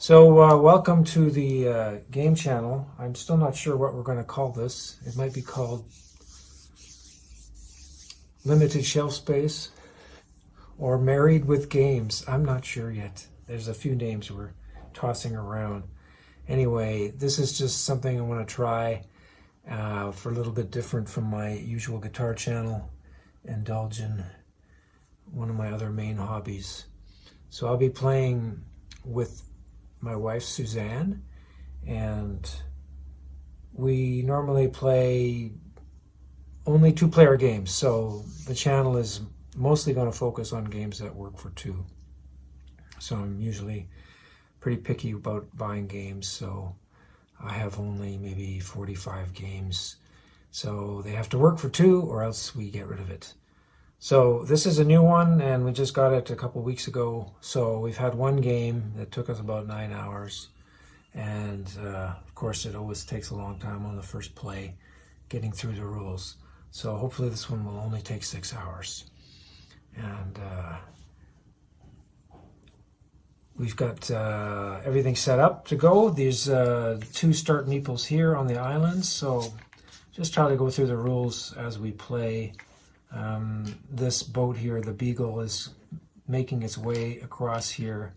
Welcome to the game channel. I'm still not sure what we're going to call this. It might be called Limited Shelf Space or Married with Games. I'm not sure yet. There's a few names we're tossing around. Anyway, this is just something I want to try for a little bit different from my usual guitar channel. Indulge in one of my other main hobbies. So I'll be playing with my wife Suzanne, and we normally play only two-player games, so the channel is mostly going to focus on games that work for two. So I'm usually pretty picky about buying games, so I have only maybe 45 games, so they have to work for two or else we get rid of it. So this is a new one, and we just got it a couple weeks ago. So we've had one game that took us about 9 hours. And of course, it always takes a long time on the first play, getting through the rules. So hopefully this one will only take 6 hours. And we've got everything set up to go. There's 2 start meeples here on the islands. So just try to go through the rules as we play. This boat here, the Beagle, is making its way across here.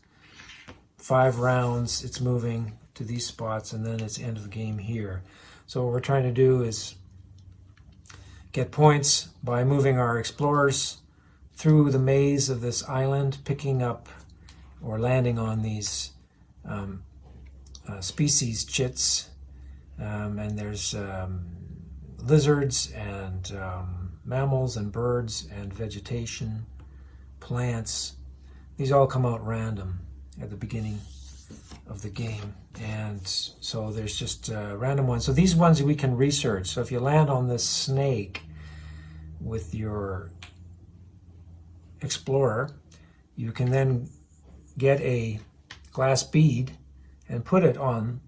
5 rounds, it's moving to these spots, and then it's end of the game here. So what we're trying to do is get points by moving our explorers through the maze of this island, picking up or landing on these species chits, and there's lizards and mammals and birds and vegetation, plants. These all come out random at the beginning of the game, and so there's just random ones. So these ones we can research. So if you land on this snake with your explorer, you can then get a glass bead and put it on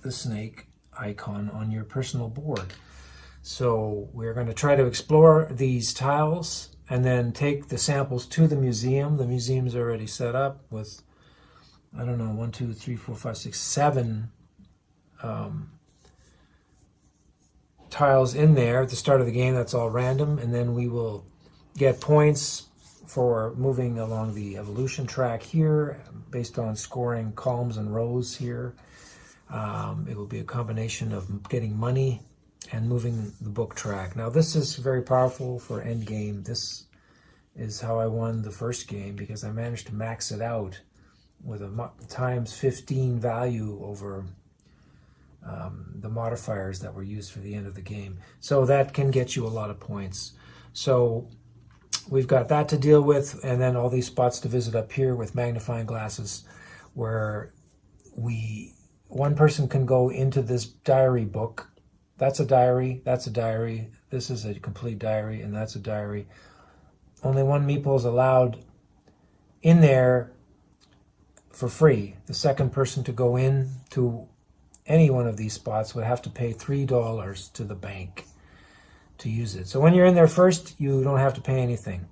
the snake icon on your personal board. So we're going to try to explore these tiles and then take the samples to the museum. The museum's already set up with, I don't know, 1, 2, 3, 4, 5, 6, 7 tiles in there at the start of the game. That's all random, and then we will get points for moving along the evolution track here based on scoring columns and rows here. It will be a combination of getting money and moving the book track. Now this is very powerful for end game. This is how I won the first game, because I managed to max it out with a times 15 value over the modifiers that were used for the end of the game. So that can get you a lot of points. So we've got that to deal with, and then all these spots to visit up here with magnifying glasses, where one person can go into this diary book. That's a diary, that's a diary, this is a complete diary, and that's a diary. Only one meeple is allowed in there for free. The second person to go in to any one of these spots would have to pay $3 to the bank to use it. So when you're in there first, you don't have to pay anything,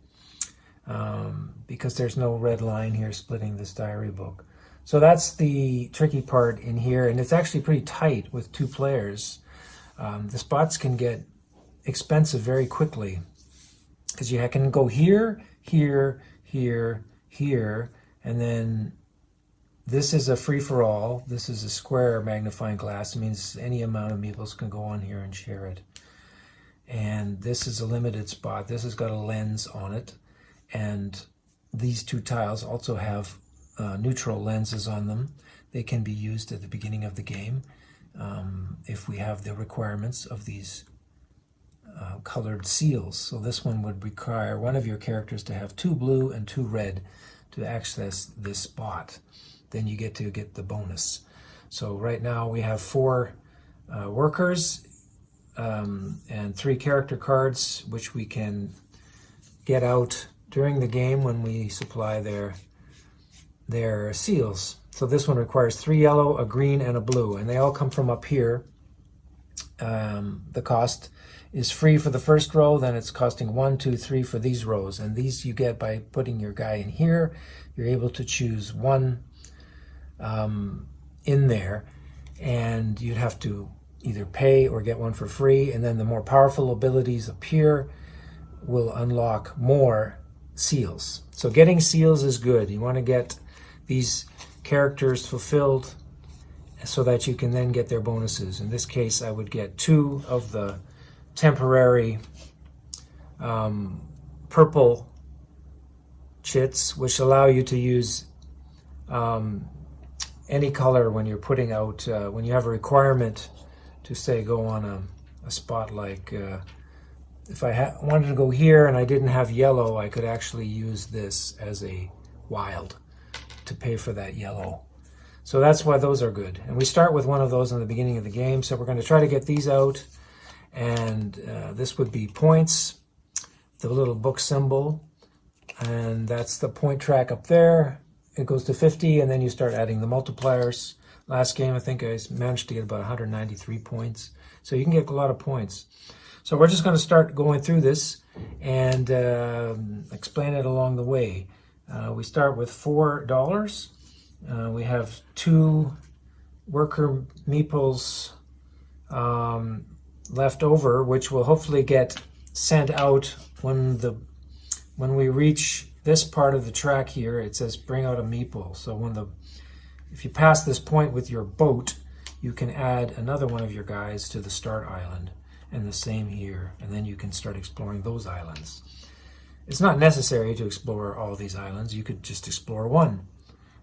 because there's no red line here splitting this diary book. So that's the tricky part in here, and it's actually pretty tight with 2 players. The spots can get expensive very quickly, because you can go here, here, here, here, and then this is a free-for-all. This is a square magnifying glass. It means any amount of meeples can go on here and share it. And this is a limited spot. This has got a lens on it, and these 2 tiles also have neutral lenses on them. They can be used at the beginning of the game if we have the requirements of these colored seals. So this one would require one of your characters to have 2 blue and 2 red to access this spot. Then you get the bonus. So right now we have 4 workers and 3 character cards, which we can get out during the game when we supply their seals. So this one requires 3 yellow, a green, and a blue, and they all come from up here. The cost is free for the first row, then it's costing 1, 2, 3 for these rows, and these you get by putting your guy in here. You're able to choose 1 in there, and you'd have to either pay or get one for free, and then the more powerful abilities appear will unlock more seals. So getting seals is good. You want to get these characters fulfilled so that you can then get their bonuses. In this case, I would get 2 of the temporary purple chits, which allow you to use any color when you're putting out, when you have a requirement to, say, go on a spot like, if I wanted to go here and I didn't have yellow, I could actually use this as a wild to pay for that yellow. So that's why those are good. And we start with one of those in the beginning of the game. So we're going to try to get these out. And this would be points, the little book symbol. And that's the point track up there. It goes to 50, and then you start adding the multipliers. Last game, I think I managed to get about 193 points. So you can get a lot of points. So we're just going to start going through this and explain it along the way. We start with $4. We have 2 worker meeples left over, which will hopefully get sent out when we reach this part of the track here. It says bring out a meeple. So if you pass this point with your boat, you can add another one of your guys to the start island, and the same here, and then you can start exploring those islands. It's not necessary to explore all these islands. You could just explore one,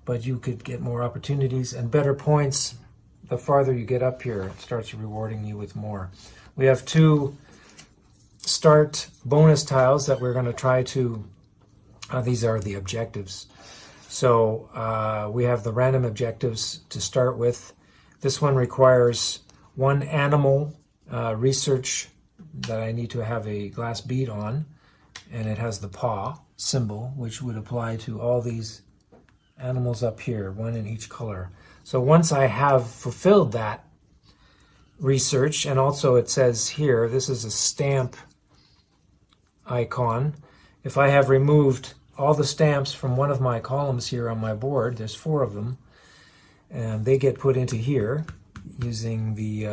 but you could get more opportunities and better points the farther you get up here. It starts rewarding you with more. We have 2 start bonus tiles that we're going to try to, these are the objectives. So we have the random objectives to start with. This one requires 1 animal research that I need to have a glass bead on, and it has the paw symbol, which would apply to all these animals up here, 1 in each color. So once I have fulfilled that research, and also it says here, this is a stamp icon. If I have removed all the stamps from one of my columns here on my board, there's 4 of them, and they get put into here using the,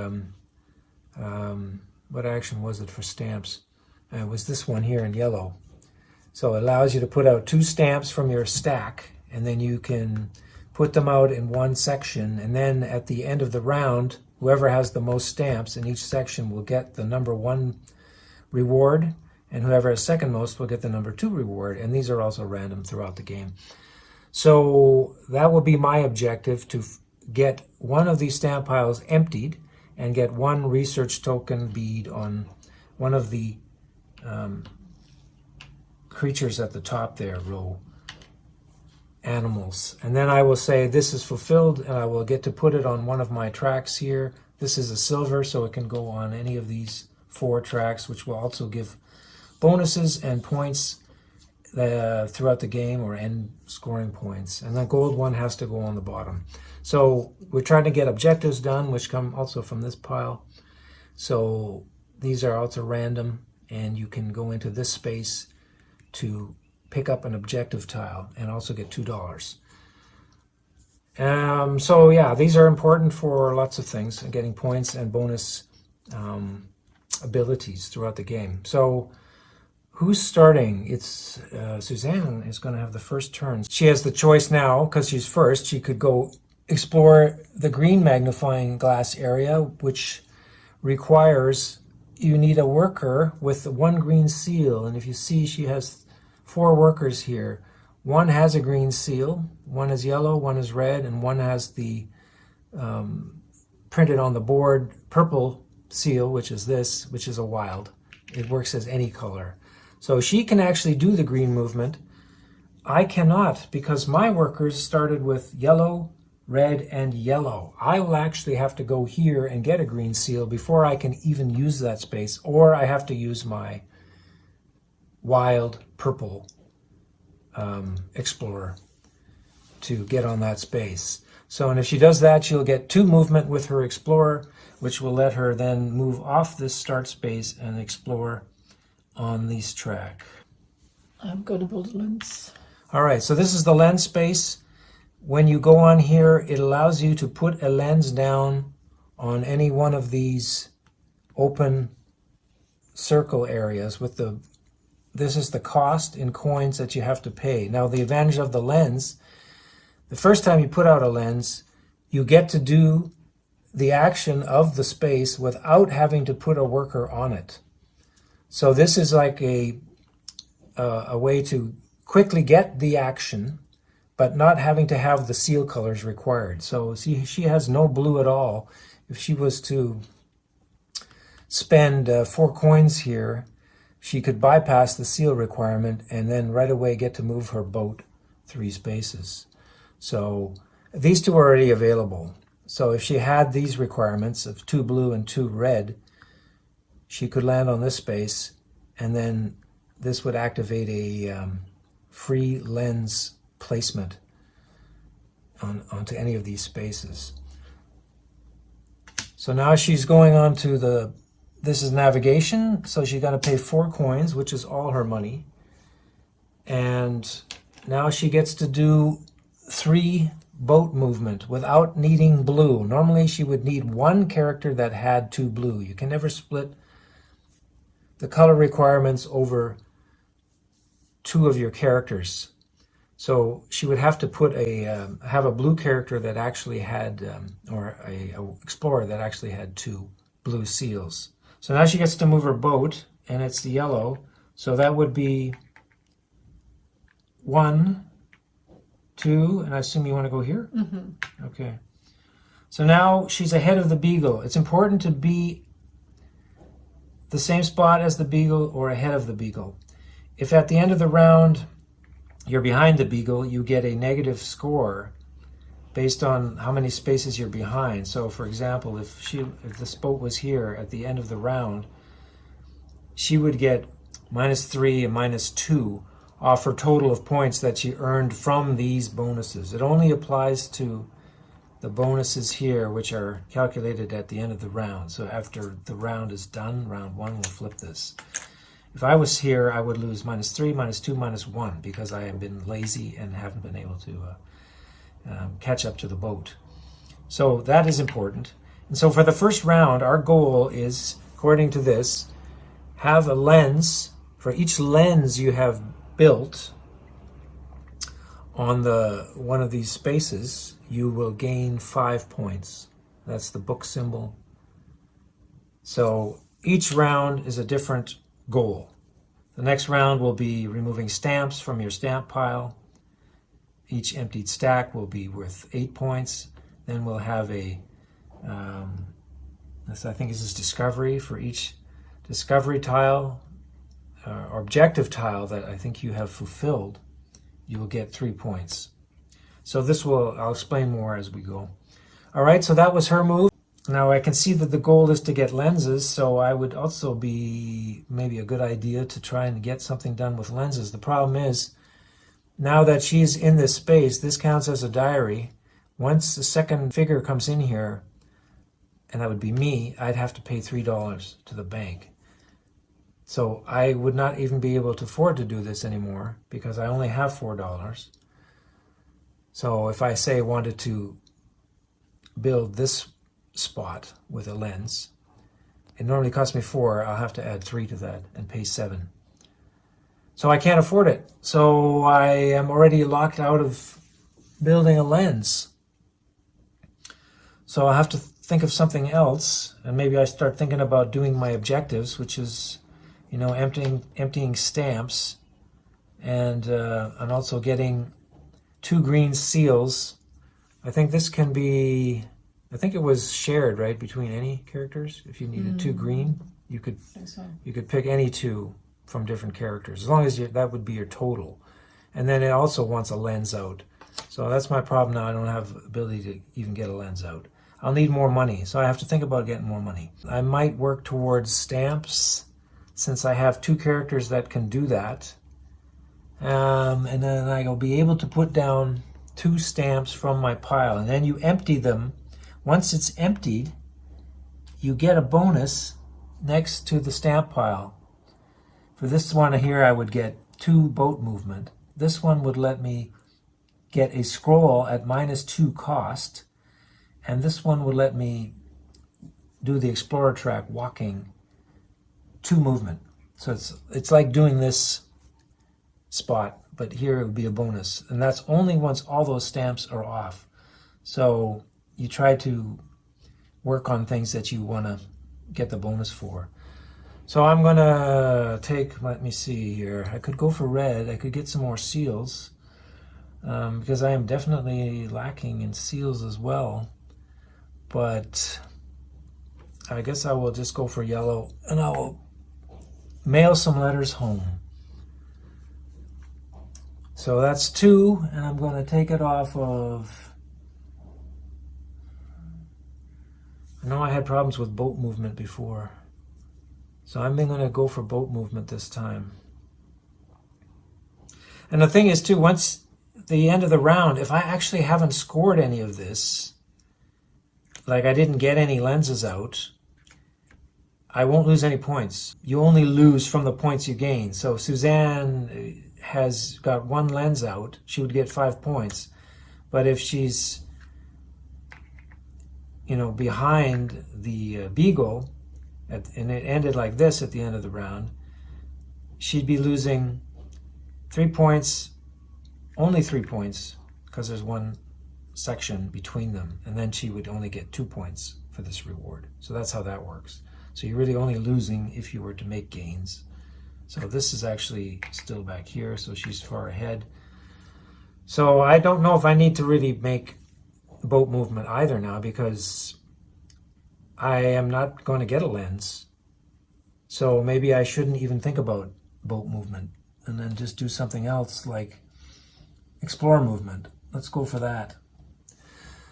what action was it for stamps? It was this one here in yellow. So it allows you to put out 2 stamps from your stack, and then you can put them out in one section, and then at the end of the round, whoever has the most stamps in each section will get the number 1 reward, and whoever has second most will get the number 2 reward, and these are also random throughout the game. So that will be my objective, to get one of these stamp piles emptied and get 1 research token bead on one of the creatures at the top there, row animals. And then I will say this is fulfilled, and I will get to put it on one of my tracks here. This is a silver, so it can go on any of these 4 tracks, which will also give bonuses and points throughout the game, or end scoring points. And the gold one has to go on the bottom. So we're trying to get objectives done, which come also from this pile. So these are also random, and you can go into this space to pick up an objective tile and also get $2. So yeah, these are important for lots of things, getting points and bonus abilities throughout the game. So who's starting? It's Suzanne is going to have the first turn. She has the choice now, because she's first. She could go explore the green magnifying glass area, which requires you need a worker with 1 green seal. And if you see, she has 4 workers here. 1 has a green seal, 1 is yellow, 1 is red, and 1 has the printed on the board purple seal, which is this, which is a wild. It works as any color. So she can actually do the green movement. I cannot, because my workers started with yellow, red, and yellow. I will actually have to go here and get a green seal before I can even use that space, or I have to use my wild purple explorer to get on that space. So, and if she does that, she'll get 2 movement with her explorer, which will let her then move off this start space and explore on this track. I'm going to build a lens. All right, so this is the lens space. when you go on here, it allows you to put a lens down on any one of these open circle areas with the, this is the cost in coins that you have to pay. Now the advantage of the lens, the first time you put out a lens, you get to do the action of the space without having to put a worker on it. So this is like a way to quickly get the action, but not having to have the seal colors required. So see, she has no blue at all. If she was to spend 4 coins here, she could bypass the seal requirement and then right away get to move her boat 3 spaces. So these two are already available. So if she had these requirements of 2 blue and 2 red, she could land on this space, and then this would activate a free lens placement onto any of these spaces. So now she's going on to the, this is navigation, so she's got to pay 4 coins, which is all her money. And now she gets to do 3 boat movement without needing blue. Normally she would need 1 character that had 2 blue. You can never split the color requirements over 2 of your characters. So she would have to put have a blue character that actually had, or a explorer that actually had 2 blue seals. So now she gets to move her boat, and it's the yellow. So that would be 1, 2, and I assume you want to go here? Mm-hmm. Okay. So now she's ahead of the beagle. It's important to be the same spot as the beagle or ahead of the beagle. If at the end of the round you're behind the beagle, you get a negative score based on how many spaces you're behind. So for example, if this boat was here at the end of the round, she would get -3 and -2 off her total of points that she earned from these bonuses. It only applies to the bonuses here, which are calculated at the end of the round. So after the round is done, round 1 will flip this. If I was here, I would lose -3, -2, -1 because I have been lazy and haven't been able to catch up to the boat. So that is important. And so for the first round, our goal is, according to this, have a lens. For each lens you have built on one of these spaces, you will gain 5 points. That's the book symbol. So each round is a different goal. The next round will be removing stamps from your stamp pile. Each emptied stack will be worth 8 points. Then we'll have a, I think this is discovery. For each discovery tile or objective tile that I think you have fulfilled, you will get 3 points. So this I'll explain more as we go. All right, so that was her move. Now I can see that the goal is to get lenses, so I would also be maybe a good idea to try and get something done with lenses. The problem is, now that she's in this space, this counts as a diary. Once the second figure comes in here, and that would be me, I'd have to pay $3 to the bank. So I would not even be able to afford to do this anymore because I only have $4. So if I say wanted to build this spot with a lens, it normally costs me 4. I'll have to add 3 to that and pay 7. So I can't afford it. So I am already locked out of building a lens. So I'll have to think of something else, and maybe I start thinking about doing my objectives, which is, you know, emptying stamps, and also getting 2 green seals. I think this can be, I think it was shared, right, between any characters. If you needed 2 green, you could you could pick any 2 from different characters, as long as that would be your total. And then it also wants a lens out. So that's my problem now. I don't have the ability to even get a lens out. I'll need more money, so I have to think about getting more money. I might work towards stamps, since I have 2 characters that can do that. And then I'll be able to put down 2 stamps from my pile. And then you empty them. Once it's emptied, you get a bonus next to the stamp pile. For this one here, I would get 2 boat movement. This one would let me get a scroll at -2 cost, and this one would let me do the Explorer track walking 2 movement. So it's like doing this spot, but here it would be a bonus, and that's only once all those stamps are off. So you try to work on things that you want to get the bonus for. So I'm gonna take, let me see here, I could go for red, I could get some more seals, because I am definitely lacking in seals as well, but I guess I will just go for yellow, and I will mail some letters home. So that's 2, and I'm going to take it off of, I know I had problems with boat movement before, so I'm going to go for boat movement this time. And the thing is too, once the end of the round, if I actually haven't scored any of this, like I didn't get any lenses out, I won't lose any points. You only lose from the points you gain. So Suzanne has got 1 lens out, she would get 5 points. But if she's, behind the Beagle, and it ended like this at the end of the round, she'd be losing 3 points, only 3 points, because there's 1 section between them, and then she would only get 2 points for this reward. So that's how that works. So you're really only losing if you were to make gains. So this is actually still back here, so she's far ahead. So I don't know if I need to really make boat movement either now, because I am not going to get a lens. So maybe I shouldn't even think about boat movement, and then just do something else like explore movement. Let's go for that.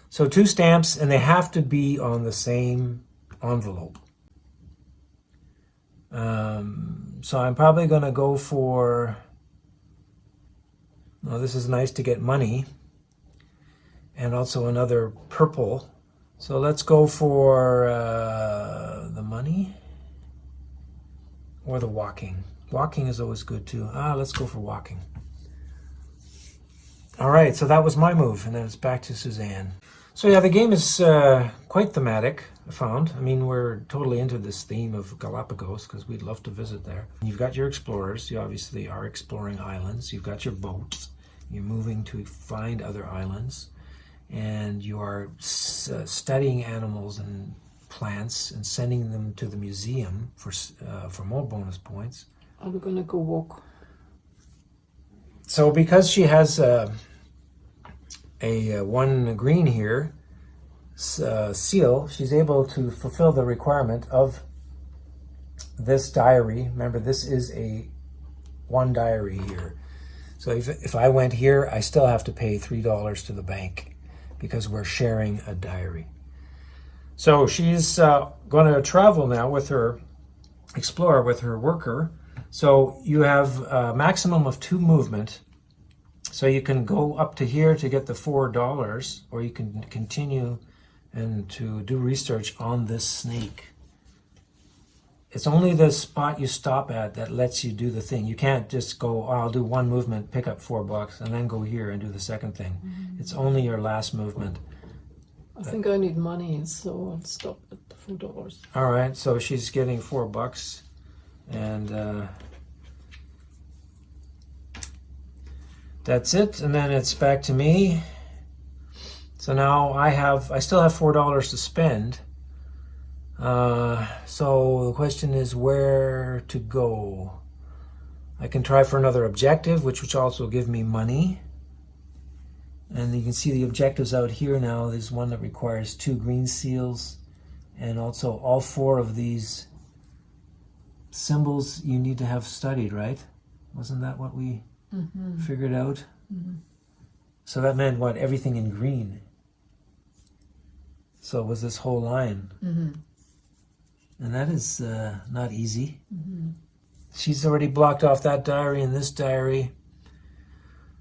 So 2 stamps, and they have to be on the same envelope. So I'm probably going to go for, this is nice to get money, and also another purple. So let's go for the money or the walking. Walking is always good too. Let's go for walking. All right, so that was my move, and then it's back to Suzanne. So yeah, the game is quite thematic, I found. I mean, we're totally into this theme of Galapagos because we'd love to visit there. You've got your explorers. You obviously are exploring islands. You've got your boats. You're moving to find other islands. And you are studying animals and plants and sending them to the museum for more bonus points. Are we going to go walk? So because she has a 1 green here, seal, she's able to fulfill the requirement of this diary. Remember, this is a 1 diary here. So if I went here, I still have to pay $3 to the bank because we're sharing a diary. So she's going to travel now with her explorer, with her worker. So you have a maximum of 2 movement. So you can go up to here to get the $4, or you can continue and to do research on this snake. It's only the spot you stop at that lets you do the thing. You can't just go, I'll do 1 movement, pick up $4, and then go here and do the second thing. Mm-hmm. It's only your last movement. I think I need money, so I'll stop at $4. All right, so she's getting $4, and that's it. And then it's back to me. So now I still have $4 to spend. So the question is where to go. I can try for another objective, which also give me money. And you can see the objectives out here now. There's one that requires 2 green seals, and also all 4 of these symbols you need to have studied, right? Wasn't that what we figured out? Mm-hmm. So that meant what? Everything in green. So it was this whole line. Mm-hmm. And that is not easy. Mm-hmm. She's already blocked off that diary and this diary.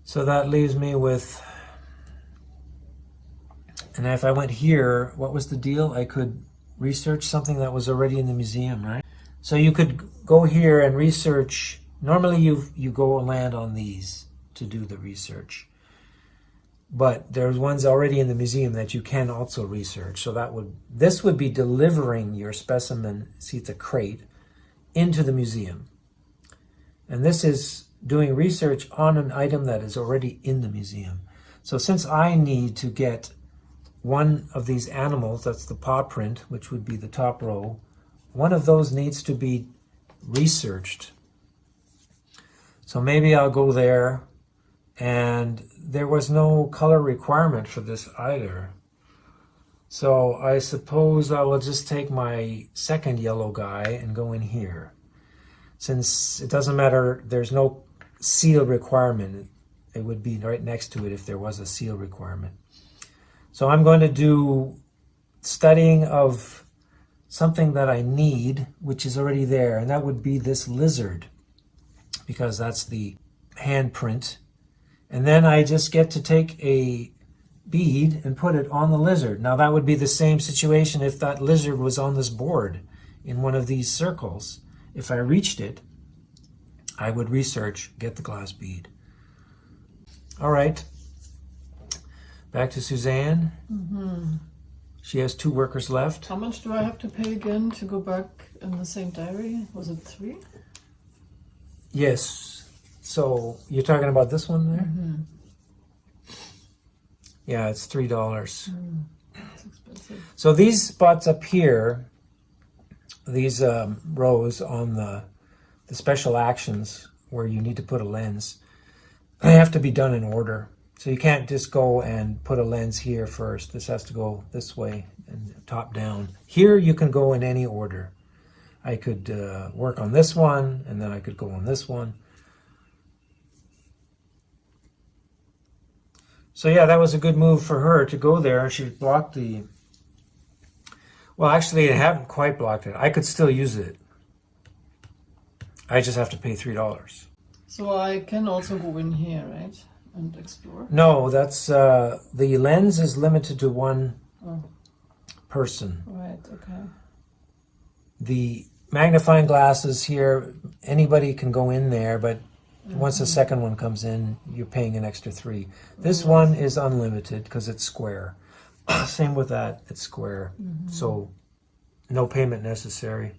So that leaves me with, and if I went here, what was the deal? I could research something that was already in the museum, right? So you could go here and research. Normally you go and land on these to do the research. but there's ones already in the museum that you can also research. So this would be delivering your specimen, see it's a crate, into the museum. And this is doing research on an item that is already in the museum. So since I need to get one of these animals, that's the paw print, which would be the top row, one of those needs to be researched. So maybe I'll go there, and there was no color requirement for this either. So I suppose I will just take my second yellow guy and go in here. Since it doesn't matter, there's no seal requirement. It would be right next to it if there was a seal requirement. So I'm going to do studying of something that I need, which is already there, and that would be this lizard, because that's the handprint. And then I just get to take a bead and put it on the lizard. Now that would be the same situation if that lizard was on this board in one of these circles. If I reached it, I would research, get the glass bead. All right, back to Suzanne. She has 2 workers left. How much do I have to pay again to go back in the same diary? Was it 3? Yes. So you're talking about this one there? Yeah, it's $3. That's expensive. So these spots up here, these rows on the special actions where you need to put a lens, they have to be done in order. So you can't just go and put a lens here first. This has to go this way and top down. Here you can go in any order. I could work on this one, and then I could go on this one. So yeah, that was a good move for her to go there. She blocked the... Well, actually, I haven't quite blocked it. I could still use it. I just have to pay $3. So I can also go in here, right? And explore? No, that's... the lens is limited to one person. Right, okay. The magnifying glasses here, anybody can go in there, but once the second one comes in, you're paying an extra $3. This one is unlimited because it's square. Same with that, it's square. So no payment necessary.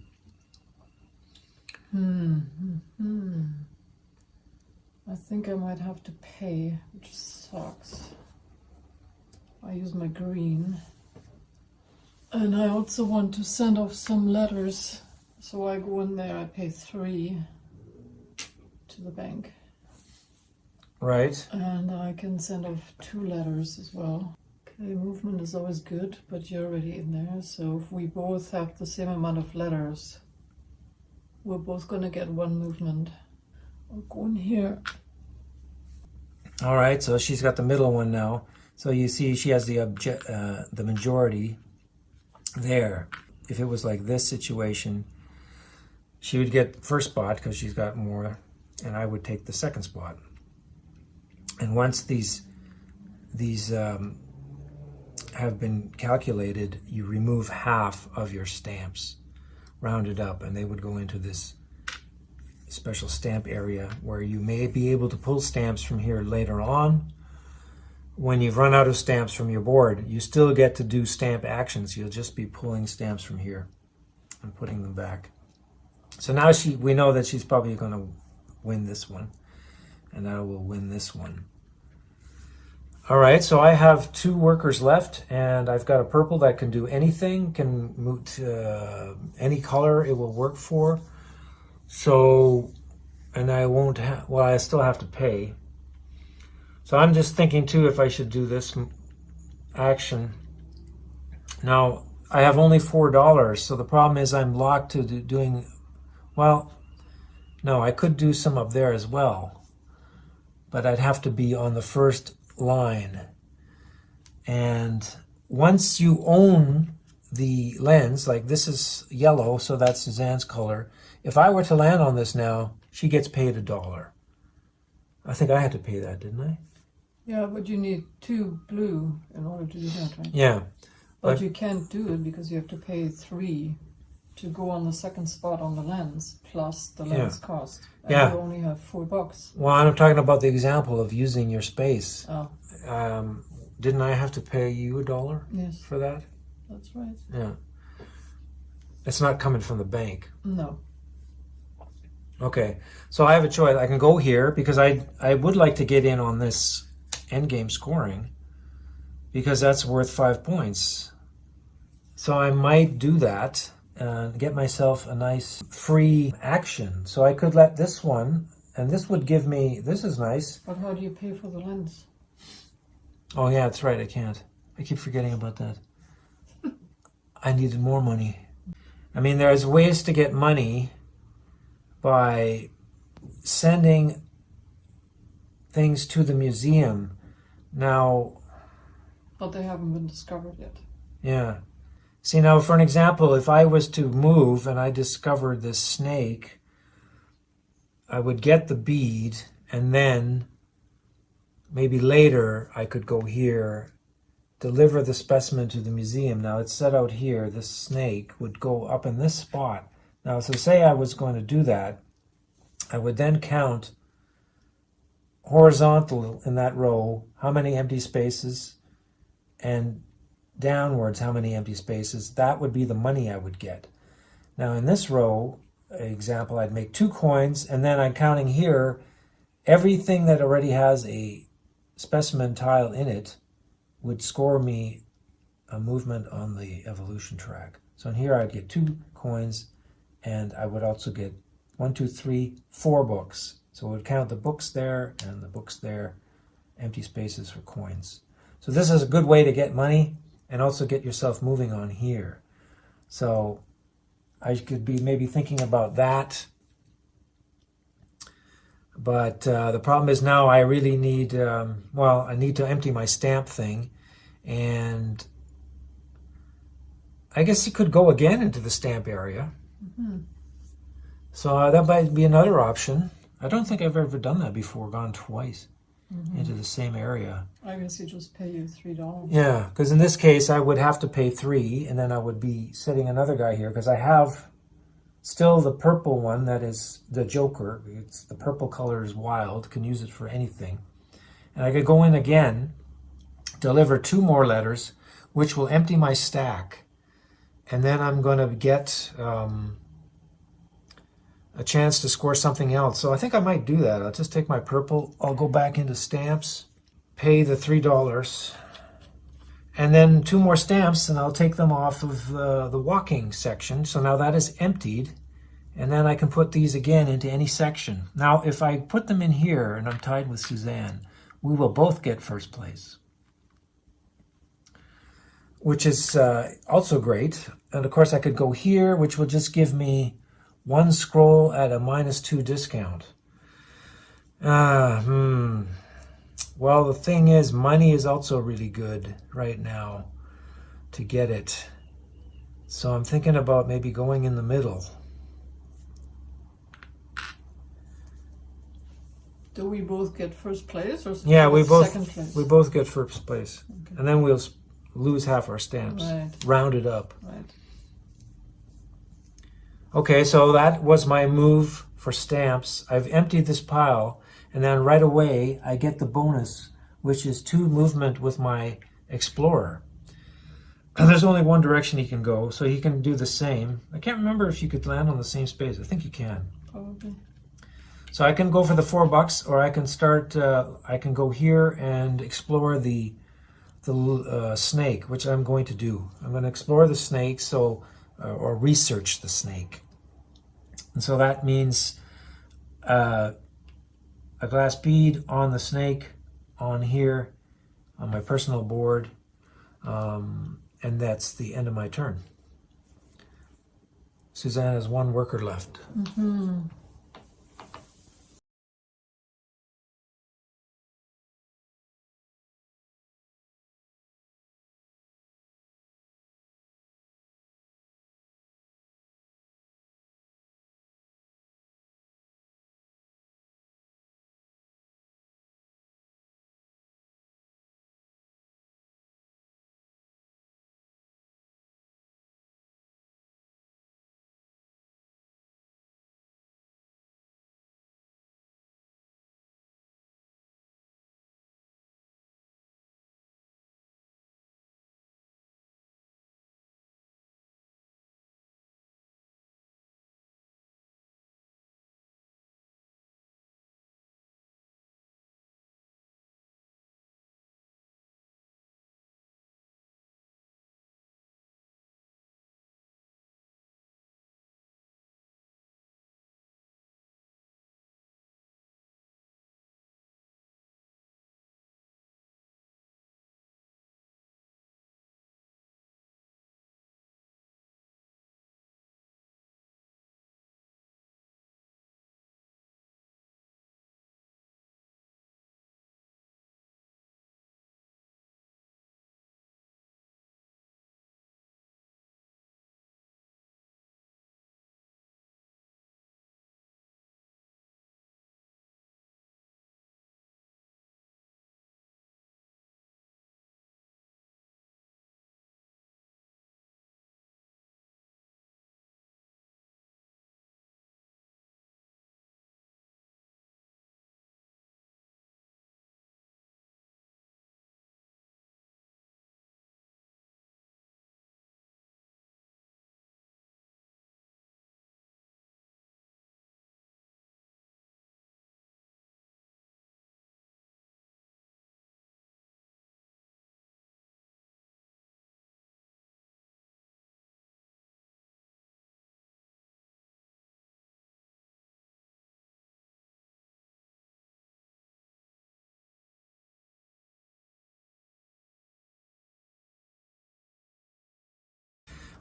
I think I might have to pay, which sucks. I use my green. And I also want to send off some letters. So I go in there, I pay 3 to the bank. Right. And I can send off 2 letters as well. Okay, movement is always good, but you're already in there. So if we both have the same amount of letters, we're both going to get 1 movement. I'll go in here. All right, so she's got the middle one now. So you see she has the majority there. If it was like this situation, she would get first spot because she's got more, and I would take the second spot. And once these have been calculated, you remove half of your stamps, rounded up, and they would go into this special stamp area where you may be able to pull stamps from here later on. When you've run out of stamps from your board, you still get to do stamp actions. You'll just be pulling stamps from here and putting them back. So now we know that she's probably going to win this one, and I will win this one. All right, so I have 2 workers left, and I've got a purple that can do anything, can move to any color it will work for. So, and I won't have, well, I still have to pay. So I'm just thinking too if I should do this action. Now, I have only $4, so the problem is I'm locked to doing, well, no, I could do some up there as well, but I'd have to be on the first line. And once you own the lens, like this is yellow, so that's Suzanne's color. If I were to land on this now, she gets paid $1. I think I had to pay that, didn't I? Yeah, but you need 2 blue in order to do that, right? Yeah. But you can't do it because you have to pay 3 to go on the second spot on the lens plus the lens cost. And Yeah. you only have $4. Well, I'm talking about the example of using your space. Oh, Didn't I have to pay you $1 yes, for that? that's right. Yeah. It's not coming from the bank. No. Okay, so I have a choice. I can go here because I would like to get in on this endgame scoring because that's worth 5 points. So I might do that and get myself a nice free action. So I could let this one, and this would give me, this is nice. But how do you pay for the lens? Oh yeah, that's right, I can't. I keep forgetting about that. I needed more money. I mean, there's ways to get money by sending things to the museum. Now, But they haven't been discovered yet. yeah. See, now for an example, if I was to move and I discovered this snake, I would get the bead and then maybe later I could go here, deliver the specimen to the museum. Now it's set out here, this snake would go up in this spot. Now, so say I was going to do that, I would then count horizontal in that row, how many empty spaces, and downwards, how many empty spaces. That would be the money I would get. Now in this row, example, I'd make 2 coins, and then I'm counting here, everything that already has a specimen tile in it would score me a movement on the evolution track. So in here I'd get 2 coins, and I would also get 1, 2, 3, 4 books. So it would count the books there and the books there, empty spaces for coins. So this is a good way to get money and also get yourself moving on here. So I could be maybe thinking about that. But the problem is now I really need, I need to empty my stamp thing. And I guess you could go again into the stamp area. Mm-hmm. So that might be another option. I don't think I've ever done that before, gone twice Mm-hmm. into the same area. I guess you just pay you $3. Yeah, because in this case I would have to pay 3, and then I would be setting another guy here because I have still the purple one that is the Joker. It's the purple color is wild, can use it for anything. And I could go in again, deliver 2 more letters, which will empty my stack. And then I'm going to get a chance to score something else. So I think I might do that. I'll just take my purple. I'll go back into stamps, pay the $3, and then 2 more stamps, and I'll take them off of the walking section. So now that is emptied, and then I can put these again into any section. Now, if I put them in here and I'm tied with Suzanne, we will both get first place, which is also great. And of course I could go here, which will just give me 1 scroll at a -2 discount. Well, the thing is, money is also really good right now to get it. So I'm thinking about maybe going in the middle. Do we both get first place, or Yeah, we second place? both get first place. Okay. And then we'll lose half our stamps. Right. Round it up. Right. Okay, so that was my move for stamps. I've emptied this pile, and then right away I get the bonus, which is 2 movement with my explorer. And there's only one direction he can go, so he can do the same. I can't remember if you could land on the same space. I think you can. Probably. So I can go for the $4, or I can start. I can go here and explore the snake, which I'm going to do. I'm going to explore the snake, or research the snake, and so that means a glass bead on the snake, on here, on my personal board, and that's the end of my turn. Suzanne has 1 worker left. Mm-hmm.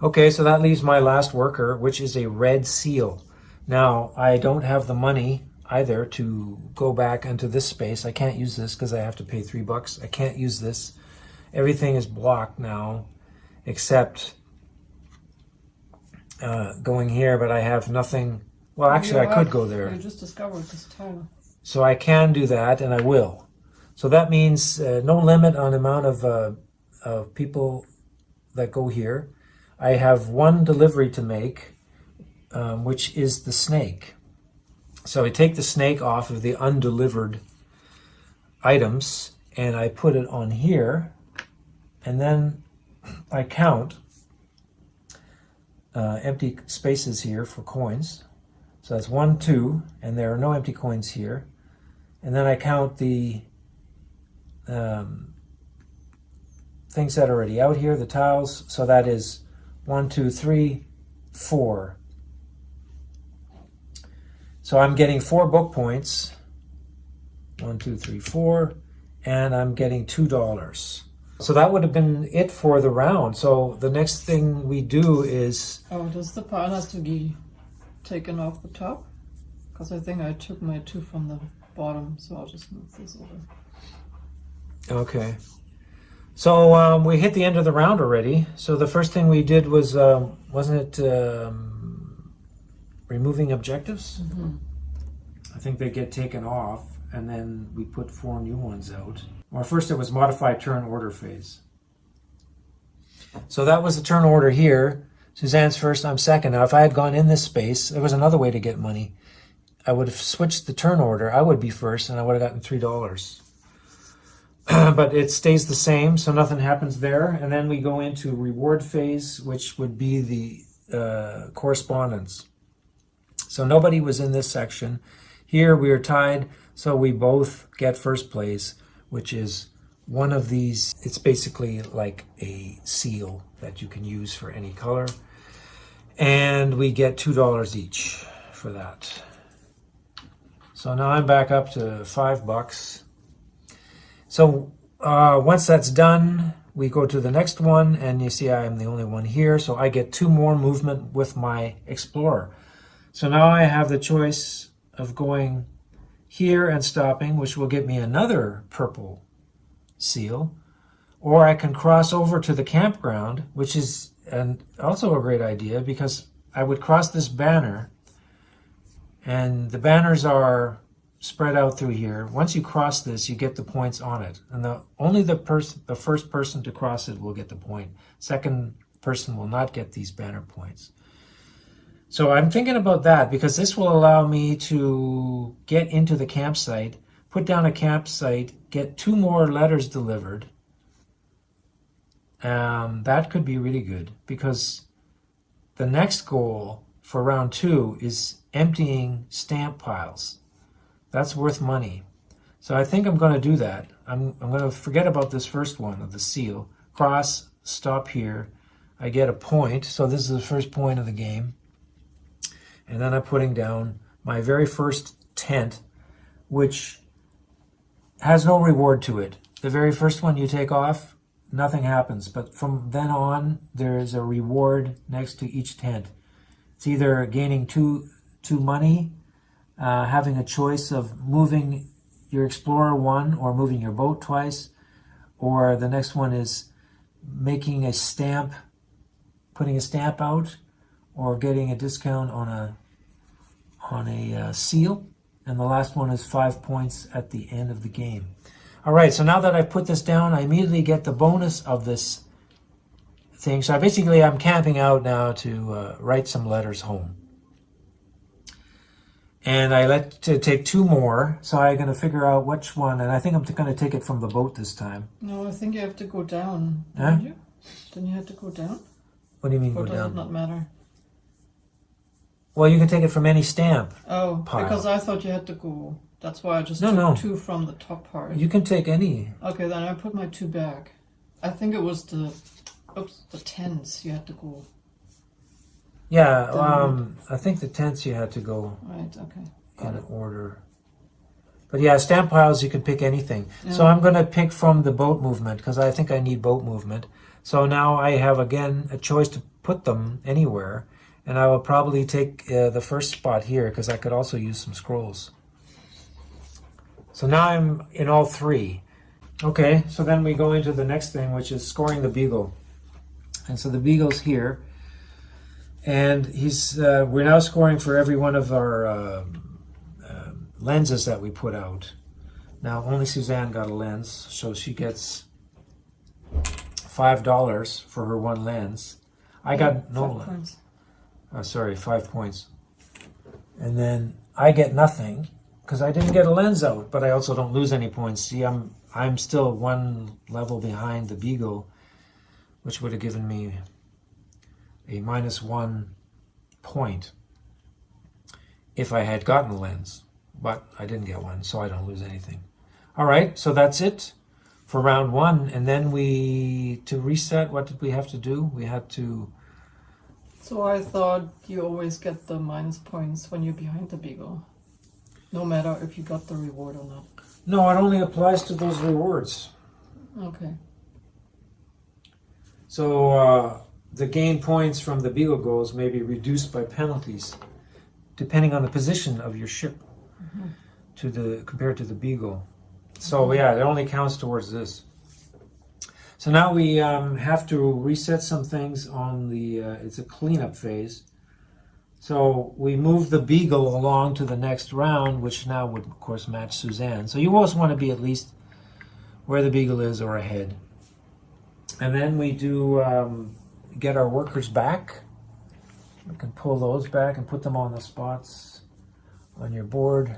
Okay, so that leaves my last worker, which is a red seal. Now, I don't have the money either to go back into this space. I can't use this because I have to pay $3. I can't use this. Everything is blocked now except going here, but I have nothing. Well, actually, I could go there. You just discovered this tile. So I can do that, and I will. So that means no limit on amount of people that go here. I have one delivery to make, which is the snake. So I take the snake off of the undelivered items, and I put it on here, and then I count empty spaces here for coins. So that's 1, 2, and there are no empty coins here. And then I count the things that are already out here, the tiles. So that is 1, 2, 3, 4. So I'm getting 4 book points. 1, 2, 3, 4. And I'm getting $2. So that would have been it for the round. So the next thing we do is... Oh, does the pile has to be taken off the top? Because I think I took my 2 from the bottom, so I'll just move this over. Okay. So we hit the end of the round already. So the first thing we did was, wasn't it removing objectives? Mm-hmm. I think they get taken off, and then we put 4 new ones out. Or first it was modify turn order phase. So that was the turn order here. Suzanne's first, I'm second. Now if I had gone in this space, there was another way to get money. I would have switched the turn order. I would be first, and I would have gotten $3. But it stays the same, so nothing happens there. And then we go into reward phase, which would be the correspondence. So nobody was in this section. Here we are tied, so we both get first place, which is one of these. It's basically like a seal that you can use for any color. And we get $2 each for that. So now I'm back up to $5. So once that's done, we go to the next one, and you see I am the only one here, so I get 2 more movement with my explorer. So now I have the choice of going here and stopping, which will get me another purple seal, or I can cross over to the campground, which is also a great idea, because I would cross this banner, and the banners are spread out through here. Once you cross this, you get the points on it, and only the first person to cross it will get the point. Second person will not get these banner points. So I'm thinking about that, because this will allow me to get into the campsite, put down a campsite, get 2 more letters delivered. That could be really good, because the next goal for round 2 is emptying stamp piles. That's worth money. So I think I'm going to do that. I'm going to forget about this first one of the seal. Cross, stop here. I get a point. So this is the first point of the game. And then I'm putting down my very first tent, which has no reward to it. The very first one you take off, nothing happens. But from then on, there is a reward next to each tent. It's either gaining two money, having a choice of moving your explorer 1 or moving your boat twice, or the next one is making a stamp, putting a stamp out, or getting a discount on a seal, and the last one is 5 points at the end of the game. All right, so now that I put this down, I immediately get the bonus of this thing. So basically I'm camping out now to write some letters home. And I like to take 2 more, so I'm going to figure out which one, and I think I'm going to take it from the boat this time. No, I think you have to go down, Huh? don't you? Then you have to go down? What do you mean Or go does it down? not matter? Well, you can take it from any stamp. Oh, pile. because I thought you had to go. That's why I just No, took no. 2 from the top part. You can take any. Okay, then I put my 2 back. I think it was the tens you had to go. Yeah, I think the tents you had to go Right, okay. in order. But yeah, stamp piles, you can pick anything. Yeah. So I'm going to pick from the boat movement, because I think I need boat movement. So now I have again a choice to put them anywhere, and I will probably take the first spot here because I could also use some scrolls. So now I'm in all three. Okay, so then we go into the next thing, which is scoring the beagle. And so the beagle's here, and we're now scoring for every one of our lenses that we put out. Now only Suzanne got a lens, so she gets $5 for her one lens. I got no lens. Sorry, 5 points. And then I get nothing because I didn't get a lens out, but I also don't lose any points. See, I'm still one level behind the beagle, which would have given me a -1 point if I had gotten a lens, but I didn't get one, so I don't lose anything. All right, so that's it for round one. And then to reset, what did we have to do? We had to... So I thought you always get the minus points when you're behind the beagle, no matter if you got the reward or not. No, it only applies to those rewards. Okay. So the gain points from the beagle goals may be reduced by penalties, depending on the position of your ship compared to the beagle. So yeah, it only counts towards this. So now we have to reset some things on the, it's a cleanup phase. So we move the beagle along to the next round, which now would of course match Suzanne. So you always want to be at least where the beagle is or ahead. And then we do get our workers back. We can pull those back and put them on the spots on your board.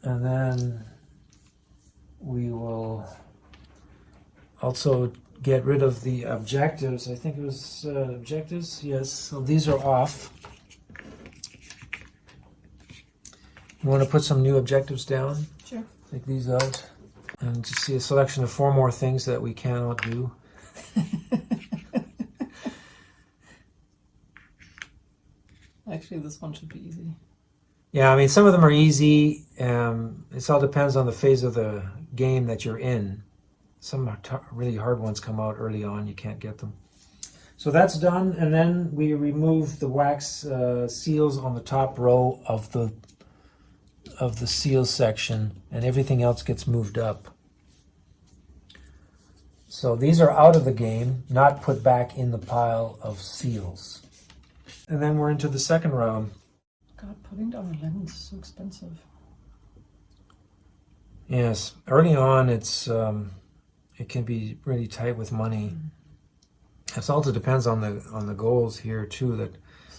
And then we will also get rid of the objectives. I think it was objectives. Yes, so these are off. You want to put some new objectives down? Sure. Take these out. And just see a selection of 4 more things that we cannot do. Actually, this one should be easy. Yeah, I mean, some of them are easy. It all depends on the phase of the game that you're in. Some really hard ones come out early on. You can't get them. So that's done. And then we remove the wax seals on the top row of the seal section, and everything else gets moved up. So these are out of the game, not put back in the pile of seals. And then we're into the second round. God, putting down a lens is so expensive. Yes, early on it can be really tight with money. It also depends on the goals here too,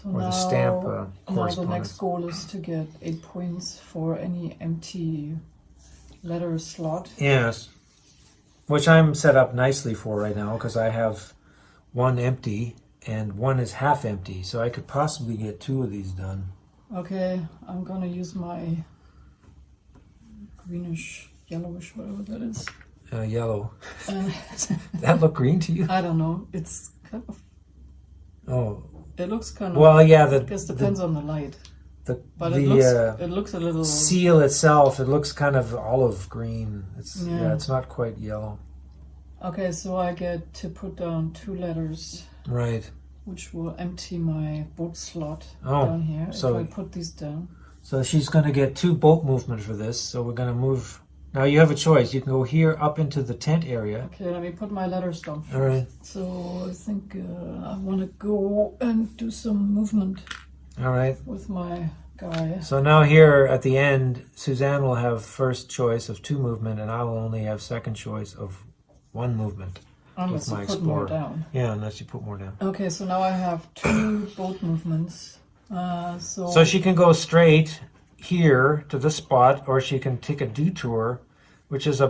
or the stamp correspondence. Now the next goal is to get 8 points for any empty letter slot. Yes, which I'm set up nicely for right now because I have 1 empty and 1 is half empty, so I could possibly get 2 of these done. Okay, I'm gonna use my greenish, yellowish, whatever that is. Yellow. That look green to you? I don't know. It's kind of. Oh. It looks kind of. Well, yeah. I guess depends on the light. But it looks a little. Seal itself, it looks kind of olive green. It's not quite yellow. Okay, so I get to put down 2 letters. Right. Which will empty my boat slot down here so, if I put these down. So she's going to get 2 boat movement for this. So we're going to move. Now you have a choice. You can go here up into the tent area. Okay, let me put my letters down first. All right. So I think I want to go and do some movement. All right. With my guy. So now here at the end, Suzanne will have first choice of 2 movement, and I will only have second choice of 1 movement. Unless you put more down. Yeah, unless you put more down. Okay, so now I have 2 boat movements. So she can go straight here to the spot, or she can take a detour, which is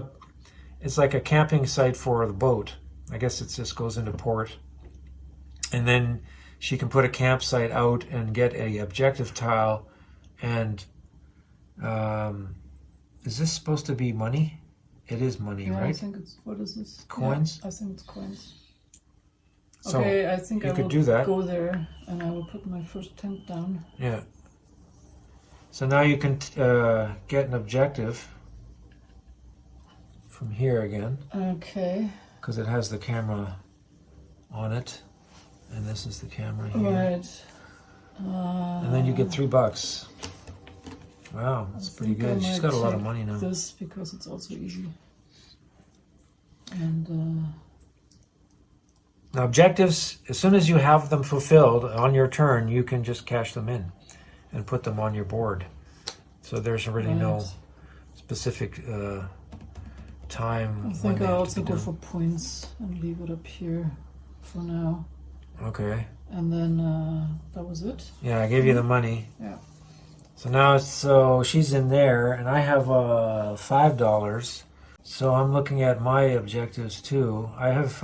it's like a camping site for the boat. I guess it just goes into port. And then she can put a campsite out and get a objective tile. And is this supposed to be money? It is money, yeah, right? I think it's, what is this? Coins? Yeah, I think it's coins. So okay, I think I will do that. Go there and I will put my first tent down. Yeah. So now you can get an objective from here again. Okay. Because it has the camera on it. And this is the camera here. Right. And then you get $3. Wow, that's pretty good. She's got a lot of money now. This because it's also easy. And now objectives, as soon as you have them fulfilled on your turn, you can just cash them in and put them on your board. So there's really no specific time. I think I'll also go for points and leave it up here for now. Okay. And then that was it. Yeah, I gave you the money. Yeah. So now she's in there, and I have $5. So I'm looking at my objectives too. I have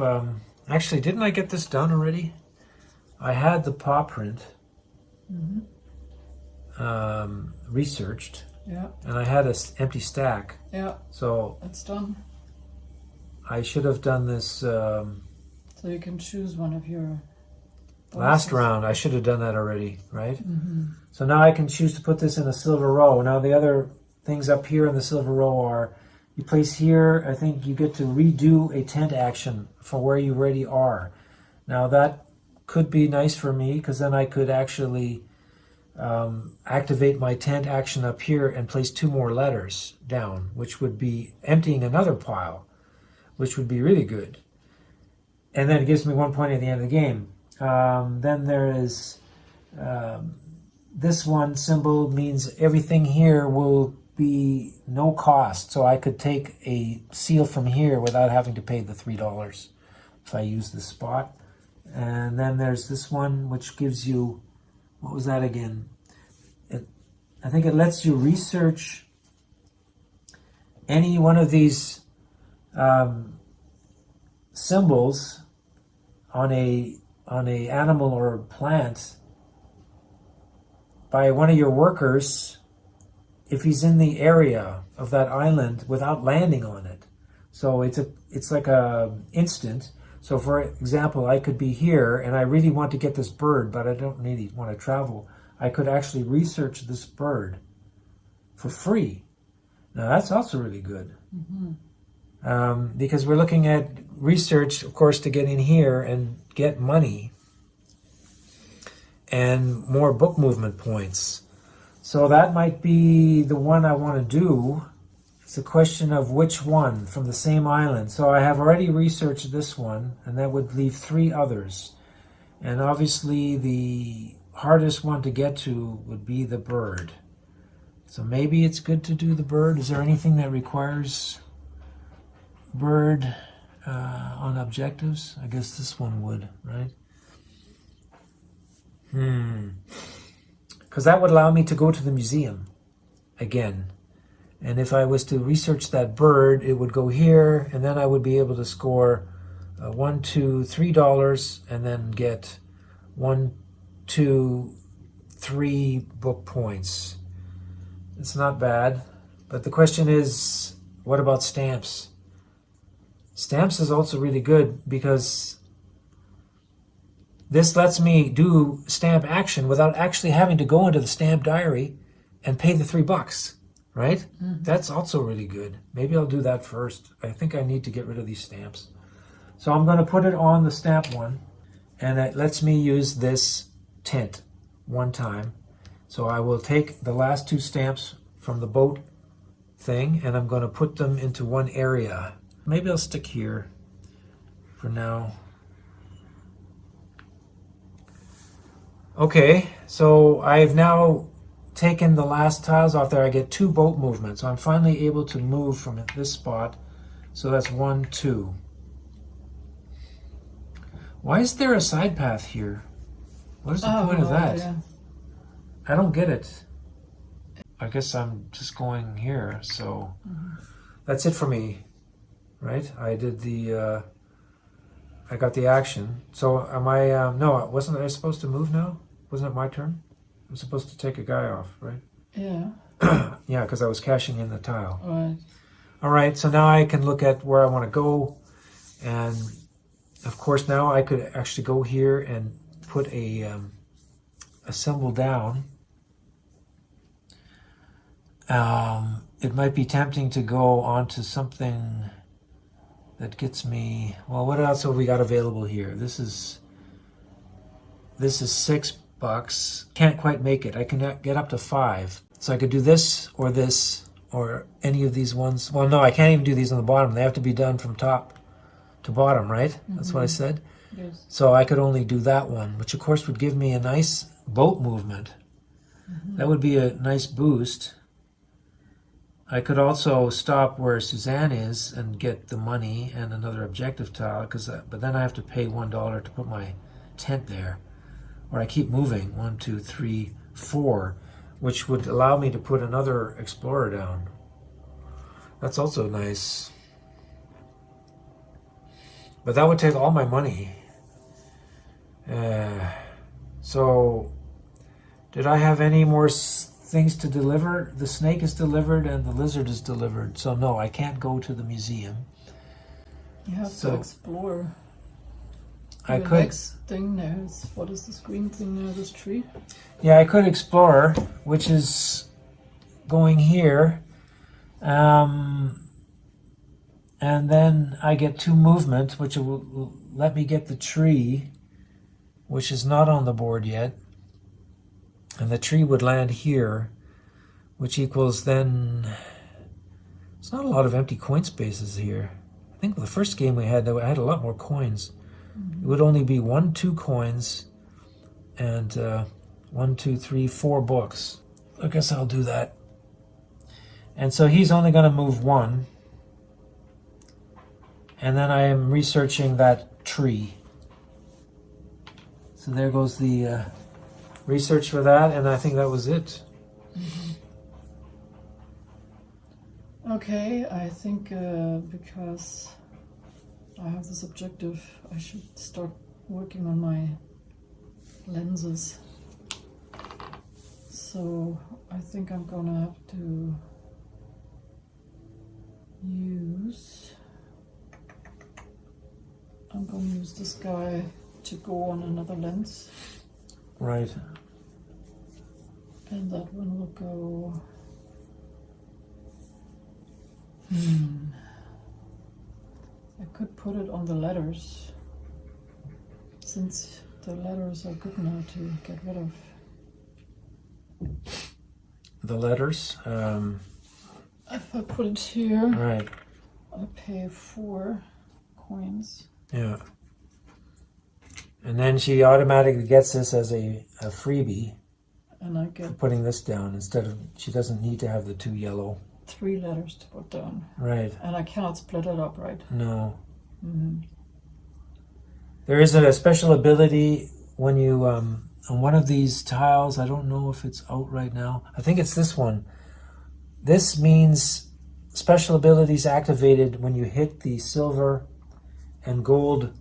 actually, didn't I get this done already? I had the paw print researched. Yeah. And I had an empty stack. Yeah. So it's done. I should have done this. So you can choose one of your. Last round, I should have done that already, right? So now I can choose to put this in a silver row. Now the other things up here in the silver row are, you place here, I think you get to redo a tent action for where you already are. Now that could be nice for me, because then I could actually activate my tent action up here and place 2 more letters down, which would be emptying another pile, which would be really good. And then it gives me 1 point at the end of the game. Then there is this one symbol means everything here will be no cost. So I could take a seal from here without having to pay the $3 if I use this spot. And then there's this one which gives you, what was that again? I think it lets you research any one of these symbols on a animal or plant by one of your workers if he's in the area of that island without landing on it. So it's like a instant. So for example, I could be here and I really want to get this bird, but I don't really want to travel. I could actually research this bird for free. Now that's also really good. Because we're looking at research, of course, to get in here and get money and more book movement points. So that might be the one I want to do. It's a question of which one from the same island. So I have already researched this one, and that would leave 3 others. And obviously the hardest one to get to would be the bird. So maybe it's good to do the bird. Is there anything that requires bird on objectives? I guess this one would, right? Because that would allow me to go to the museum again. And if I was to research that bird, it would go here, and then I would be able to score $1, $2, $3, and then get 1, 2, 3 book points. It's not bad. But the question is, what about stamps? Stamps is also really good because this lets me do stamp action without actually having to go into the stamp diary and pay the $3, right? That's also really good. Maybe I'll do that first. I think I need to get rid of these stamps. So I'm going to put it on the stamp one, and it lets me use this tint 1 time. So I will take the last 2 stamps from the boat thing, and I'm going to put them into one area. Maybe I'll stick here for now. Okay, so I've now taken the last tiles off there. I get 2 boat movements. So I'm finally able to move from this spot. So that's 1, 2. Why is there a side path here? What is the point of that? Yeah. I don't get it. I guess I'm just going here. So that's it for me, right? I did the, I got the action. So am I, no, wasn't I supposed to move now? Wasn't it my turn? I'm supposed to take a guy off, right? Yeah. Yeah, because I was cashing in the tile. Right. All right, so now I can look at where I want to go. And of course, now I could actually go here and put a symbol down. It might be tempting to go onto something that gets me, well, what else have we got available here? This is $6. Can't quite make it. I can get up to 5. So I could do this or any of these ones. Well, no, I can't even do these on the bottom. They have to be done from top to bottom, right? That's what I said? Yes. So I could only do that one, which of course would give me a nice boat movement. That would be a nice boost. I could also stop where Suzanne is and get the money and another objective tile, but then I have to pay $1 to put my tent there. Or I keep moving, 1, 2, 3, 4, which would allow me to put another explorer down. That's also nice. But that would take all my money. So, did I have any more things to deliver? The snake is delivered and the lizard is delivered. So no, I can't go to the museum. You have to explore. I The could. next thing there is, what is this green thing there, this tree? Yeah, I could explore, which is going here. And then I get 2 movement, which will let me get the tree, which is not on the board yet. And the tree would land here, which equals then... It's not a lot of empty coin spaces here. I think the first game we had, I had a lot more coins. It would only be 1, 2 coins and 1, 2, 3, 4 books. I guess I'll do that. And so he's only going to move 1. And then I am researching that tree. So there goes the research for that, and I think that was it. Okay, I think because I have this objective, I should start working on my lenses. So I think I'm gonna have to I'm gonna use this guy to go on another lens. Right. And that one will go... I could put it on the letters, since the letters are good now to get rid of. The letters? If I put it here, Right. I pay 4 coins. Yeah. And then she automatically gets this as a freebie And I for get putting this down instead of, she doesn't need to have the 2 yellow. 3 letters to put down. Right. And I cannot split it up, right? No. There is a special ability when you, on one of these tiles, I don't know if it's out right now. I think it's this one. This means special abilities activated when you hit the silver and gold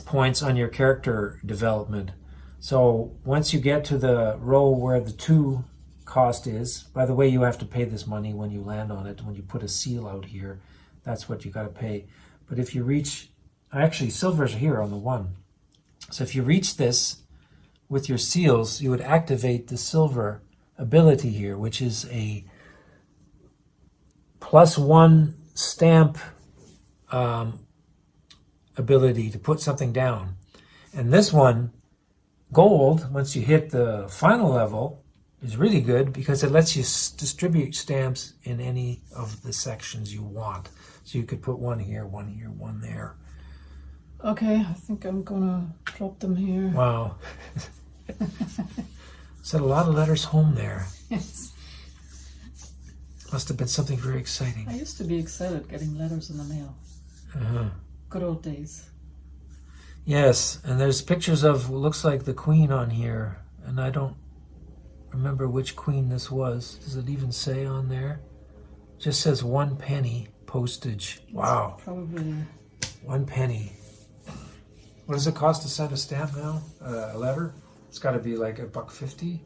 points on your character development. So once you get to the row where the 2 cost is, by the way, you have to pay this money when you land on it. When you put a seal out here, that's what you got to pay. But if you reach, actually silver's here on the 1. So if you reach this with your seals, you would activate the silver ability here, which is a +1 stamp ability to put something down. And this one, gold, once you hit the final level, is really good because it lets you distribute stamps in any of the sections you want. So you could put 1 here, 1 here, 1 there. Okay, I think I'm gonna drop them here. Wow. Said a lot of letters home there. Yes. Must have been something very exciting. I used to be excited getting letters in the mail. Good old days. Yes, and there's pictures of what looks like the queen on here, and I don't remember which queen this was. Does it even say on there? It just says 1 penny postage. Wow. Probably. 1 penny. What does it cost to send a stamp now? A letter? It's got to be like $1.50.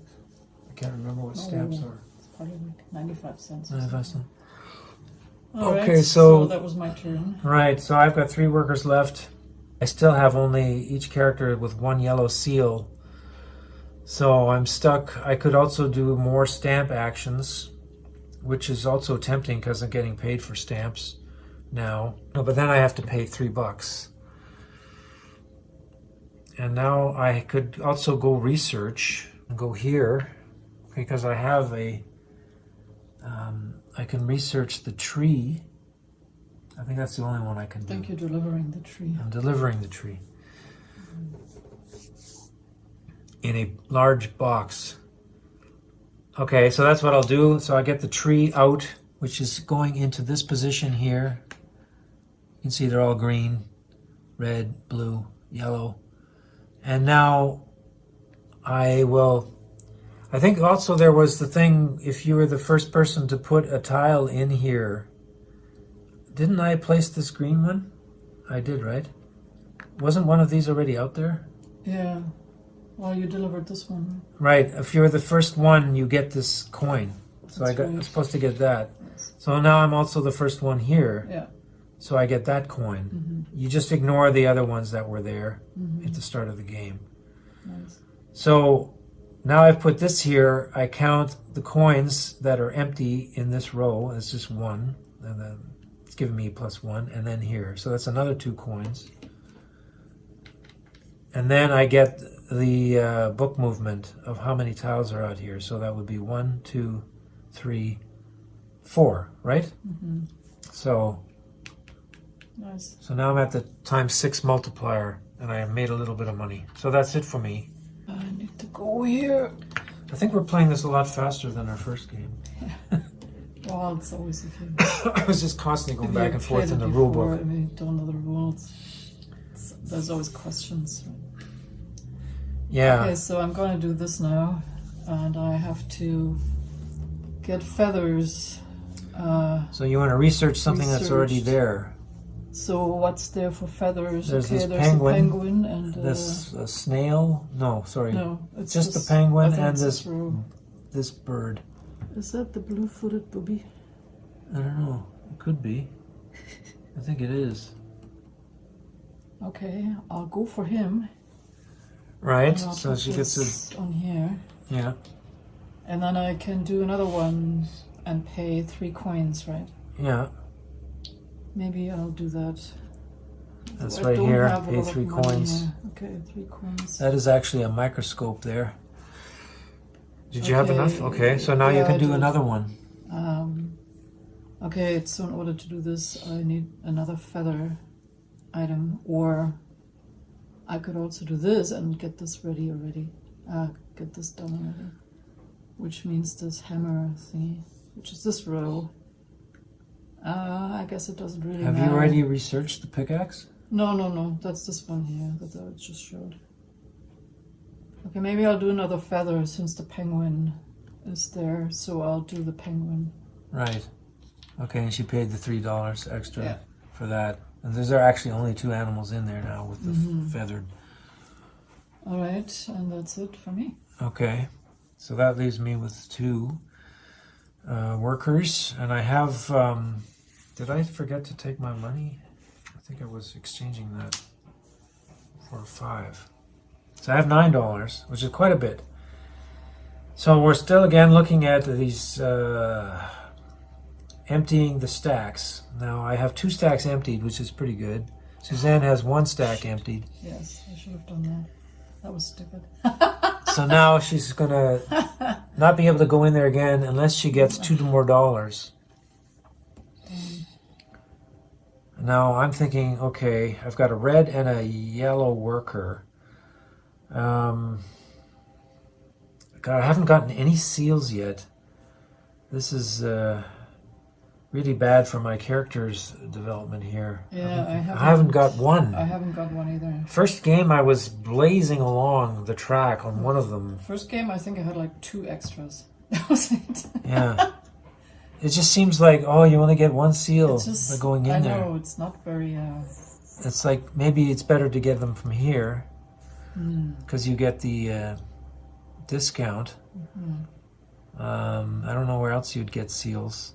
I can't remember what stamps are. It's probably like 95 cents. 95 cents. All Okay, right, so that was my turn. Right, so I've got 3 workers left. I still have only each character with 1 yellow seal. So I'm stuck. I could also do more stamp actions, which is also tempting because I'm getting paid for stamps. now. No, but then I have to pay $3. And now I could also go research and go here because I have I can research the tree. I think that's the only one I can do. I think you're delivering the tree. I'm delivering the tree in a large box. Okay, so that's what I'll do. So I get the tree out, which is going into this position here. You can see they're all green, red, blue, yellow. And now I think also there was the thing, if you were the first person to put a tile in here, didn't I place this green one? I did, right? Wasn't one of these already out there? Yeah. Well, you delivered this one. Right. If you're the first one, you get this coin. So That's I'm supposed to get that. So now I'm also the first one here. Yeah. So I get that coin. Mm-hmm. You just ignore the other ones that were there Mm-hmm. at the start of the game. Nice. So now I've put this here. I count the coins that are empty in this row. It's just one. And then it's giving me +1. And then here. So that's another 2 coins. And then I get the book movement of how many tiles are out here. So that would be 1, 2, 3, 4, right? Mm-hmm. So Nice. now I'm at the ×6 multiplier, and I have made a little bit of money. So that's it for me. I need to go here. I think we're playing this a lot faster than our first game. Well, it's always a game. I was just constantly going If back you and forth played in it the rule before, book. I mean, you don't know the rules. There's always questions. Yeah. Okay, so I'm going to do this now, and I have to get feathers. So you want to research something that's already Researched. there. So what's there for feathers? There's this there's penguin, a penguin and This snail? No, sorry. no, it's Just this, the penguin I think and it's this row. this bird. Is that the blue-footed booby? I don't know. It could be. I think it is. Okay, I'll go for him. Right. And I'll So put she gets this on here, yeah. and then I can do another one and pay 3 coins, right? Yeah. Maybe I'll do that. That's I right don't here. have a Pay lot of 3 money coins. here. Okay, 3 coins. That is actually a microscope there. Did you have Okay, enough? Okay, so now you yeah, can I do do. another one. Okay, so in order to do this, I need another feather item, or I could also do this and get this ready already. Get this done already. Which means this hammer thingy, which is this row. I guess it doesn't really Have matter. you already researched the pickaxe? No, that's this one here that I just showed. Okay, maybe I'll do another feather since the penguin is there, so I'll do the penguin. Right. Okay, and she paid the $3 extra Yeah. for that. And there's actually only 2 animals in there now with the feathered. Alright, and that's it for me. Okay, so that leaves me with 2 workers, and I have. Did I forget to take my money? I think I was exchanging that for 5. So I have $9, which is quite a bit. So we're still again looking at these emptying the stacks. Now I have 2 stacks emptied, which is pretty good. Suzanne has 1 stack emptied. Yes, I should have done that. That was stupid. So now she's gonna not be able to go in there again unless she gets $2 more. Now I'm thinking, okay, I've got a red and a yellow worker. God, I haven't gotten any seals yet. This is really bad for my character's development here. Yeah, I haven't got one. I haven't got one either. First game, I was blazing along the track on one of them. First game, I think I had like 2 extras. That was it. Yeah. It just seems like, oh, you only get 1 seal It's just, by going in I there. know, it's not very... It's like, maybe it's better to get them from here because you get the discount. I don't know where else you'd get seals.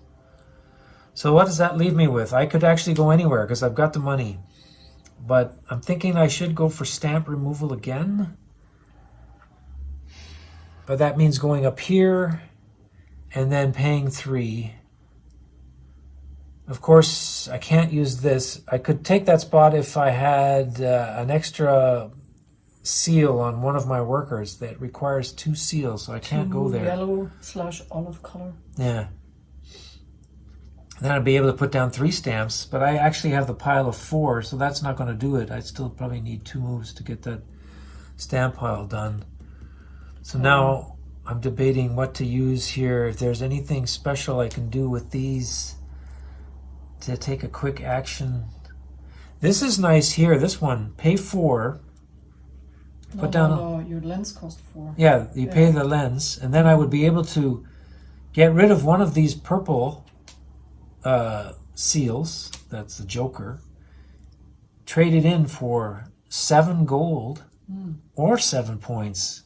So what does that leave me with? I could actually go anywhere because I've got the money. But I'm thinking I should go for stamp removal again. But that means going up here and then paying 3. Of course, I can't use this. I could take that spot if I had an extra seal on one of my workers that requires 2 seals, so I can't go there. Yellow/olive color. Yeah. Then I'd be able to put down 3 stamps, but I actually have the pile of 4, so that's not going to do it. I still probably need 2 moves to get that stamp pile done. So now I'm debating what to use here. If there's anything special I can do with these to take a quick action. This is nice here. This one, pay 4. Put down. No, your lens cost 4. Yeah, you pay the lens, and then I would be able to get rid of one of these purple seals. That's the Joker. Trade it in for 7 gold or 7 points.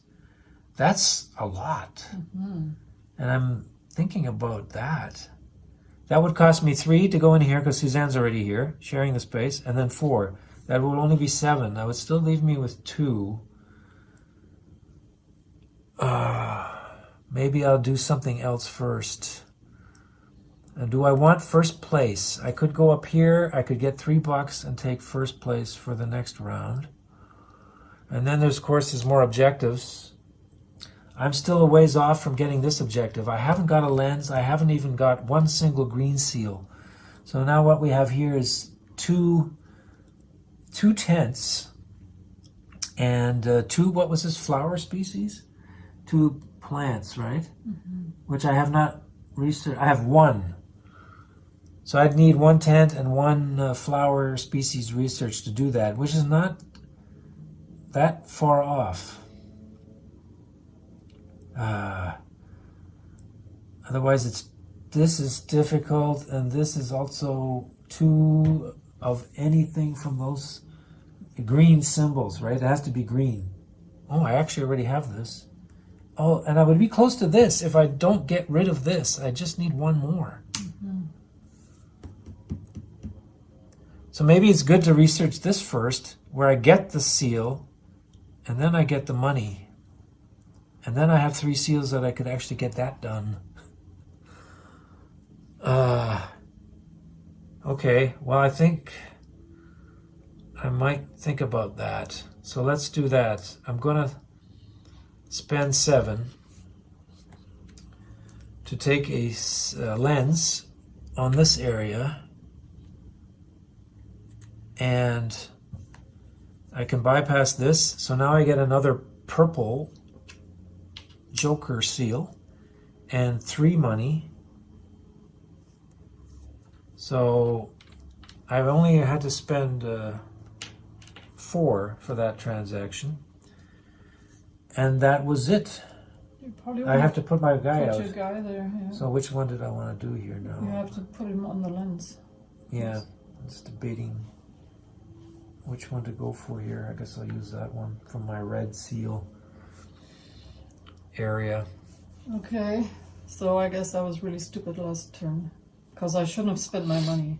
That's a lot. And I'm thinking about that. That would cost me 3 to go in here because Suzanne's already here, sharing the space, and then 4. That would only be 7. That would still leave me with 2. Maybe I'll do something else first. Do I want first place? I could go up here. I could get $3 and take first place for the next round. And then there's, of course, there's more objectives. I'm still a ways off from getting this objective. I haven't got a lens. I haven't even got 1 single green seal. So now what we have here is two tents and 2, what was this, flower species? 2 plants, right? Which I have not researched. I have 1. So I'd need 1 tent and 1 flower species research to do that, which is not that far off. Otherwise, this is difficult, and this is also 2 of anything from those green symbols, right? It has to be green. Oh, I actually already have this. Oh, and I would be close to this if I don't get rid of this. I just need 1 more. So maybe it's good to research this first, where I get the seal, and then I get the money. And then I have 3 seals that I could actually get that done. Okay, well, I think I might think about that. So let's do that. I'm going to spend 7 to take a lens on this area, and I can bypass this. So now I get another purple Joker seal and 3 money. So I've only had to spend 4 for that transaction, and that was it. I have to put my guy out. Put your guy there, yeah. So which one did I want to do here now? You have to put him on the lens. Yeah, I'm just debating which one to go for here. I guess I'll use that one from my red seal area. Okay, so I guess I was really stupid last turn, because I shouldn't have spent my money.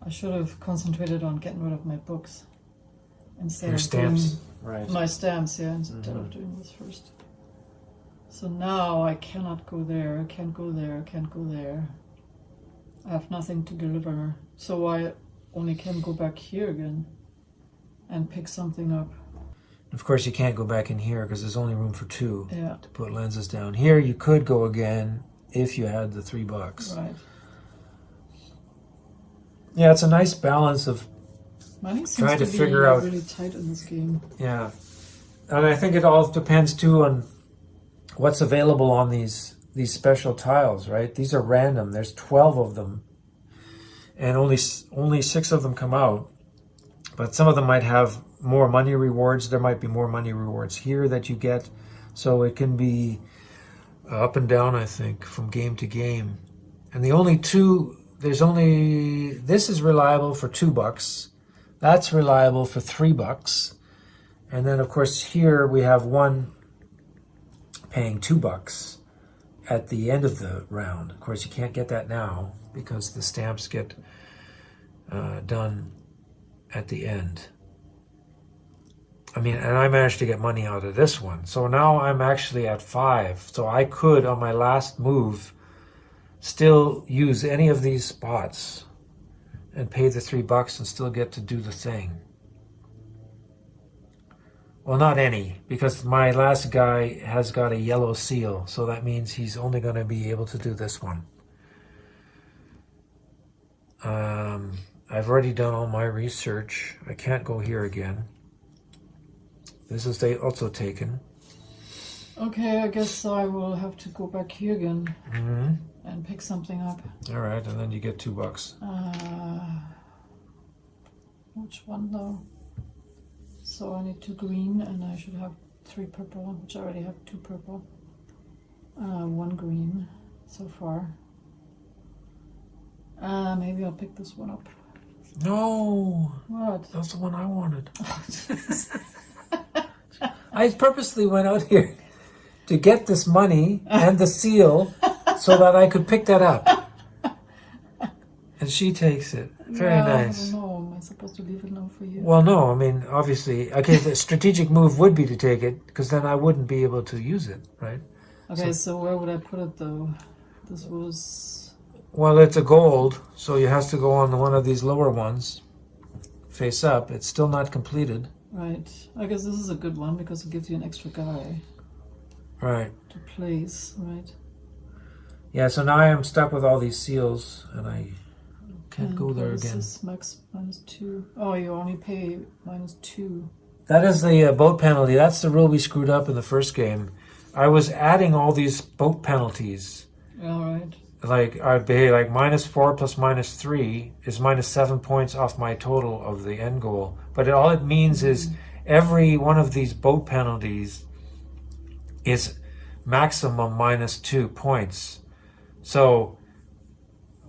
I should have concentrated on getting rid of my books instead Your of stamps, doing right? my stamps, yeah, instead of doing this first. So now I cannot go there, I can't go there, I can't go there. I have nothing to deliver, so I only can go back here again and pick something up. Of course, you can't go back in here because there's only room for 2 to put lenses down. Here, you could go again if you had the $3. Right. Yeah, it's a nice balance of money seems trying to be figure out. Really tight in this game. Yeah, and I think it all depends too on what's available on these special tiles, right? These are random. There's 12 of them, and only 6 of them come out. But some of them might have more money rewards. There might be more money rewards here that you get. So it can be up and down, I think, from game to game. And the only 2, this is reliable for $2. That's reliable for $3. And then, of course, here we have one paying $2 at the end of the round. Of course, you can't get that now because the stamps get done at the end. I mean, and I managed to get money out of this one. So now I'm actually at 5. So I could, on my last move, still use any of these spots and pay the $3 and still get to do the thing. Well, not any, because my last guy has got a yellow seal, so that means he's only going to be able to do this one. I've already done all my research. I can't go here again. This is also taken. Okay, I guess I will have to go back here again and pick something up. All right, and then you get $2. Which one though? So I need 2 green and I should have 3 purple, which I already have 2 purple. 1 green so far. Maybe I'll pick this one up. No! What? That's the one I wanted. I purposely went out here to get this money and the seal so that I could pick that up. And she takes it. Very nice. I don't know. Am I supposed to leave it now for you? Well, no. I mean, obviously, okay, the strategic move would be to take it, because then I wouldn't be able to use it, right? Okay, so where would I put it, though? This was... Well, it's a gold, so you have to go on one of these lower ones, face up. It's still not completed. Right. I guess this is a good one, because it gives you an extra guy. Right. To place, right? Yeah, so now I am stuck with all these seals, and I can't go there again. This is max -2. Oh, you only pay -2. That is the boat penalty. That's the rule we screwed up in the first game. I was adding all these boat penalties. All right. Like, I'd pay like -4 plus -3 is -7 points off my total of the end goal. But all it means is every one of these boat penalties is maximum -2 points. So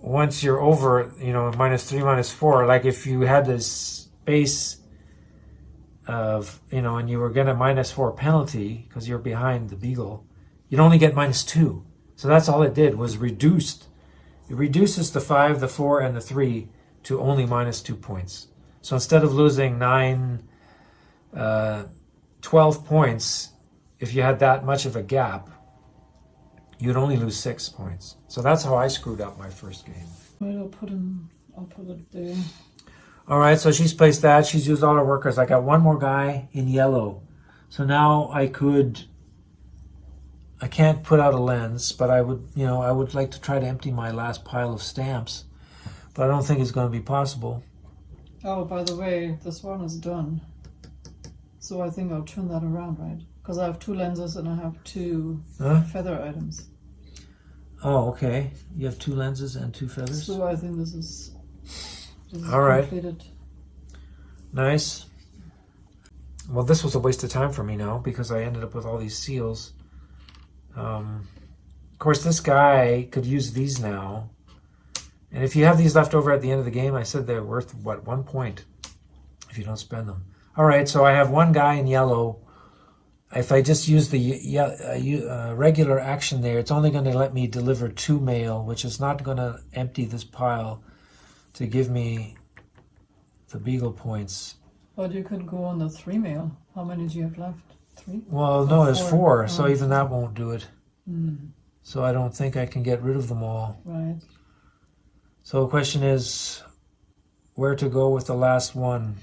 once you're over, -3, -4, like if you had this space of, and you were getting a -4 penalty because you're behind the beagle, you'd only get -2. So that's all it did, was reduced. It reduces the 5, the 4, and the 3 to only -2 points. So instead of losing 9, 12 points, if you had that much of a gap, you'd only lose 6 points. So that's how I screwed up my first game. Right, I'll put it there. All right, so she's placed that. She's used all her workers. I got one more guy in yellow. So now I can't put out a lens, but I would like to try to empty my last pile of stamps. But I don't think it's going to be possible. Oh, by the way, this one is done. So I think I'll turn that around, right? Because I have 2 lenses and I have 2 feather items. Oh, okay. You have 2 lenses and 2 feathers? So I think this is all right. completed. Nice. Well, this was a waste of time for me now because I ended up with all these seals. Of course, this guy could use these now. And if you have these left over at the end of the game, I said they're worth, 1 point if you don't spend them. All right, so I have one guy in yellow. If I just use the regular action there, it's only going to let me deliver 2 mail, which is not going to empty this pile to give me the beagle points. But you could go on the 3 mail. How many do you have left? 3? Well, no, there's 4, so Oh, even that won't do it. So I don't think I can get rid of them all. Right. So the question is where to go with the last one.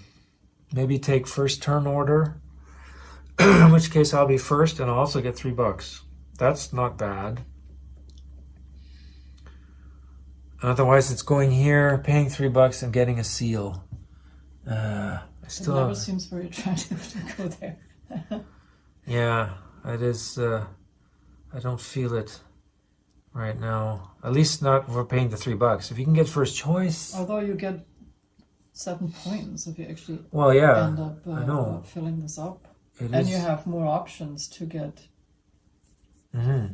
Maybe take first turn order, in which case I'll be first and I'll also get $3. That's not bad. Otherwise it's going here, paying $3 and getting a seal. It never seems very attractive to go there. Yeah, it is. I don't feel it right now. At least not for paying the $3. If you can get first choice. Although you get 7 points if you actually end end up filling this up. And you have more options to get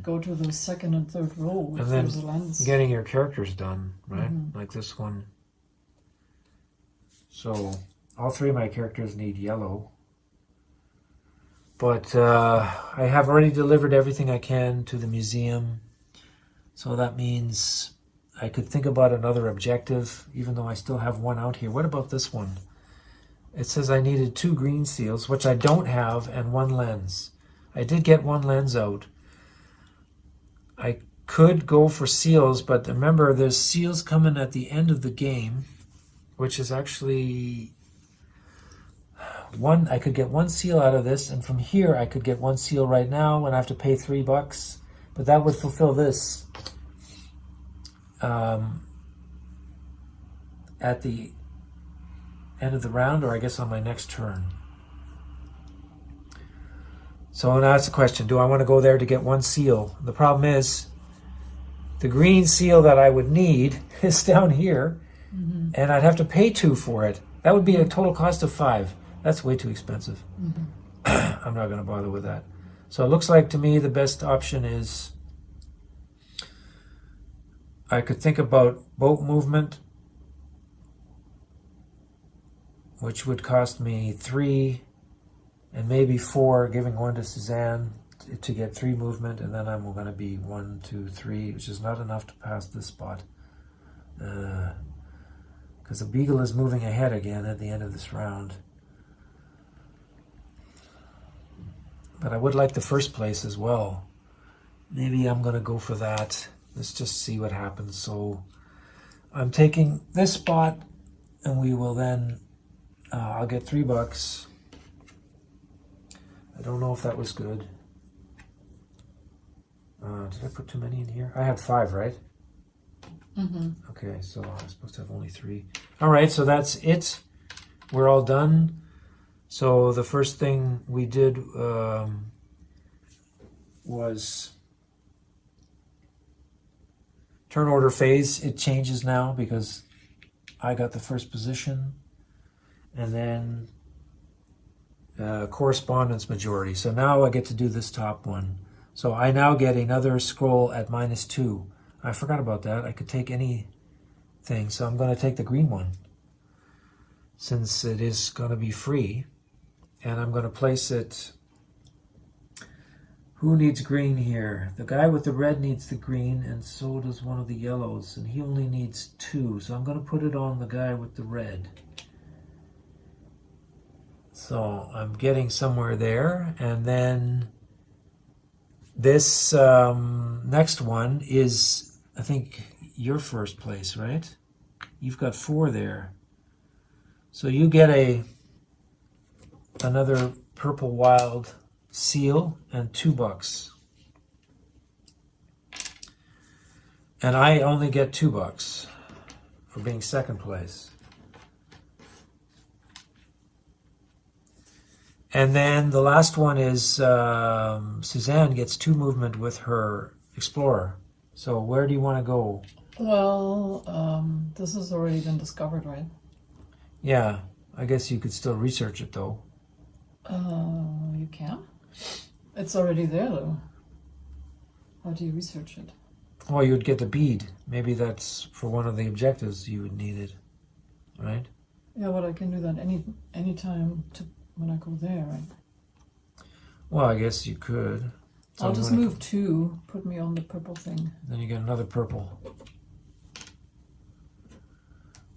go to the second and third row if there's a lens. Getting your characters done, right? Like this one. So all 3 of my characters need yellow. But I have already delivered everything I can to the museum. So that means I could think about another objective, even though I still have one out here. What about this one? It says I needed 2 green seals, which I don't have, and 1 lens. I did get 1 lens out. I could go for seals, but remember there's seals coming at the end of the game. which is actually one. I could get one seal out of this, and from here I could get one seal right now when I have to pay $3, but that would fulfill this at the end of the round, or I guess on my next turn. So now that's the question. Do I want to go there to get one seal? The problem is the green seal that I would need is down here, and I'd have to pay 2 for it. That would be a total cost of 5. That's way too expensive. I'm not going to bother with that. So it looks like to me the best option is I could think about boat movement, which would cost me 3 and maybe 4, giving 1 to Suzanne to get 3 movement, and then I'm going to be 1, 2, 3, which is not enough to pass this spot. Because the beagle is moving ahead again at the end of this round. But I would like the first place as well. Maybe I'm going to go for that. Let's just see what happens. So I'm taking this spot, and we will then, I'll get $3. I don't know if that was good. Did I put too many in here? I had 5, right? Okay, so I'm supposed to have only 3. All right, so that's it. We're all done. So the first thing we did was turn order phase. It changes now because I got the first position, and then correspondence majority. So now I get to do this top one. So I now get another scroll at -2. I forgot about that. I could take anything. So I'm going to take the green one since it is going to be free. And I'm going to place it. Who needs green here? The guy with the red needs the green, and so does one of the yellows. And he only needs 2. So I'm going to put it on the guy with the red. So I'm getting somewhere there. And then this next one is, I think, your first place, right? You've got 4 there. So you get another purple wild seal and $2. And I only get $2 for being second place. And then the last one is Suzanne gets 2 movement with her explorer. So where do you want to go? Well, this has already been discovered, right? Yeah, I guess you could still research it though. You can? It's already there though. How do you research it? Well, you would get the bead. Maybe that's for one of the objectives you would need it, right? Yeah, but I can do that any time when I go there, right? Well, I guess you could. So I'll just move 2, put me on the purple thing. Then you get another purple.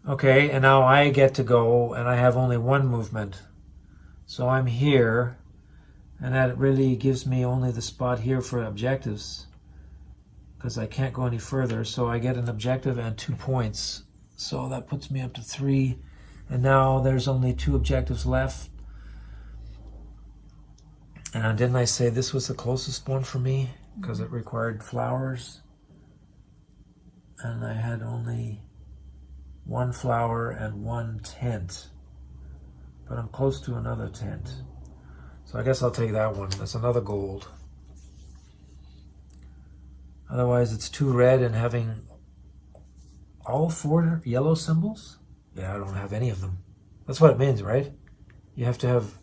Okay, and now I get to go, and I have only 1 movement. So I'm here, and that really gives me only the spot here for objectives, because I can't go any further. So I get an objective and 2 points. So that puts me up to 3, and now there's only 2 objectives left. And didn't I say this was the closest one for me? Because it required flowers. And I had only 1 flower and 1 tent. But I'm close to another tent. So I guess I'll take that one. That's another gold. Otherwise it's 2 red and having all 4 yellow symbols? Yeah, I don't have any of them. That's what it means, right? You have to have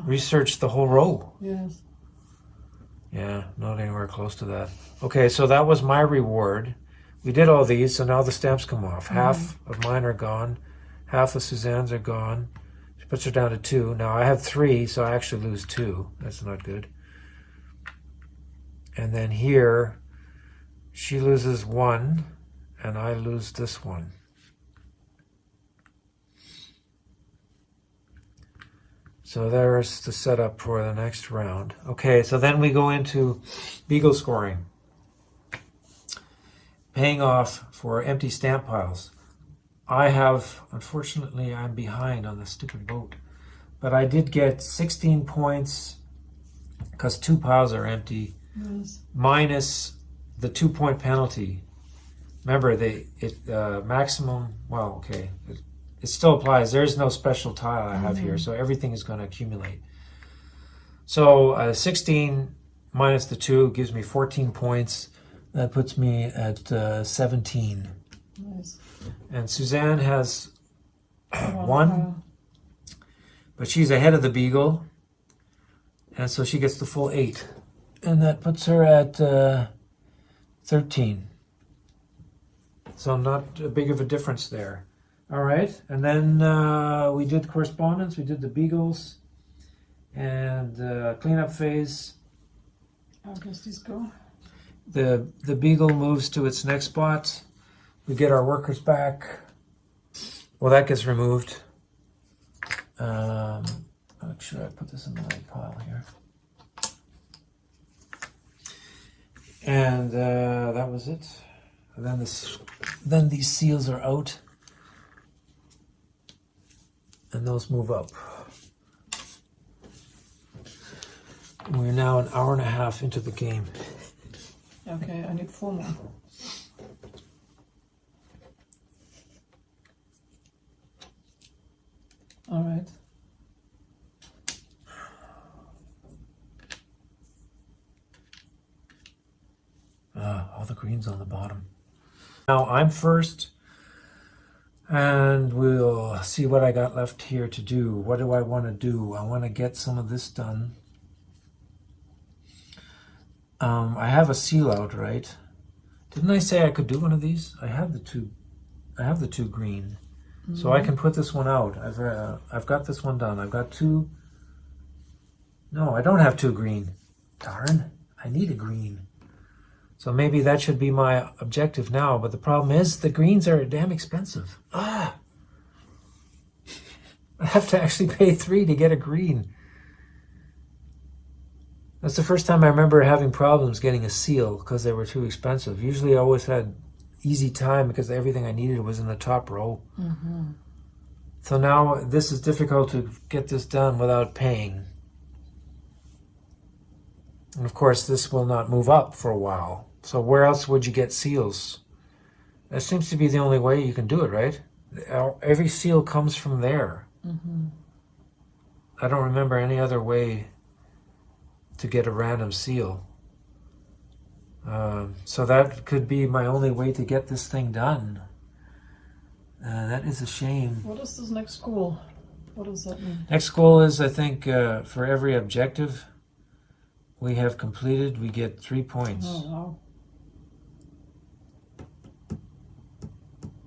researched the whole row. Yes. Yeah, not anywhere close to that. Okay, so that was my reward. We did all these, so now the stamps come off. Half of mine are gone. Half of Suzanne's are gone. She puts her down to 2. Now I have 3, so I actually lose 2. That's not good. And then here, she loses 1, and I lose this one. So there's the setup for the next round. Okay, so then we go into beagle scoring. Paying off for empty stamp piles. unfortunately, I'm behind on the stupid boat. But I did get 16 points because 2 piles are empty, Yes. minus the 2-point penalty. Remember, maximum, well, okay, it still applies. There's no special tile I have here, so everything is going to accumulate. So 16 minus the 2 gives me 14 points. That puts me at 17. Nice. And Suzanne has One 1, pile. but she's ahead of the Beagle, and so she gets the full 8. And that puts her at 13. So not a big of a difference there. All right, and then we did correspondence, we did the Beagles, and cleanup phase. How does this go? The Beagle moves to its next spot. We get our workers back. Well, that gets removed. Make sure I put this in the right pile here. And that was it. And then these seals are out. And those move up. We're now an hour and a half into the game. Okay, I need 4 more. All right. All the greens on the bottom. Now I'm first, and we'll see what I got left here to do. What do I want to do? I want to get some of this done. I have a seal out, right? Didn't I say I could do one of these? I have the two green, so I can put this one out. I've got this one done. I've got 2. No, I don't have 2 green. Darn! I need a green. So maybe that should be my objective now. But the problem is the greens are damn expensive. I have to actually pay 3 to get a green. That's the first time I remember having problems getting a seal because they were too expensive. Usually I always had easy time because everything I needed was in the top row. Mm-hmm. So now this is difficult to get this done without paying. And of course this will not move up for a while. So where else would you get seals? That seems to be the only way you can do it, right? Every seal comes from there. Mm-hmm. I don't remember any other way to get a random seal. So that could be my only way to get this thing done. That is a shame. What is this next goal? What does that mean? Next goal is, I think, for every objective we have completed, we get 3 points. Oh, wow.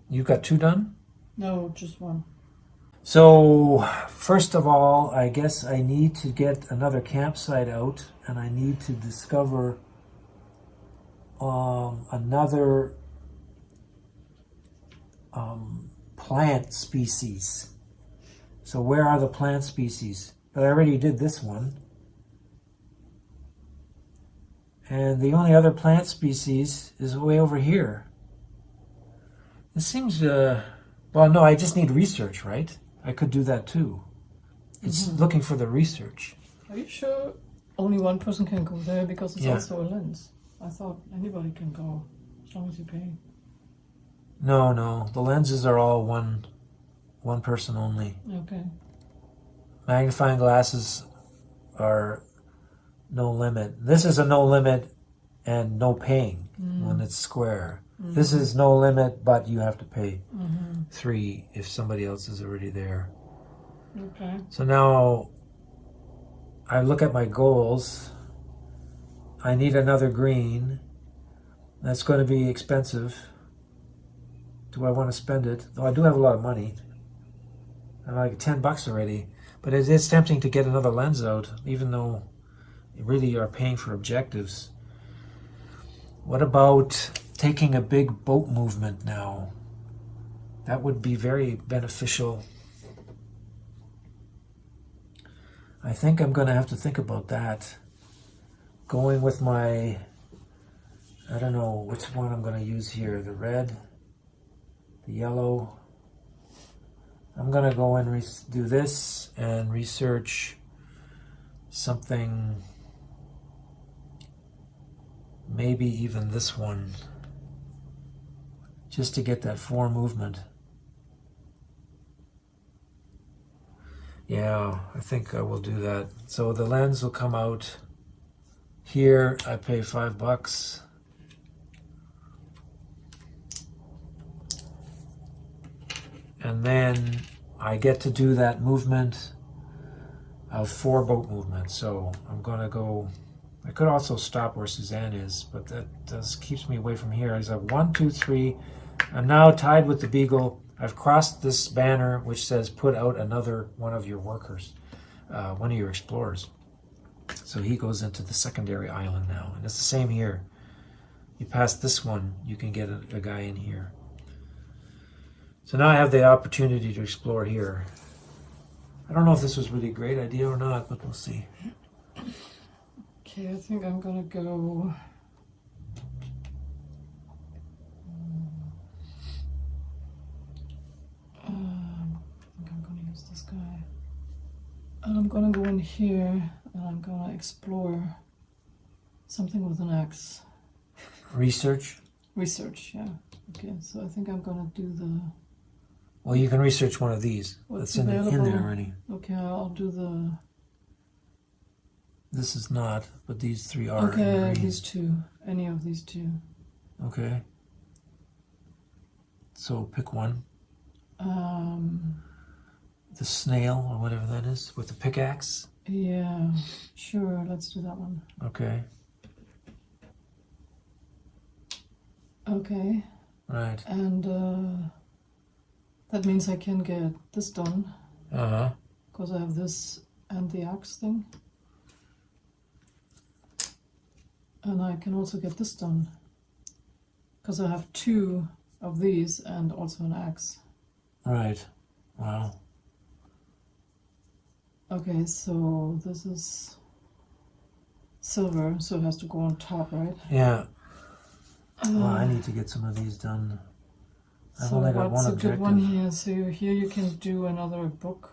You've got 2 done? No, just 1. So, first of all, I guess I need to get another campsite out, and I need to discover another plant species. So where are the plant species? But I already did this one. And the only other plant species is way over here. It seems, well, no, I just need research, right? I could do that too. It's looking for the research. Are you sure only one person can go there? Because it's Yeah. also a lens. I thought anybody can go, as long as you pay. No, the lenses are all one person only. Okay. Magnifying glasses are no limit. This is a no limit and no paying when it's square. This is no limit, but you have to pay 3 if somebody else is already there. Okay. So now I look at my goals. I need another green. That's going to be expensive. Do I want to spend it? Though I do have a lot of money. I'm like $10 already. But it is tempting to get another lens out, even though you really are paying for objectives. What about taking a big boat movement now? That would be very beneficial. I think I'm going to have to think about that. Going with my, I don't know which one I'm going to use here. The red, the yellow. I'm gonna go and do this and research something, maybe even this one, just to get that 4 movement. Yeah, I think I will do that. So the lens will come out here. I pay $5. And then I get to do that movement of 4 boat movements. So I'm going to go, I could also stop where Suzanne is, but that keeps me away from here. I have 1, 2, 3. I'm now tied with the beagle. I've crossed this banner which says put out another one of your workers, one of your explorers. So he goes into the secondary island now. And it's the same here. You pass this one, you can get a guy in here. So now I have the opportunity to explore here. I don't know if this was really a great idea or not, but we'll see. Okay, I think I'm gonna go. I think I'm gonna use this guy. And I'm gonna go in here and I'm gonna explore something with an X. Research? Research, yeah. Okay, so I think I'm gonna do the. Well, you can research one of these. What's That's in there available? already. Okay, I'll do the. This is not, but these 3 are. Okay, in green. these 2. Any of these 2. Okay. So pick one. The snail, or whatever that is, with the pickaxe. Yeah, sure, let's do that one. Okay. Okay. Right. And that means I can get this done. Uh-huh. Because I have this and the axe thing. And I can also get this done. Because I have 2 of these and also an axe. Right. Wow. Okay, so this is silver, so it has to go on top, right? Yeah. Well, I need to get some of these done. I've So only got what's one a good objective. one here? So here you can do another book,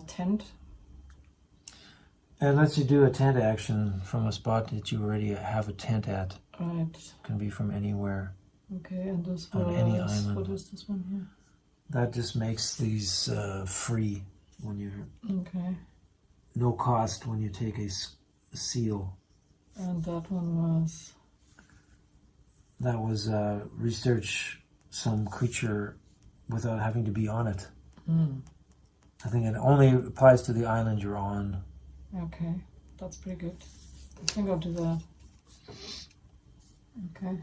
tent. It lets you do a tent action from a spot that you already have a tent at. Right. Can be from anywhere. Okay, and this On any was, island. what is this one here? That just makes these free when you're Okay. no cost when you take a seal. And that one was, That was research some creature without having to be on it. I think it only applies to the island you're on. okay, that's pretty good. I think I'll do that. Okay.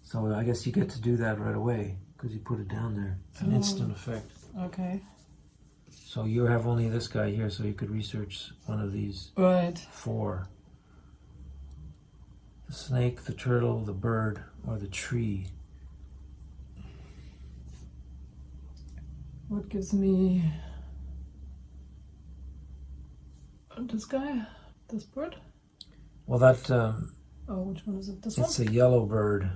So I guess you get to do that right away because you put it down there. It's an instant effect. Okay. So you have only this guy here, so you could research one of these Right. 4. The snake, the turtle, the bird, or the tree. What gives me this guy? This bird? Well, that Oh, which one is it? This it's one? a yellow bird.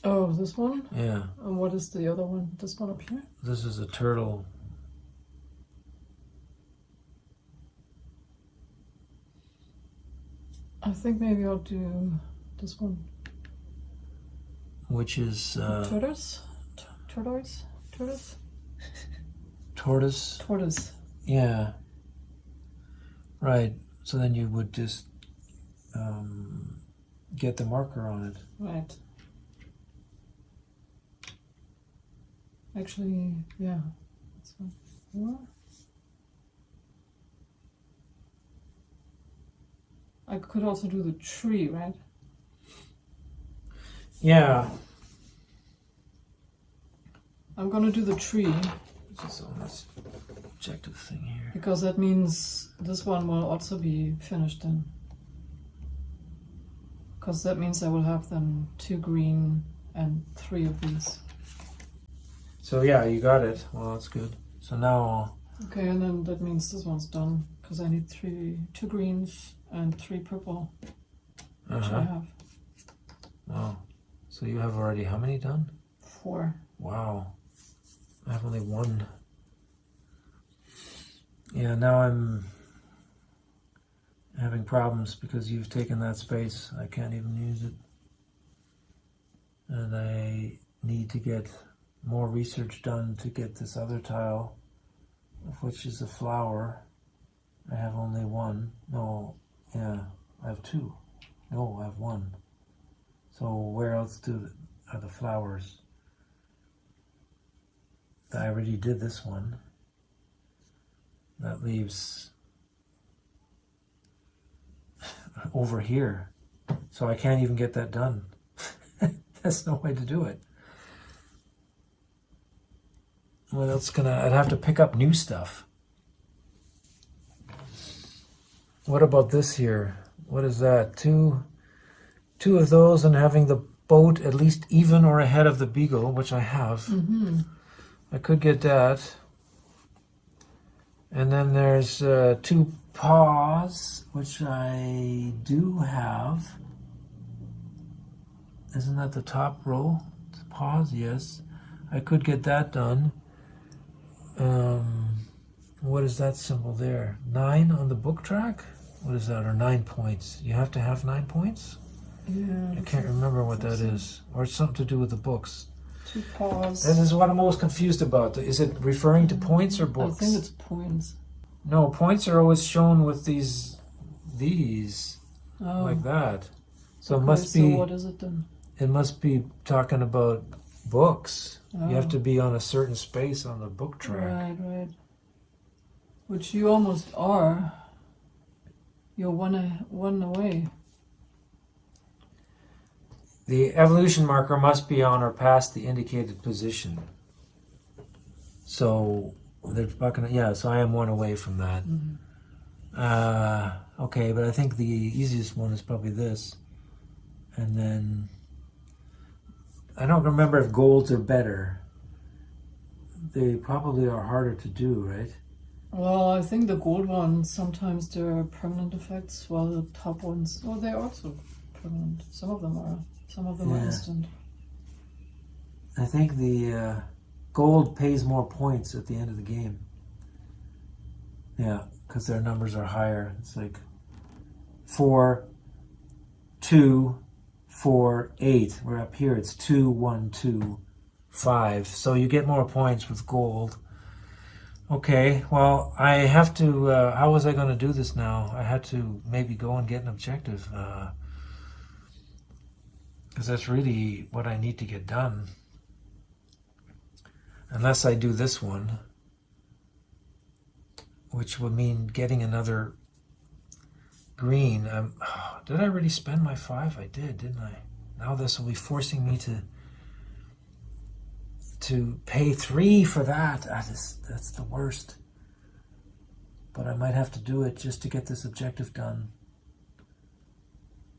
Oh, this one? Yeah, And what is the other one? This one up here? this is a turtle. I think maybe I'll do this one. Which is Tortoise? Tortoise? Tortoise? tortoise. Tortoise. Yeah. Right. So then you would just get the marker on it. Right. Actually, yeah. That's one. 4. I could also do the tree, right? Yeah. I'm gonna do the tree Just on this objective thing here. because that means this one will also be finished then. Because that means I will have then 2 green and 3 of these. So yeah, you got it. Well, that's good. So now, Okay, and then that means this one's done because I need 2 greens and 3 purple, which I have. Wow. So you have already how many done? 4. Wow. I have only one. Yeah, now I'm having problems because you've taken that space. I can't even use it. And I need to get more research done to get this other tile, which is a flower. I have only one. No, yeah, I have two. No, I have one. So where else are the flowers? I already did this one. That leaves over here. So I can't even get that done. There's no way to do it. What else I'd have to pick up new stuff. What about this here? What is that? Two of those and having the boat at least even or ahead of the beagle, which I have. I could get that. And then there's two paws, which I do have. Isn't that the top row? Paws, yes. I could get that done. What is that symbol there? 9 on the book track? What is that? Or 9 points? You have to have 9 points? Yeah. I can't remember what that is. Or it's something to do with the books. 2 paws. This is what I'm always confused about. Is it referring to points or books? I think it's points. No, points are always shown with these Oh. like that. So Okay, it must be. So what is it then? It must be talking about books. Oh. You have to be on a certain space on the book track. Right. Which you almost are. You're one away. The evolution marker must be on or past the indicated position. So they're talking. Yeah, so I am one away from that. Okay, but I think the easiest one is probably this. And then I don't remember if golds are better. They probably are harder to do, right? Well, I think the gold ones, sometimes there are permanent effects, while the top ones, they're also permanent. Some of them are. Some of them are instant. I think the gold pays more points at the end of the game. Yeah, because their numbers are higher. It's like 4, 2, 4, 8. We're up here. It's 2, 1, 2, 5. So you get more points with gold. Okay, well, I have to, how was I going to do this now? I had to maybe go and get an objective, because that's really what I need to get done. Unless I do this one, which would mean getting another green. Did I already spend my 5? I did, didn't I? Now this will be forcing me to pay 3 for that. That's the worst. But I might have to do it just to get this objective done.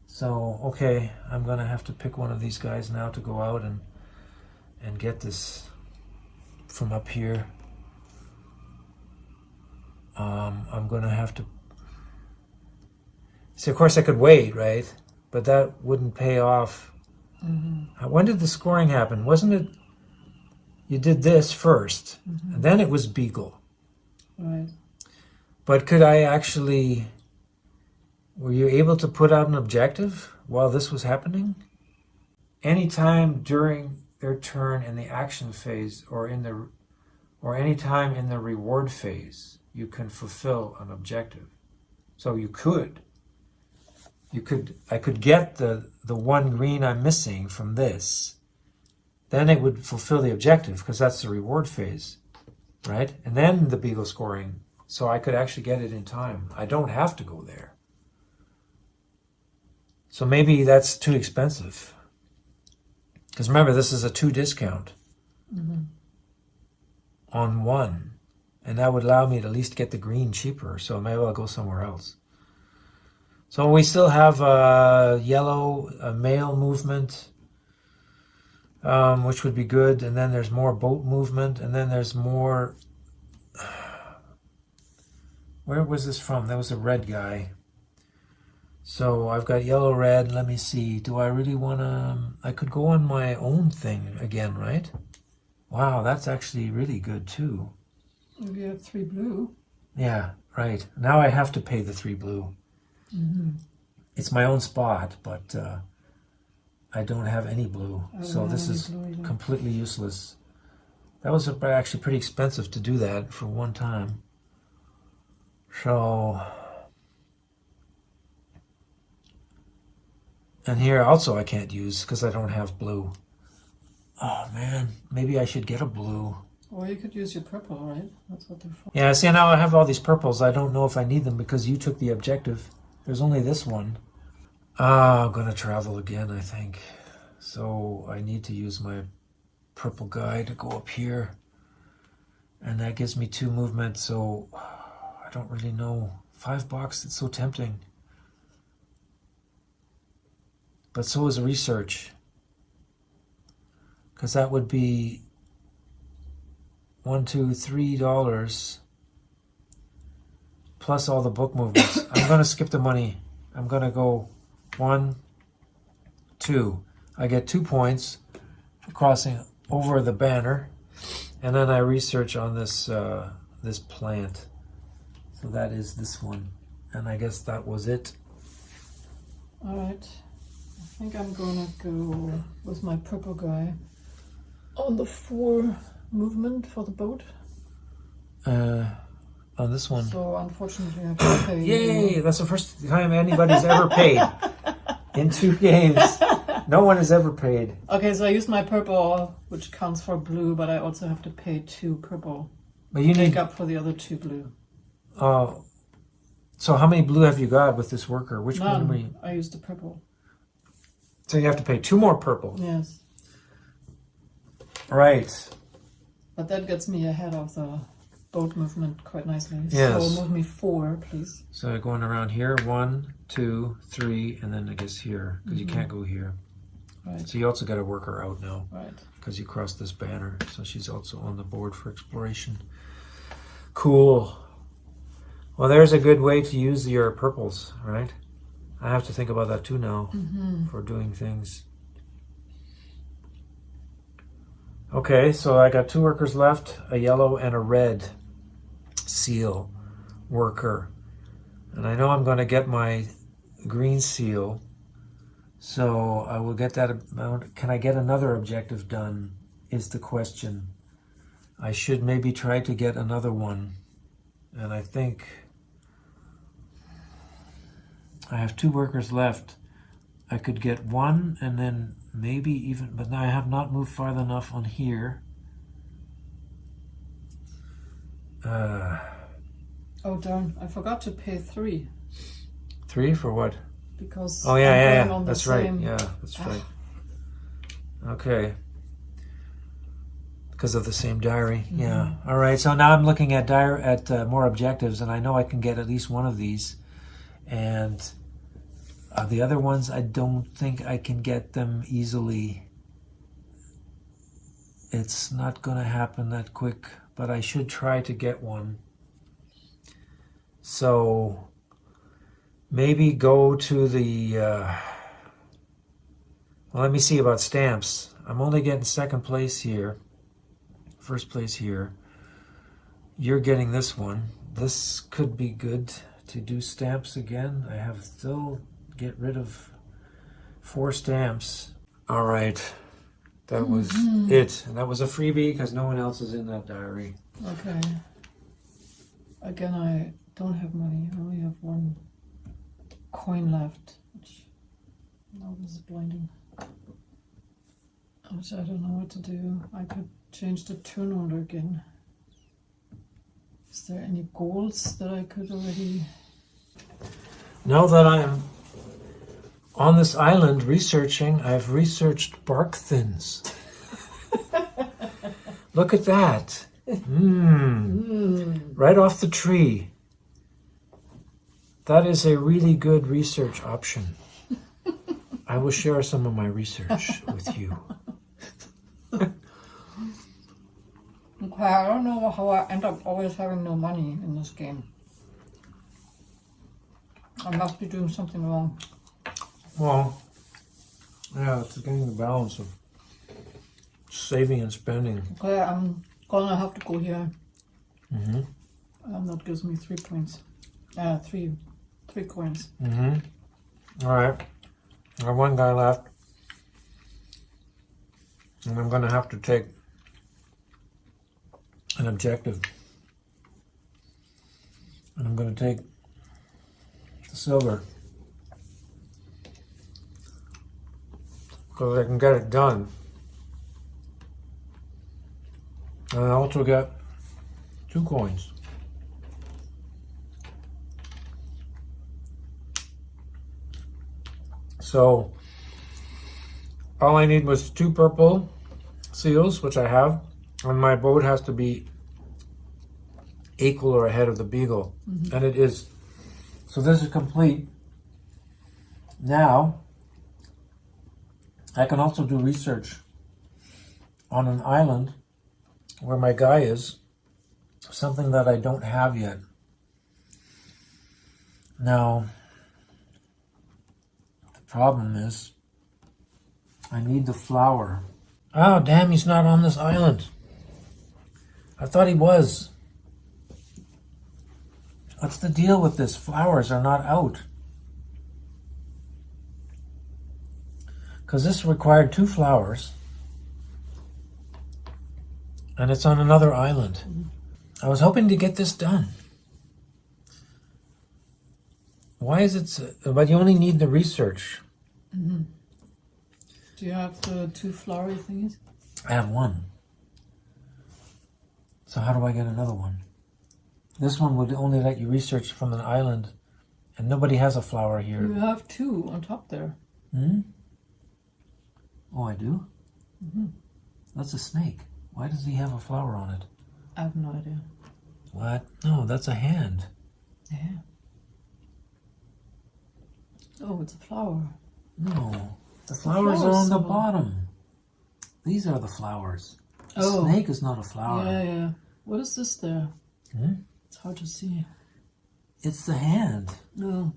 So, okay, I'm going to have to pick one of these guys now to go out and get this from up here. I'm going to have to... See, of course I could wait, right? But that wouldn't pay off. When did the scoring happen? Wasn't it... You did this first, and then it was Beagle. Right. But could I actually... Were you able to put out an objective while this was happening? Anytime during their turn in the action phase or any time in the reward phase, you can fulfill an objective. So I could get the one green I'm missing from this. Then it would fulfill the objective because that's the reward phase, right? And then the Beagle scoring. So I could actually get it in time. I don't have to go there. So maybe that's too expensive. Because remember, this is a 2 discount on 1. And that would allow me to at least get the green cheaper. So maybe I'll go somewhere else. So we still have yellow, male movement, which would be good. And then there's more boat movement. And then there's more... Where was this from? That was a red guy. So I've got yellow, red. Let me see. Do I really want to... I could go on my own thing again, right? Wow, that's actually really good too. If you have 3 blue. Yeah, right. Now I have to pay the 3 blue. It's my own spot, but I don't have any blue. So this is completely useless. That was actually pretty expensive to do that for one time. So, and here also I can't use because I don't have blue. Oh man, maybe I should get a blue. Or you could use your purple, right? That's what they're for. Yeah, see, now I have all these purples. I don't know if I need them because you took the objective. There's only this one. I'm going to travel again, I think. So I need to use my purple guy to go up here. And that gives me 2 movement, so I don't really know. $5, it's so tempting. But so is research. Because that would be $1, $2, $3 plus all the book movements. I'm going to skip the money. I'm going to go 1, 2. I get 2 points for crossing over the banner, and then I research on this this plant. So that is this one, and I guess that was it. All right. I think I'm gonna go with my purple guy on the 4 movement for the boat. On this one. So unfortunately I have to pay. Yay! That's the first time anybody's ever paid in 2 games. No one has ever paid. Okay, so I used my purple, which counts for blue, but I also have to pay 2 purple. But you make up for the other 2 blue. So how many blue have you got with this worker? Which one were you? I used the purple. So you have to pay 2 more purple. Yes. Right. But that gets me ahead of the boat movement quite nicely. Yes. So move me 4, please. So going around here, 1, 2, 3, and then I guess here, because you can't go here. Right. So you also got to work her out now. Right. Because you crossed this banner. So she's also on the board for exploration. Cool. Well, there's a good way to use your purples, right? I have to think about that too now for doing things. Okay, so I got 2 workers left, a yellow and a red seal worker. And I know I'm going to get my green seal. So I will get that amount. Can I get another objective done is the question. I should maybe try to get another one. And I think I have 2 workers left. I could get 1 and then maybe even, but now I have not moved far enough on here. Oh darn, I forgot to pay 3. 3 for what? Because oh yeah, that's right. Yeah, that's right. Okay. Because of the same diary. Yeah. All right. So now I'm looking at more objectives, and I know I can get at least one of these. And the other ones, I don't think I can get them easily. It's not going to happen that quick, but I should try to get one. So maybe go to the... well, let me see about stamps. I'm only getting 2nd place here. 1st place here. You're getting this one. This could be good to do stamps again. I have still get rid of 4 stamps. All right. That was it. And that was a freebie because no one else is in that diary. Okay. Again, I don't have money. I only have 1 coin left. Which now this is blinding. Which I don't know what to do. I could change the turn order again. Is there any goals that I could already... Now that I'm on this island researching, I've researched bark thins. Look at that. Right off the tree. That is a really good research option. I will share some of my research with you. Okay, I don't know how I end up always having no money in this game. I must be doing something wrong. Well, yeah, it's getting the balance of saving and spending. Okay, I'm gonna have to go here. Mm-hmm. That gives me 3 points. Three coins. Mm-hmm. All right. I have one guy left. And I'm going to have to take an objective. And I'm going to take the silver. Because I can get it done. And I also get 2 coins. So all I need was 2 purple seals, which I have, and my boat has to be equal or ahead of the beagle, and it is. So this is complete. Now I can also do research on an island where my guy is, something that I don't have yet. Now problem is, I need the flower. Oh, damn, he's not on this island. I thought he was. What's the deal with this? Flowers are not out. Because this required 2 flowers. And it's on another island. I was hoping to get this done. Why is it... But you only need the research. Mm-hmm. Do you have the 2 flowery thingies? I have 1. So how do I get another one? This one would only let you research from an island. And nobody has a flower here. You have 2 on top there. Hmm? Oh, I do? Mm-hmm. That's a snake. Why does he have a flower on it? I have no idea. What? No, that's a hand. Yeah. Oh, it's a flower. No, the flowers are on the bottom. These are the flowers. The snake is not a flower. Yeah. What is this there? Hmm? It's hard to see. It's the hand. No.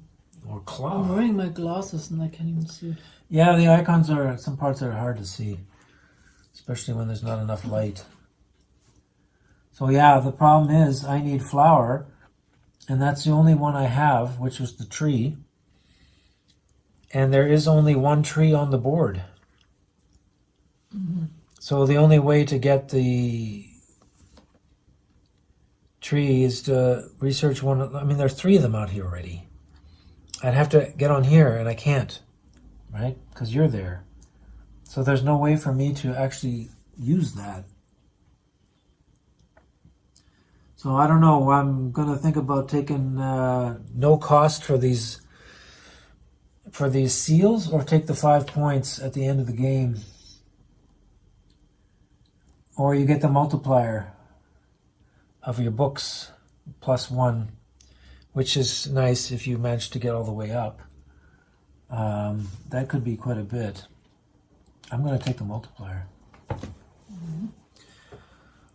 Or claw. I'm wearing my glasses and I can't even see it. Yeah, the icons are, some parts are hard to see. Especially when there's not enough light. So yeah, the problem is I need flower. And that's the only one I have, which was the tree. And there is only 1 tree on the board. Mm-hmm. So the only way to get the tree is to research one. I mean, there's 3 of them out here already. I'd have to get on here, and I can't, right? Because you're there. So there's no way for me to actually use that. So I don't know. I'm going to think about taking no cost for these seals, or take the 5 points at the end of the game. Or you get the multiplier of your books +1, which is nice if you manage to get all the way up. That could be quite a bit. I'm going to take the multiplier. Mm-hmm.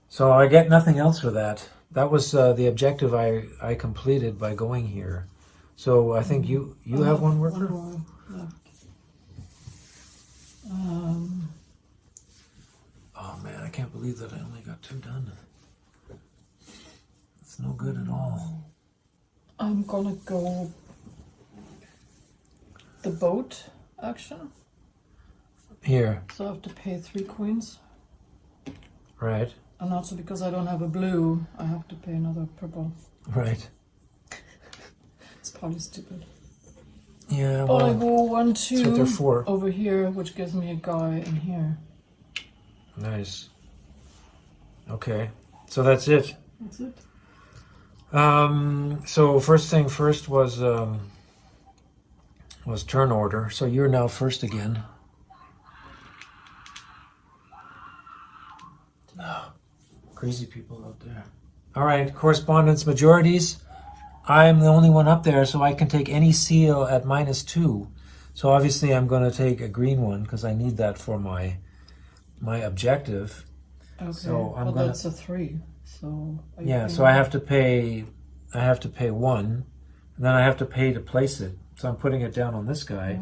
So I get nothing else for that. That was the objective I completed by going here. So I think you have 1 worker? 1 more left. Oh man, I can't believe that I only got 2 done. It's no good at all. I'm gonna go the boat action. Here. So I have to pay 3 coins. Right. And also because I don't have a blue, I have to pay another purple. Right. It's probably stupid. Yeah, But I well, go 1, 2 that's what they're for. over here, which gives me a guy in here. Nice. Okay. So that's it. That's it. So first thing first was turn order. So you're now first again. Oh, crazy people out there. All right, correspondence majorities. I'm the only one up there, so I can take any seal at -2. So obviously I'm going to take a green one because I need that for my objective. Okay. So I'm well, gonna. that's a 3. So Yeah. So I have to pay. I have to pay 1, and then I have to pay to place it. So I'm putting it down on this guy.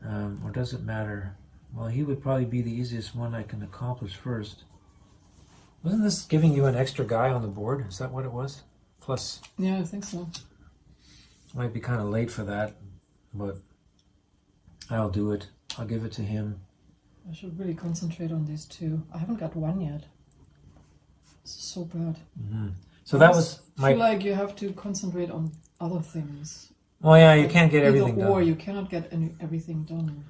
Right. Or does it matter? Well, he would probably be the easiest one I can accomplish first. Wasn't this giving you an extra guy on the board? Is that what it was? Plus, Yeah, I think so. might be kind of late for that, but I'll do it. I'll give it to him. I should really concentrate on these two. I haven't got one yet. This is so bad. Mm-hmm. So that was I feel like you have to concentrate on other things. Well, yeah, you can't get everything Either or, done. you cannot get everything done.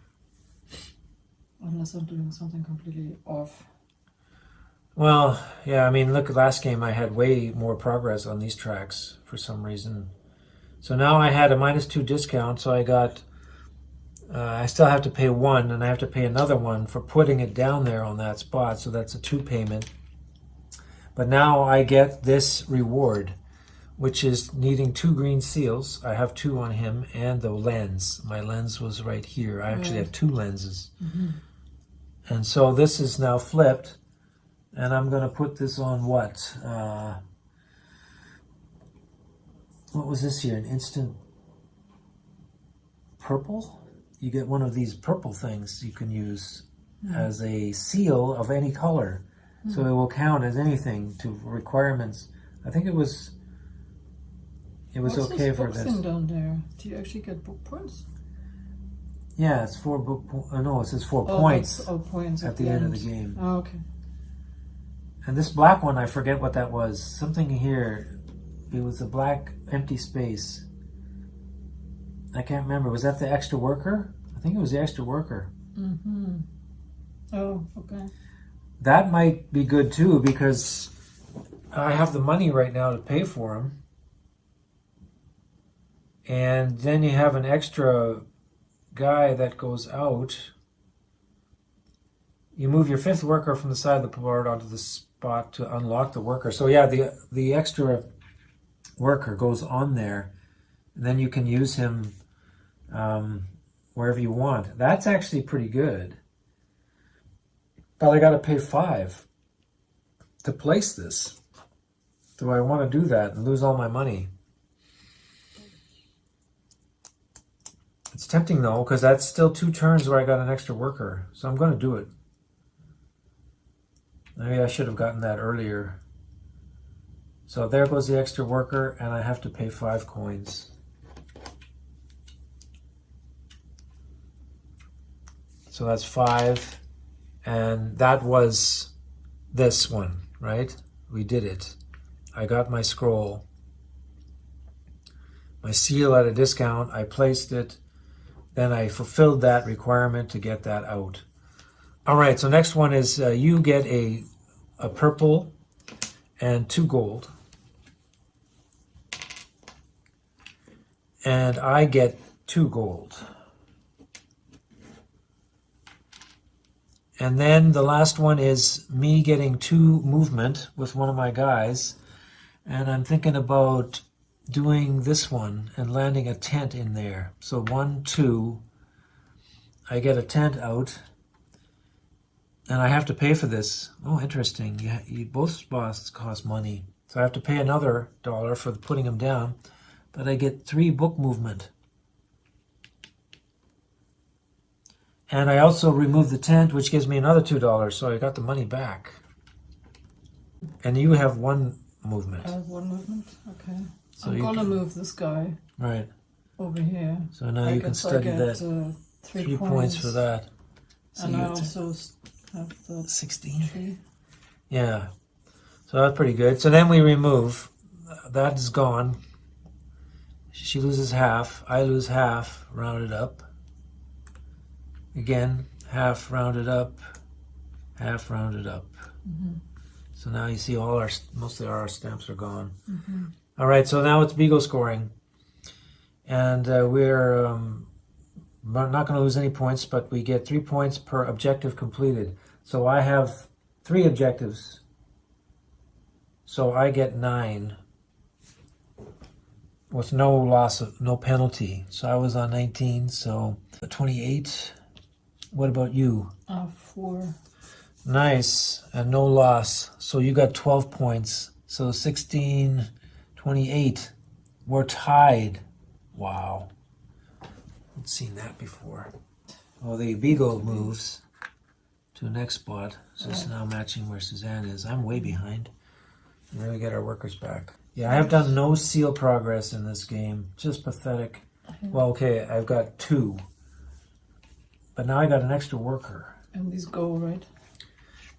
Unless I'm doing something completely off. Well, yeah, I mean, look, last game I had way more progress on these tracks for some reason. So now I had a -2 discount, so I got, I still have to pay 1, and I have to pay another 1 for putting it down there on that spot, so that's a 2 payment. But now I get this reward, which is needing 2 green seals. I have 2 on him, and the lens. My lens was right here. I actually have 2 lenses. Mm-hmm. And so this is now flipped. And I'm going to put this on what? What was this here? An instant purple? You get one of these purple things you can use as a seal of any color. So it will count as anything to requirements. I think it was What's okay this for book this. thing down there? Do you actually get book points? Yeah, it's 4 book points. No, it says 4 Oh, points points at the end of the game. Oh, okay. And this black one, I forget what that was. Something here. It was a black empty space. I can't remember. Was that the extra worker? I think it was the extra worker. Mm-hmm. Oh, okay. That might be good too, because I have the money right now to pay for him. And then you have an extra guy that goes out. You move your 5th worker from the side of the board onto the spot to unlock the worker. So yeah, the extra worker goes on there, and then you can use him wherever you want. That's actually pretty good. But I got to pay 5 to place this. Do I want to do that and lose all my money? It's tempting though, because that's still 2 turns where I got an extra worker. So I'm going to do it. Maybe I should have gotten that earlier. So there goes the extra worker, and I have to pay 5 coins. So that's 5. And that was this one, right? We did it. I got my scroll. My seal at a discount. I placed it. Then I fulfilled that requirement to get that out. All right, so next one is you get a purple and 2 gold. And I get 2 gold. And then the last one is me getting 2 movement with one of my guys. And I'm thinking about doing this one and landing a tent in there. So 1, 2, I get a tent out. And I have to pay for this. Oh, interesting. Both spots cost money. So I have to pay another $1 for putting them down. But I get 3 book movement. And I also remove the tent, which gives me another $2. So I got the money back. And you have 1 movement. I have 1 movement? Okay. So I'm going to move this guy right over here. So now you can study that. 3 points for that. So and you I get also have the 16. tree. Yeah. So that's pretty good. So then we remove. That is gone. She loses half. I lose half. Rounded up. Again, half rounded up. Half rounded up. Mm-hmm. So now you see most of our stamps are gone. Mm-hmm. All right, so now it's Beagle scoring. And we're not going to lose any points, but we get 3 points per objective completed. So I have 3 objectives. So I get 9 with no penalty. So I was on 19, so 28. What about you? 4. Nice, and no loss. So you got 12 points. So 16, 28. We're tied. Wow. I've seen that before. Oh, the Beagle moves. to the next spot. So it's now matching where Suzanne is. I'm way behind. And then we get our workers back. Yeah, I have done no seal progress in this game. Just pathetic. Well, okay, I've got 2. But now I got an extra worker. And these go, right?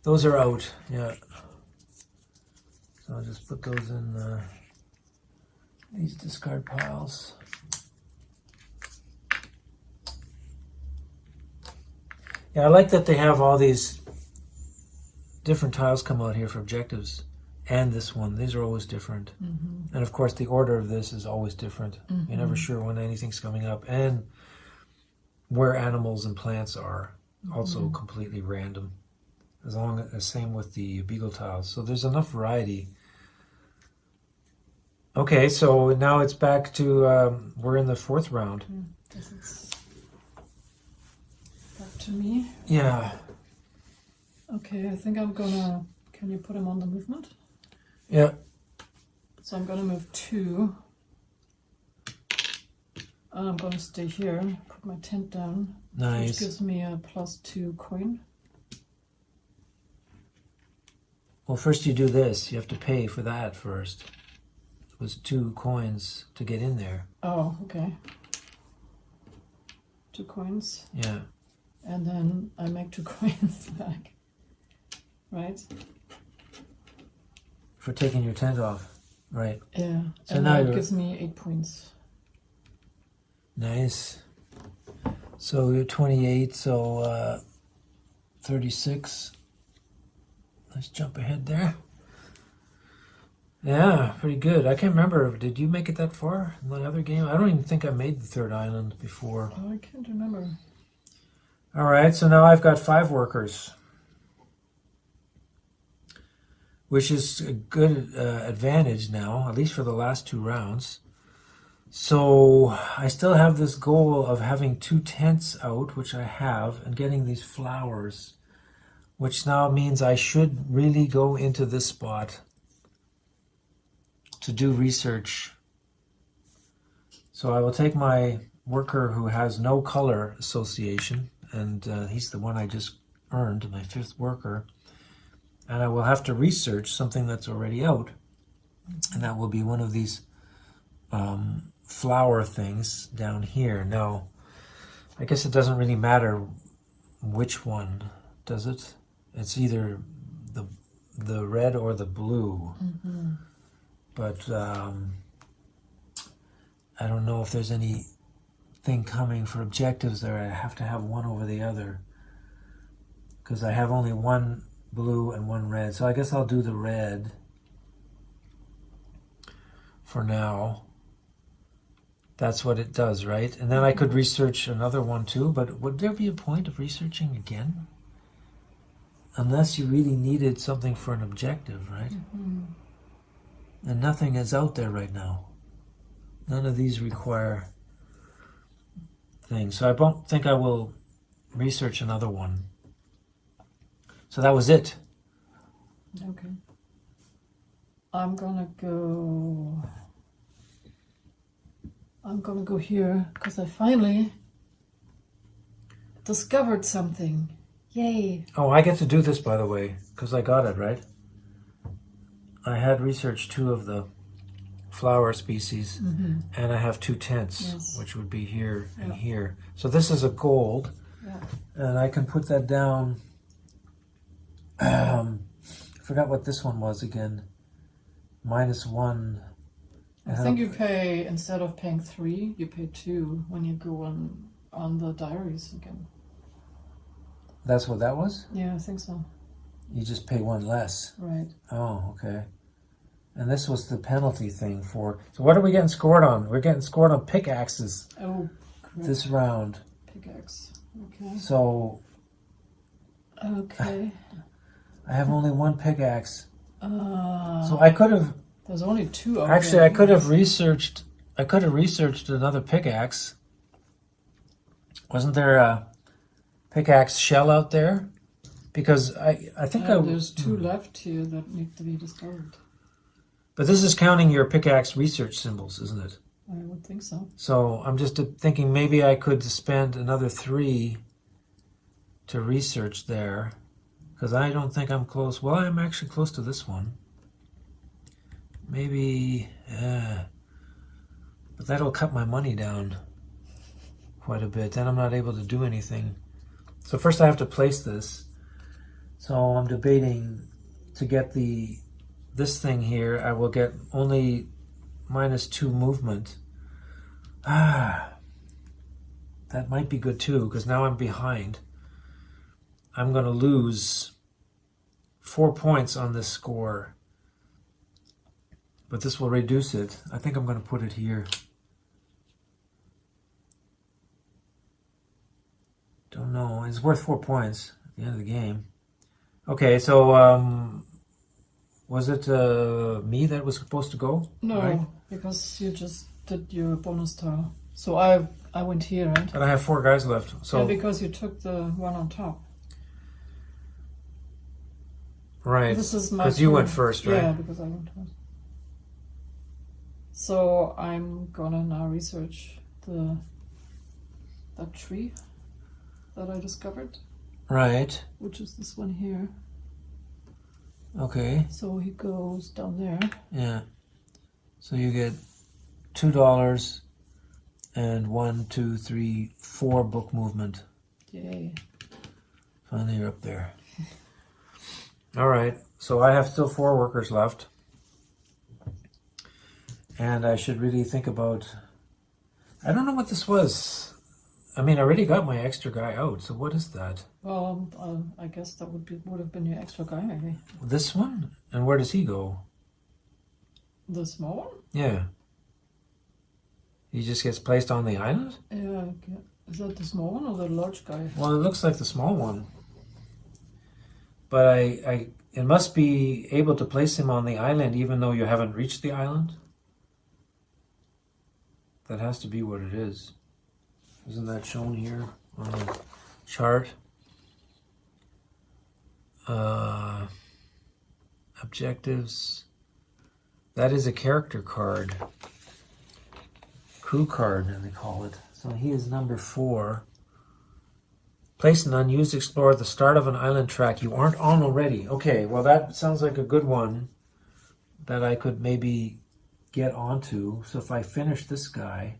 Those are out, yeah. So I'll just put those in these discard piles. Yeah, I like that they have all these different tiles come out here for objectives. And this one, these are always different. And of course the order of this is always different. You're never sure when anything's coming up. And where animals and plants are, also completely random. As long as, same with the beagle tiles. So there's enough variety. Okay, so now it's back to, we're in the 4th round. This is back to me. Yeah. Okay, I think I'm gonna, can you put him on the movement? Yeah. So I'm gonna move 2. And I'm gonna stay here, put my tent down. Nice. Which gives me a +2 coin. Well, first you do this. You have to pay for that first. It was 2 coins to get in there. Oh, okay. 2 coins. Yeah. And then I make 2 coins back. Right? For taking your tent off. Right. Yeah. So and now that gives me 8 points. Nice. So you're 28, so 36. Let's jump ahead there. Yeah, pretty good. I can't remember. Did you make it that far in the other game? I don't even think I made the 3rd island before. Oh, I can't remember. All right, so now I've got 5 workers, which is a good advantage now, at least for the last 2 rounds. So I still have this goal of having 2 tents out, which I have, and getting these flowers, which now means I should really go into this spot to do research. So I will take my worker who has no color association, and he's the one I just earned, my 5th worker, and I will have to research something that's already out, and that will be one of these flower things down here. Now, I guess it doesn't really matter which one, does it? It's either the red or the blue. But I don't know if there's anything coming for objectives there. I have to have one over the other because I have only 1 blue and 1 red. So I guess I'll do the red for now. That's what it does, right? And then I could research another one too, but would there be a point of researching again? Unless you really needed something for an objective, right? And nothing is out there right now. None of these require things. So I don't think I will research another one. So that was it. Okay. I'm gonna go here because I finally discovered something. Yay. Oh, I get to do this, by the way, because I got it, right? I had researched 2 of the flower species, and I have 2 tents, which would be here and here. So this is a gold, and I can put that down. I forgot what this one was again. -1. I think you pay, instead of paying 3, you pay 2 when you go on the diaries again. That's what that was? Yeah, I think so. You just pay 1 less. Right. Oh, okay. And this was the penalty thing for... So what are we getting scored on? We're getting scored on pickaxes this round. Pickaxe. Okay. So... Okay. I have only 1 pickaxe. So I could have... There's only 2 of Actually, them. I could have researched another pickaxe. Wasn't there a pickaxe shell out there? Because I think there's 2 left here that need to be discovered. But this is counting your pickaxe research symbols, isn't it? I would think so. So I'm just thinking maybe I could spend another 3 to research there. Because I don't think I'm close. Well, I'm actually close to this one. Maybe, but that'll cut my money down quite a bit. Then I'm not able to do anything. So first I have to place this. So I'm debating to get this thing here. I will get only -2 movement. That might be good too, because now I'm behind. I'm going to lose 4 points on this score. But this will reduce it. I think I'm going to put it here. Don't know. It's worth 4 points at the end of the game. Okay, so was it me that was supposed to go? No, right? because you just did your bonus tile. So I went here, right? But I have 4 guys left. So yeah, because you took the one on top. right. This is my because you turn. went first, right? Yeah, because I went first. So I'm gonna now research that tree that I discovered, Right. which is this one here. Okay. So he goes down there. Yeah. So you get $2 and 1, 2, 3, 4 book movement. Yay. Finally, you're up there. All right. So I have still 4 workers left. And I should really think about... I don't know what this was. I mean, I already got my extra guy out. So what is that? Well, I guess that would have been your extra guy, maybe. This one? And where does he go? The small one? Yeah. He just gets placed on the island? Yeah. Is that the small one or the large guy? Well, it looks like the small one. But it must be able to place him on the island even though you haven't reached the island. That has to be what it is. Isn't that shown here on the chart? Objectives. That is a character card. Crew card, they call it. So he is number 4. Place an unused explorer at the start of an island track you aren't on already. Okay, well that sounds like a good one that I could maybe get onto. So if I finish this guy,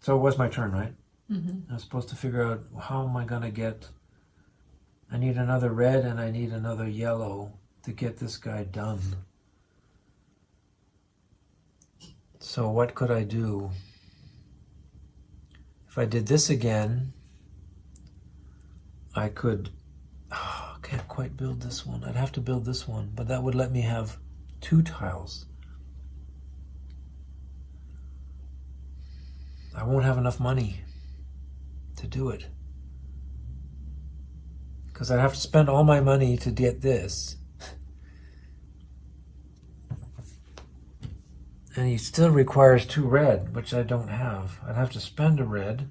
so it was my turn, right? Mm-hmm. I was supposed to figure out how am I going to get... I need another red and I need another yellow to get this guy done. So what could I do? If I did this again, I could... Oh, can't quite build this one. I'd have to build this one, but that would let me have 2 tiles. I won't have enough money to do it. Because I'd have to spend all my money to get this. And he still requires 2 red, which I don't have. I'd have to spend a red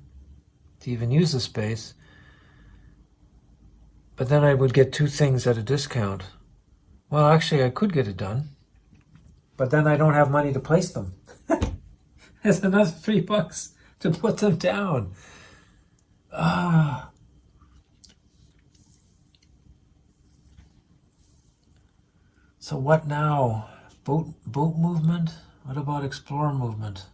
to even use the space. But then I would get 2 things at a discount. Well, actually, I could get it done. But then I don't have money to place them. There's another $3 to put them down. So what now? Boat movement? What about explorer movement?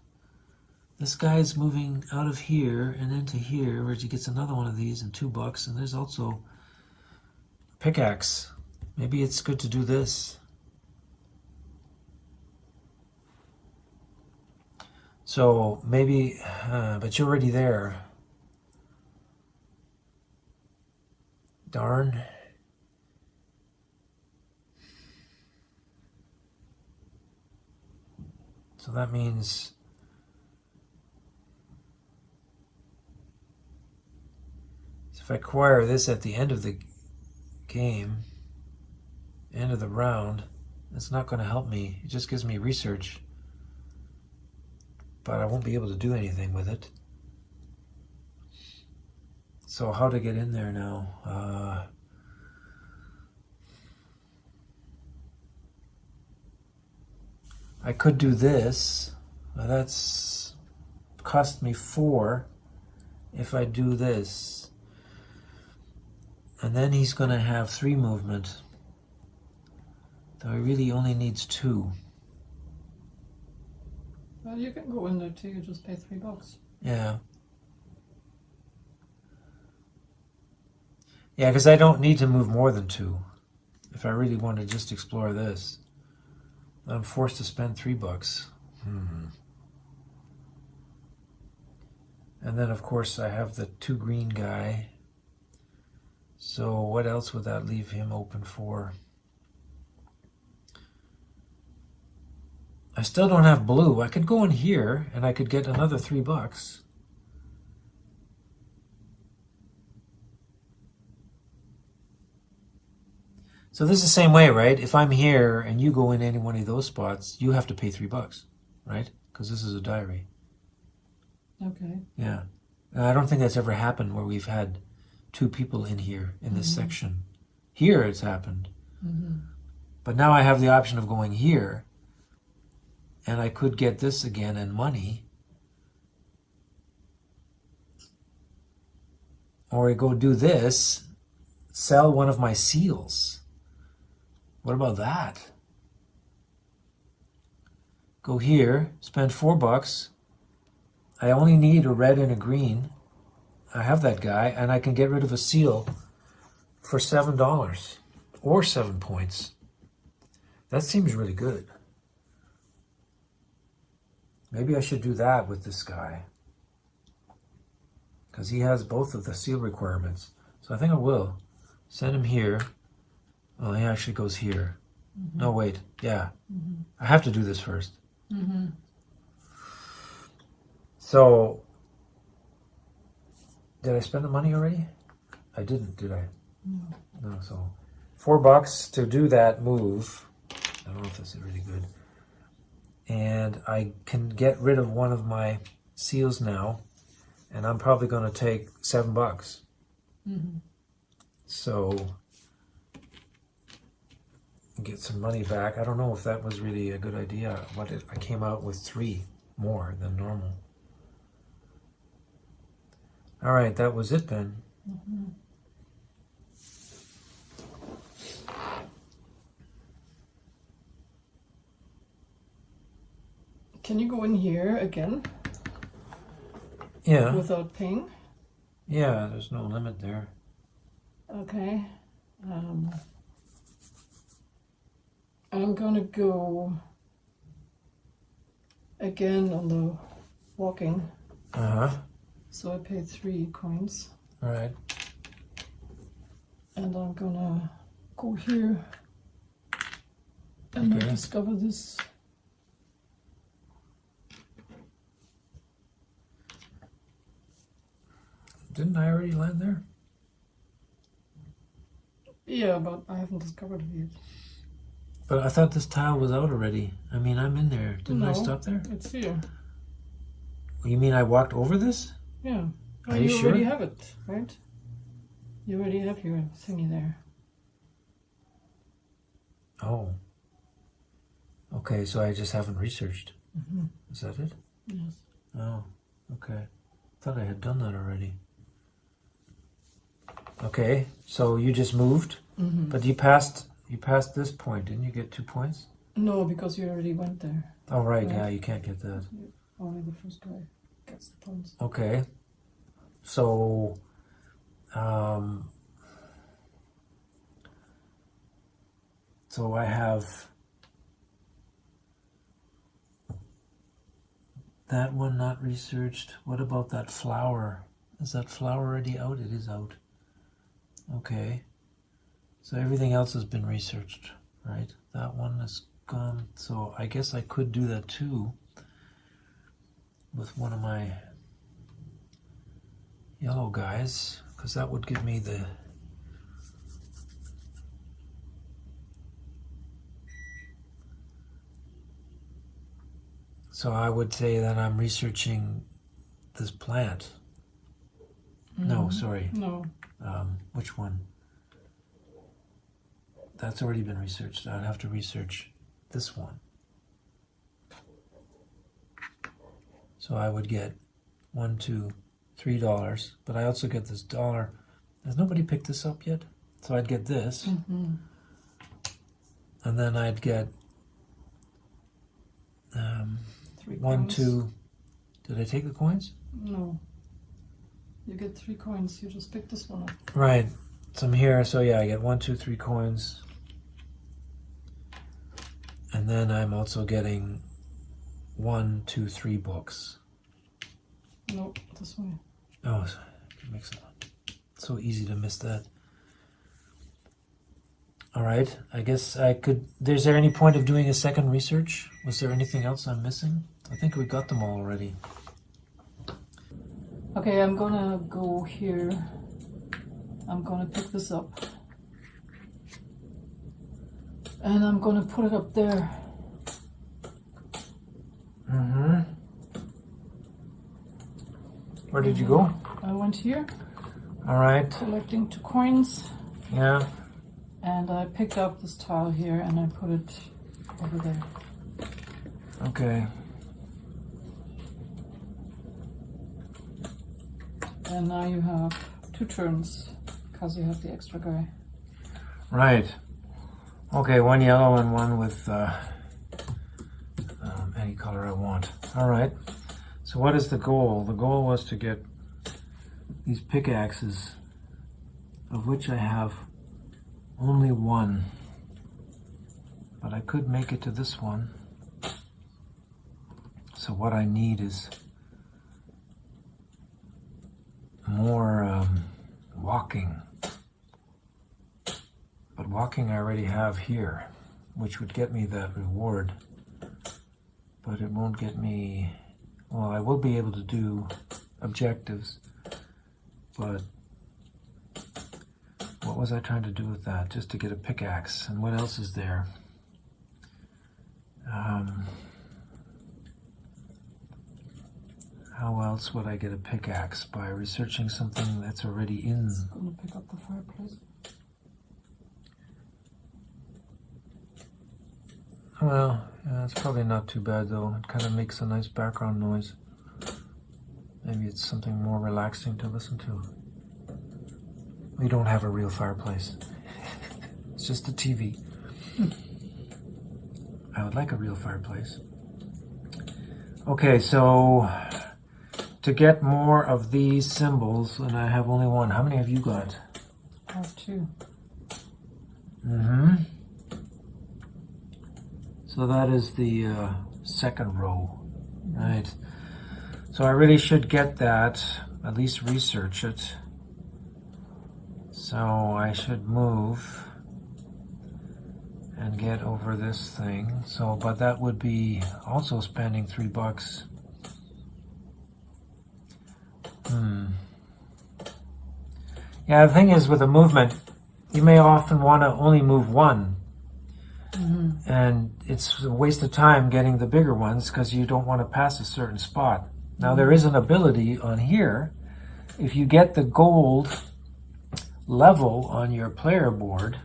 This guy's moving out of here and into here, where he gets another one of these and $2. And there's also a pickaxe. Maybe it's good to do this. So maybe, but you're already there. Darn. So that means if I acquire this at the end of the game, end of the round, it's not going to help me. It just gives me research. But I won't be able to do anything with it. So how to get in there now? I could do this. That's cost me 4 if I do this. And then he's going to have 3 movement. So he really only needs 2. Well, you can go in there too. You just pay $3. Yeah. Yeah, because I don't need to move more than 2. If I really want to just explore this, I'm forced to spend $3. And then, of course, I have the 2 green guy. So what else would that leave him open for? I still don't have blue. I could go in here and I could get another $3. So this is the same way, right? If I'm here and you go in any one of those spots, you have to pay $3, right? Because this is a diary. Okay. Yeah. I don't think that's ever happened where we've had 2 people in here in this section. Here it's happened. But now I have the option of going here, and I could get this again and money. Or I go do this, sell one of my seals. What about that? Go here, spend $4. I only need a red and a green. I have that guy, and I can get rid of a seal for $7 or 7 points. That seems really good. Maybe I should do that with this guy, because he has both of the seal requirements. So I think I will send him here. Oh, he actually goes here. No, wait. Yeah. I have to do this first. So, did I spend the money already? I didn't, did I? No, so $4 to do that move. I don't know if this is really good. And I can get rid of one of my seals now, and I'm probably going to take $7. So, get some money back. I don't know if that was really a good idea. I came out with 3 more than normal. All right, that was it then. Can you go in here again? Yeah. Without paying? Yeah, there's no limit there. Okay. I'm gonna go again on the walking. So I paid 3 coins. All right. And I'm gonna go here and Okay. discover this. Didn't I already land there? Yeah, but I haven't discovered it yet. But I thought this tile was out already. I mean, I'm in there. Didn't I No, stop there? It's here. You mean I walked over this? Yeah. Are you sure? already have it, right? You already have your thingy there. Oh. Okay, so I just haven't researched. Is that it? Yes. Oh, okay. Thought I had done that already. Okay, so you just moved, but you passed this point, didn't you get 2 points? No, because you already went there. Oh, right, Right. yeah, you can't get that. Only the first guy gets the points. Okay, so, so I have that one not researched. What about that flower? Is that flower already out? It is out. Okay, so everything else has been researched, right? That one is gone. So I guess I could do that too with one of my yellow guys, because that would give me the so I would say that I'm researching this plant. No, sorry. No. Which one? That's already been researched. I'd have to research this one. So I would get $1, $2, $3. But I also get this dollar. Has nobody picked this up yet? So I'd get this. Mm-hmm. And then I'd get 3 1, coins. 2. Did I take the coins? No. You get 3 coins. You just pick this one up. Right. So I'm here. So yeah, I get 1, 2, 3 coins. And then I'm also getting 1, 2, 3 books. Nope, this way. Oh, it makes it so easy to miss that. All right. I guess I could. Is there any point of doing a second research? Was there anything else I'm missing? I think we got them all already. Okay, I'm gonna go here. I'm gonna pick this up. And I'm gonna put it up there. Mm-hmm. Where did you go? I went here, All right. collecting 2 coins. Yeah. And I picked up this tile here and I put it over there. Okay. And now you have 2 turns because you have the extra guy. Right. Okay, 1 yellow and 1 with any color I want. All right. So what is the goal? The goal was to get these pickaxes, of which I have only 1. But I could make it to this one. So what I need is more walking. But walking I already have here, which would get me that reward. But it won't get me... Well, I will be able to do objectives, but what was I trying to do with that? Just to get a pickaxe. And what else is there? How else would I get a pickaxe? By researching something that's already in... I'm gonna pick up the fireplace. Well, yeah, it's probably not too bad though. It kind of makes a nice background noise. Maybe it's something more relaxing to listen to. We don't have a real fireplace. It's just a TV. I would like a real fireplace. Okay, so to get more of these symbols, and I have only 1. How many have you got? I have 2. Mm-hmm. So that is the second row, right? So I really should get that, at least research it. So I should move and get over this thing. So, but that would be also spending $3. Yeah, the thing is with a movement, you may often want to only move 1. Mm-hmm. And it's a waste of time getting the bigger ones because you don't want to pass a certain spot. Now there is an ability on here. If you get the gold level on your player board,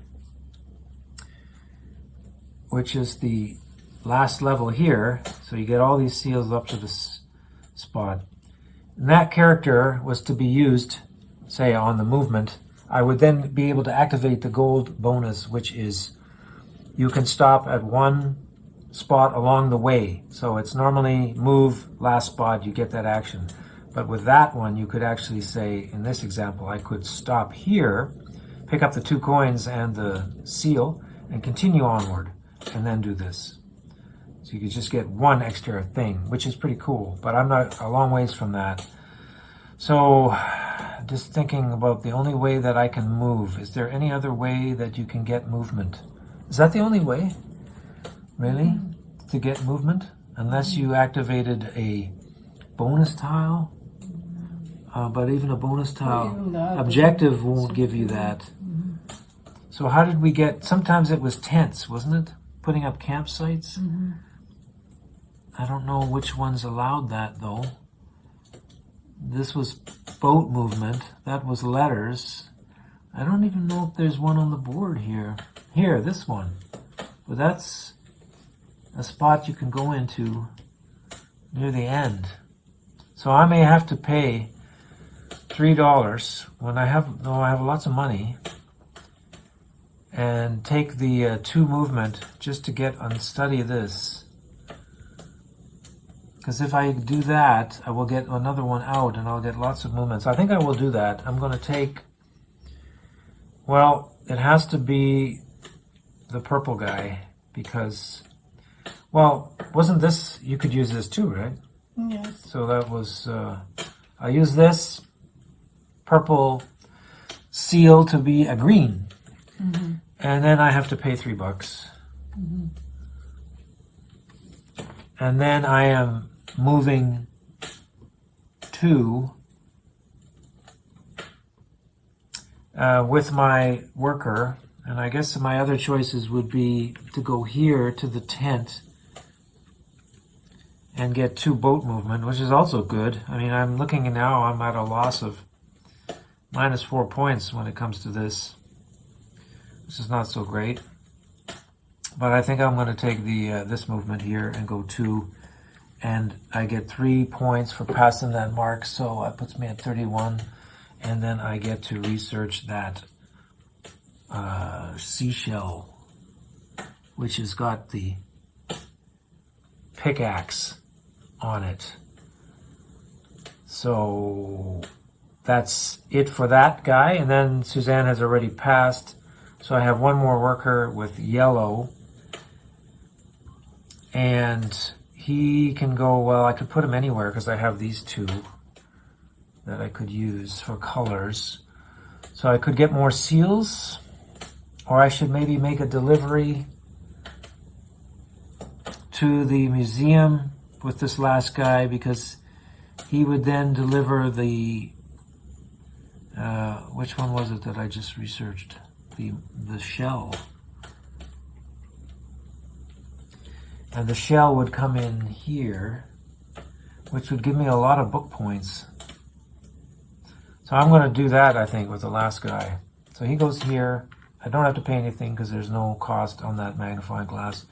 which is the last level here, so you get all these seals up to this spot. And that character was to be used, say, on the movement. I would then be able to activate the gold bonus, which is you can stop at 1 spot along the way. So it's normally move, last spot, you get that action. But with that one, you could actually say, in this example, I could stop here, pick up the 2 coins and the seal, and continue onward, and then do this. So you could just get 1 extra thing, which is pretty cool. But I'm not a long ways from that. So just thinking about the only way that I can move. Is there any other way that you can get movement? Is that the only way, really, to get movement? Unless you activated a bonus tile. But even a bonus tile objective won't give you that. Mm-hmm. So how did we get, sometimes it was tents, wasn't it? Putting up campsites. Mm-hmm. I don't know which ones allowed that though. This was boat movement. That was letters. I don't even know if there's one on the board here. Here, this one. But that's a spot you can go into near the end. So I may have to pay $3 when I have lots of money, and take the 2 movement just to get unstudy this. Because if I do that, I will get another one out and I'll get lots of movements. I think I will do that. I'm going to take, well, it has to be the purple guy because, well, wasn't this, you could use this too, right? Yes. So that was, I use this purple seal to be a green. Mm-hmm. And then I have to pay $3. Mm-hmm. And then I am moving 2 with my worker. And I guess my other choices would be to go here to the tent and get 2 boat movement, which is also good. I mean, I'm looking now, I'm at a loss of -4 points when it comes to this. This is not so great. But I think I'm going to take the this movement here and go 2. And I get 3 points for passing that mark, so that puts me at 31. And then I get to research that seashell, which has got the pickaxe on it. So that's it for that guy. And then Suzanne has already passed. So I have one more worker with yellow. And he can go, well, I could put him anywhere because I have these 2 that I could use for colors. So I could get more seals, or I should maybe make a delivery to the museum with this last guy because he would then deliver the, which one was it that I just researched? The shell. And the shell would come in here, which would give me a lot of book points. So I'm going to do that, I think, with the last guy. So he goes here. I don't have to pay anything because there's no cost on that magnifying glass.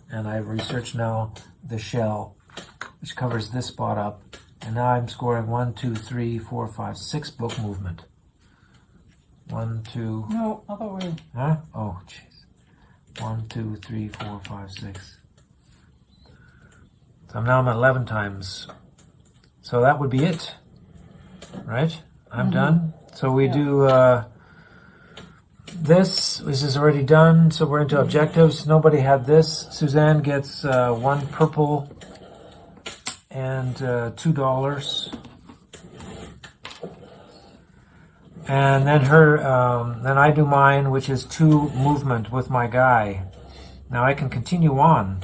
And I've researched now the shell, which covers this spot up. And now I'm scoring 1, 2, 3, 4, 5, 6 book movement. 1, 2... No, other way. Huh? Oh, jeez. 1, 2, 3, 4, 5, 6. So now I'm at 11 times. So that would be it, right? I'm done. So we do this. This is already done. So we're into objectives. Nobody had this. Suzanne gets 1 purple and $2. And then then I do mine, which is 2 movement with my guy. Now I can continue on.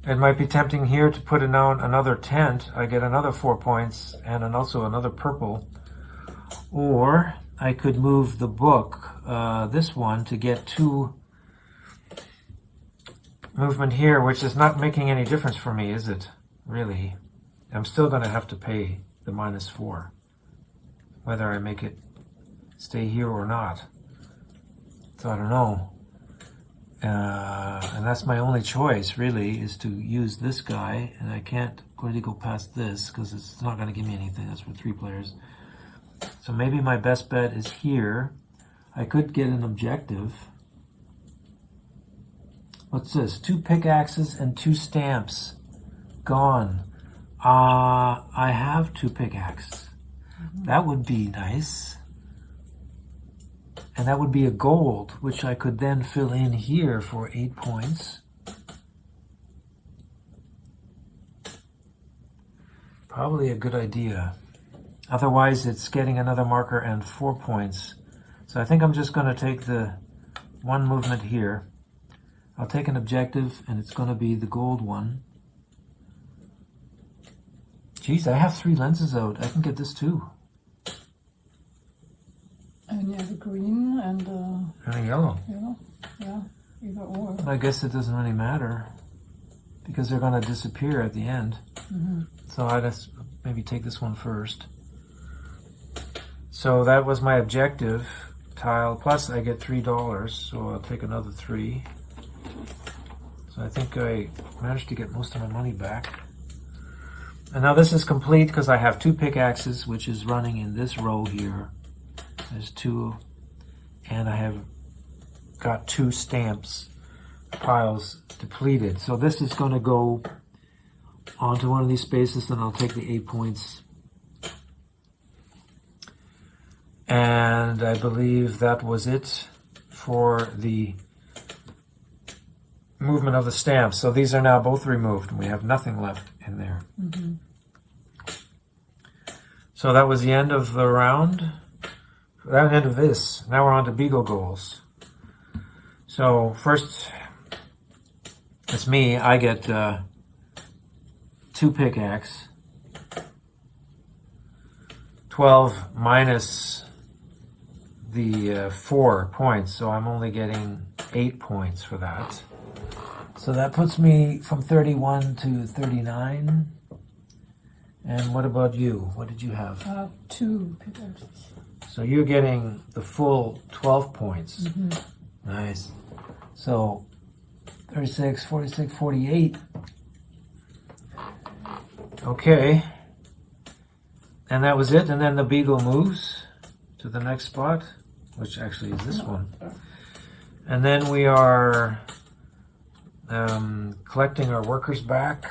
It might be tempting here to put in another tent. I get another 4 points and also another purple. Or I could move the book, this one, to get 2 movement here, which is not making any difference for me, is it? Really? I'm still going to have to pay the -4, whether I make it stay here or not. So I don't know. And that's my only choice, really, is to use this guy, and I can't really go past this because it's not going to give me anything. That's for 3 players. So maybe my best bet is here. I could get an objective. What's this? 2 pickaxes and 2 stamps. Gone. I have 2 pickaxes. That would be nice. And that would be a gold, which I could then fill in here for 8 points. Probably a good idea. Otherwise, it's getting another marker and 4 points. So I think I'm just going to take the 1 movement here. I'll take an objective, and it's going to be the gold one. Geez, I have 3 lenses out. I can get this too. And you have a green and a yellow. Yeah, either or. I guess it doesn't really matter because they're going to disappear at the end. So I just maybe take this one first. So that was my objective tile. Plus I get $3, so I'll take another 3. So I think I managed to get most of my money back. And now this is complete because I have 2 pickaxes, which is running in this row here. There's 2, and I have got 2 stamps piles depleted. So this is going to go onto one of these spaces, and I'll take the 8 points. And I believe that was it for the movement of the stamps. So these are now both removed, and we have nothing left in there. Mm-hmm. So that was the end of the round. That end of this. Now we're on to Beagle goals. So first, it's me. I get 2 pickaxe. 12 minus the 4 points, so I'm only getting 8 points for that. So that puts me from 31 to 39. And what about you? What did you have? 2 pickaxes. So you're getting the full 12 points. Mm-hmm. Nice. So 36, 46, 48. Okay. And that was it. And then the Beagle moves to the next spot, which actually is this one. And then we are collecting our workers back.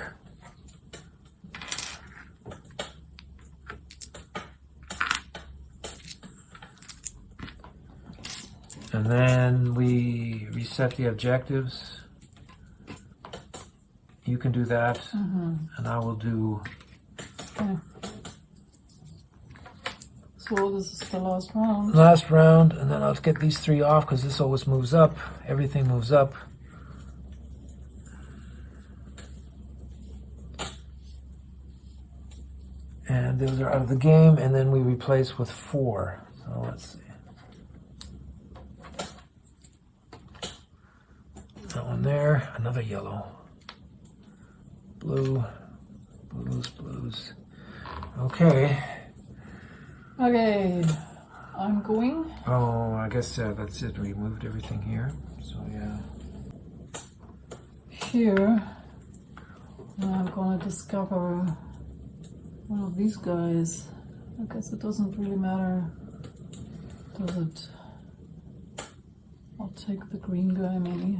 And then we reset the objectives. You can do that, and I will do... Okay. So this is the last round. Last round, and then I'll get these 3 off because this always moves up. Everything moves up. And those are out of the game, and then we replace with 4. So let's see. That one there, another yellow. Blue, blues. Okay. Okay, I'm going. Oh, I guess that's it. We moved everything here. So yeah. Here, I'm gonna discover one of these guys. I guess it doesn't really matter, does it? I'll take the green guy maybe.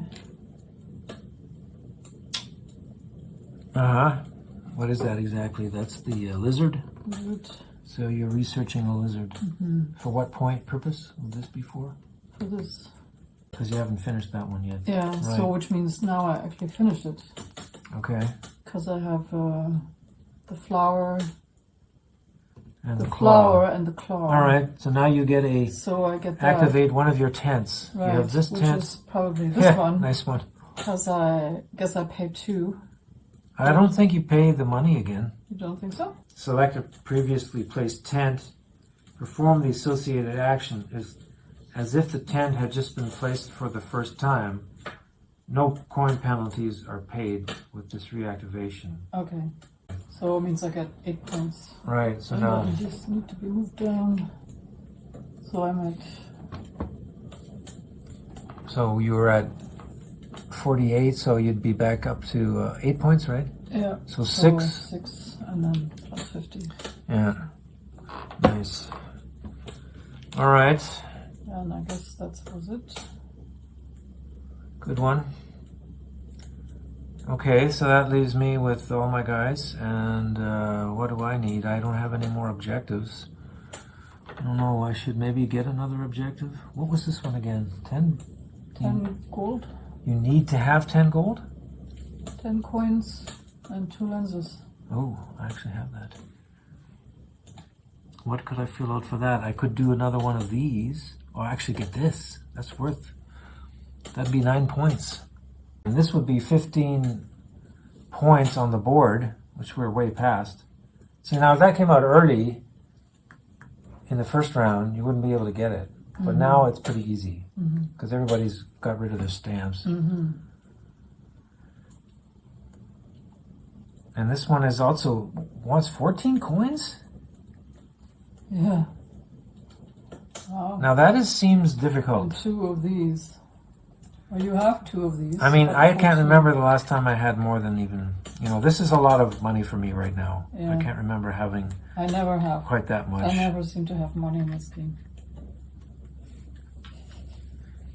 What is that exactly? That's the lizard? Lizard. So you're researching a lizard. Mm-hmm. For what purpose would this be for? For this. Because you haven't finished that one yet. Yeah, Right. so which means now I actually finished it. Okay. Because I have the flower, And the the flower claw. and the claw. All right. So now you get a So I get that. activate one of your tents. Right, You have this which tent. is probably this Yeah, one. nice one. Because I guess I paid 2. I don't think you pay the money again. You don't think so? Select a previously placed tent. Perform the associated action as if the tent had just been placed for the first time. No coin penalties are paid with this reactivation. Okay. So it means I get 8 points. Right, so And now... I just need to be moved down. So I'm at... So you were at 48, so you'd be back up to 8 points, right? Yeah. So 6. 6 and then plus 50. Yeah. Nice. All right. And I guess that was it. Good one. Okay, so that leaves me with all my guys. And what do I need? I don't have any more objectives. I don't know. I should maybe get another objective. What was this one again? 10? 10 gold, You need to have 10 gold? 10 coins, and 2 lenses. Oh, I actually have that. What could I fill out for that? I could do another one of these, or actually get this. That's worth, that'd be 9 points. And this would be 15 points on the board, which we're way past. See, now if that came out early in the first round, you wouldn't be able to get it. But now it's pretty easy, because everybody's got rid of their stamps. And this one is also, wants 14 coins? Yeah. Wow. Now that seems And difficult. 2 of these. Well, you have 2 of these. I mean, but I can't 14. remember the last time I had more than even You know, this is a lot of money for me right now. Yeah. I can't remember having I never have. quite that much. I never seem to have money in this game.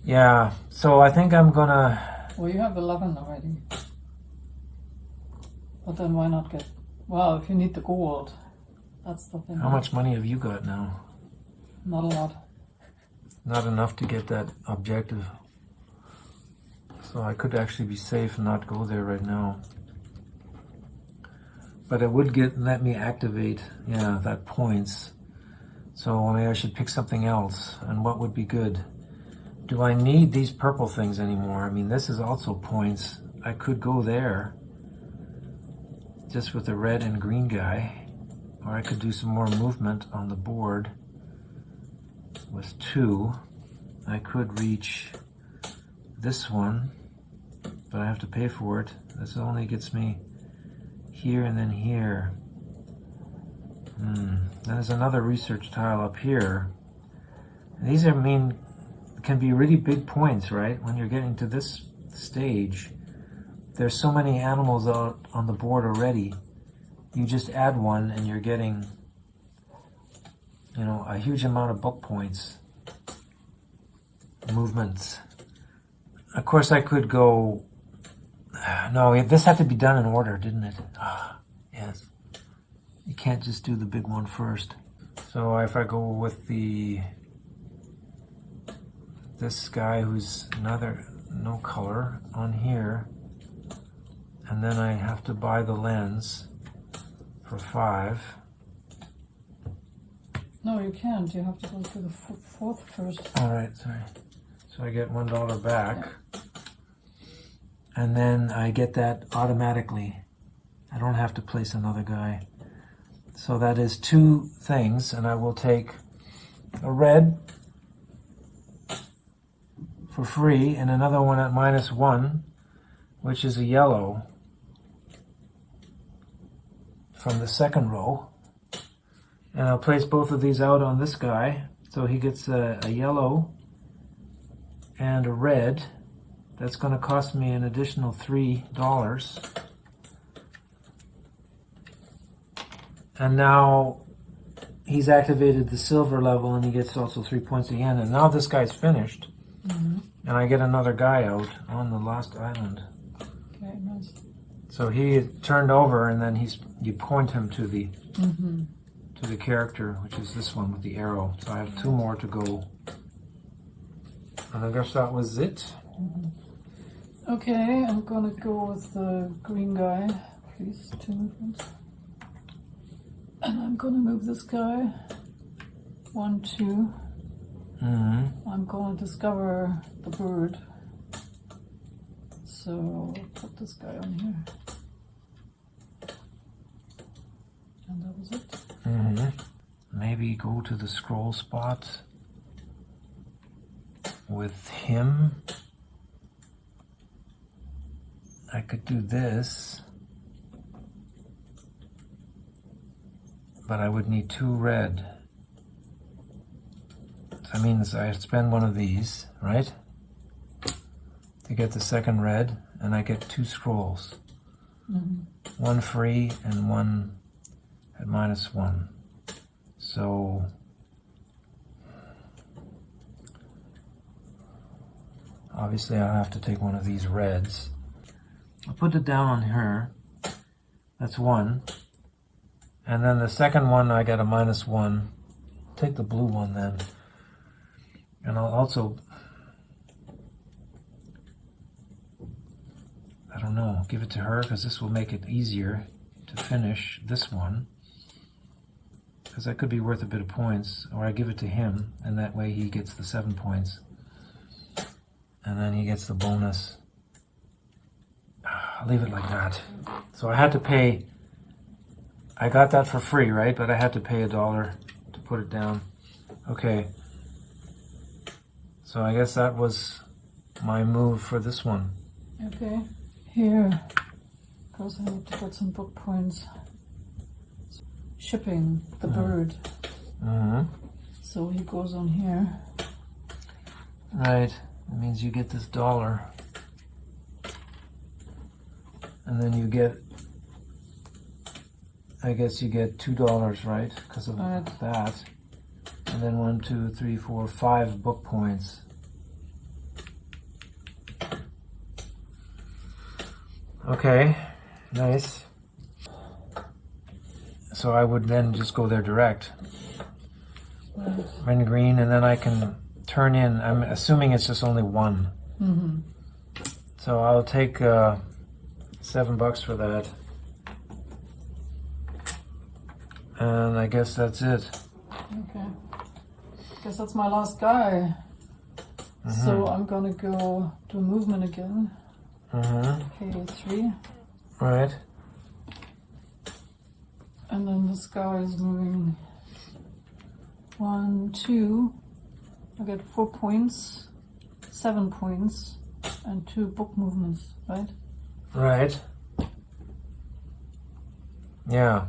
Yeah, so I think I'm gonna... Well, you have 11 already. But then why not get... Well, if you need the gold, that's the thing. How much money have you got now? Not a lot. Not enough to get that objective. So I could actually be safe and not go there right now. But it would let me activate, yeah, that points. So maybe I should pick something else. And what would be good? Do I need these purple things anymore? I mean, this is also points. I could go there, just with the red and green guy. Or I could do some more movement on the board with 2. I could reach this one, but I have to pay for it. This only gets me here and then here. There's another research tile up here. And these can be really big points, right? When you're getting to this stage, there's so many animals out on the board already. You just add one and you're getting, you know, a huge amount of book points. Movements. Of course I could go... No, this had to be done in order, didn't it? Yes. You can't just do the big one first. So if I go with this guy who's no color on here, and then I have to buy the lens for 5. No, you can't. You have to go to the 4th first. All right, sorry. So I get $1 back. Yeah. And then I get that automatically. I don't have to place another guy. So that is 2 things, and I will take a red for free and another one at -1, which is a yellow from the second row. And I'll place both of these out on this guy. So he gets a yellow and a red. That's going to cost me an additional $3. And now he's activated the silver level and he gets also 3 points again. And now this guy's finished. And I get another guy out on the last island. Okay, nice. So he turned over and then you point him to the character, which is this one with the arrow. So I have 2 more to go. And I guess that was it. Okay, I'm gonna go with the green guy. Please, 2 movements. And I'm gonna move this guy. 1, 2. I'm gonna discover the bird. So put this guy on here. And that was it. Maybe go to the scroll spot with him. I could do this, but I would need 2 red. That means I spend one of these, right? To get the second red, and I get 2 scrolls. 1 free and 1 at -1. So obviously I'll have to take one of these reds. I'll put it down on her. That's 1. And then the second one I get a -1. Take the blue one then. And I'll also, I don't know, give it to her because this will make it easier to finish this one. Because that could be worth a bit of points. Or I give it to him and that way he gets the 7 points. And then he gets the bonus. I'll leave it like that. So I had to pay, I got that for free, right? But I had to pay $1 to put it down. Okay. So I guess that was my move for this one. Okay. Here. Because I need to get some book points. Shipping the bird. So he goes on here. Right. That means you get this $1. And then you get I guess you get $2, right? Because of Right. that. And then 1, 2, 3, 4, 5 book points. Okay, nice. So I would then just go there direct. Right. Red green, and then I can turn in. I'm assuming it's just only one. Mm-hmm. So I'll take $7 for that. And I guess that's it. Okay. Guess that's my last guy. So I'm gonna go to movement again. Okay, 3. Right. And then this guy is moving 1, 2. I get 4 points, 7 points, and 2 book movements, right? Right. Yeah.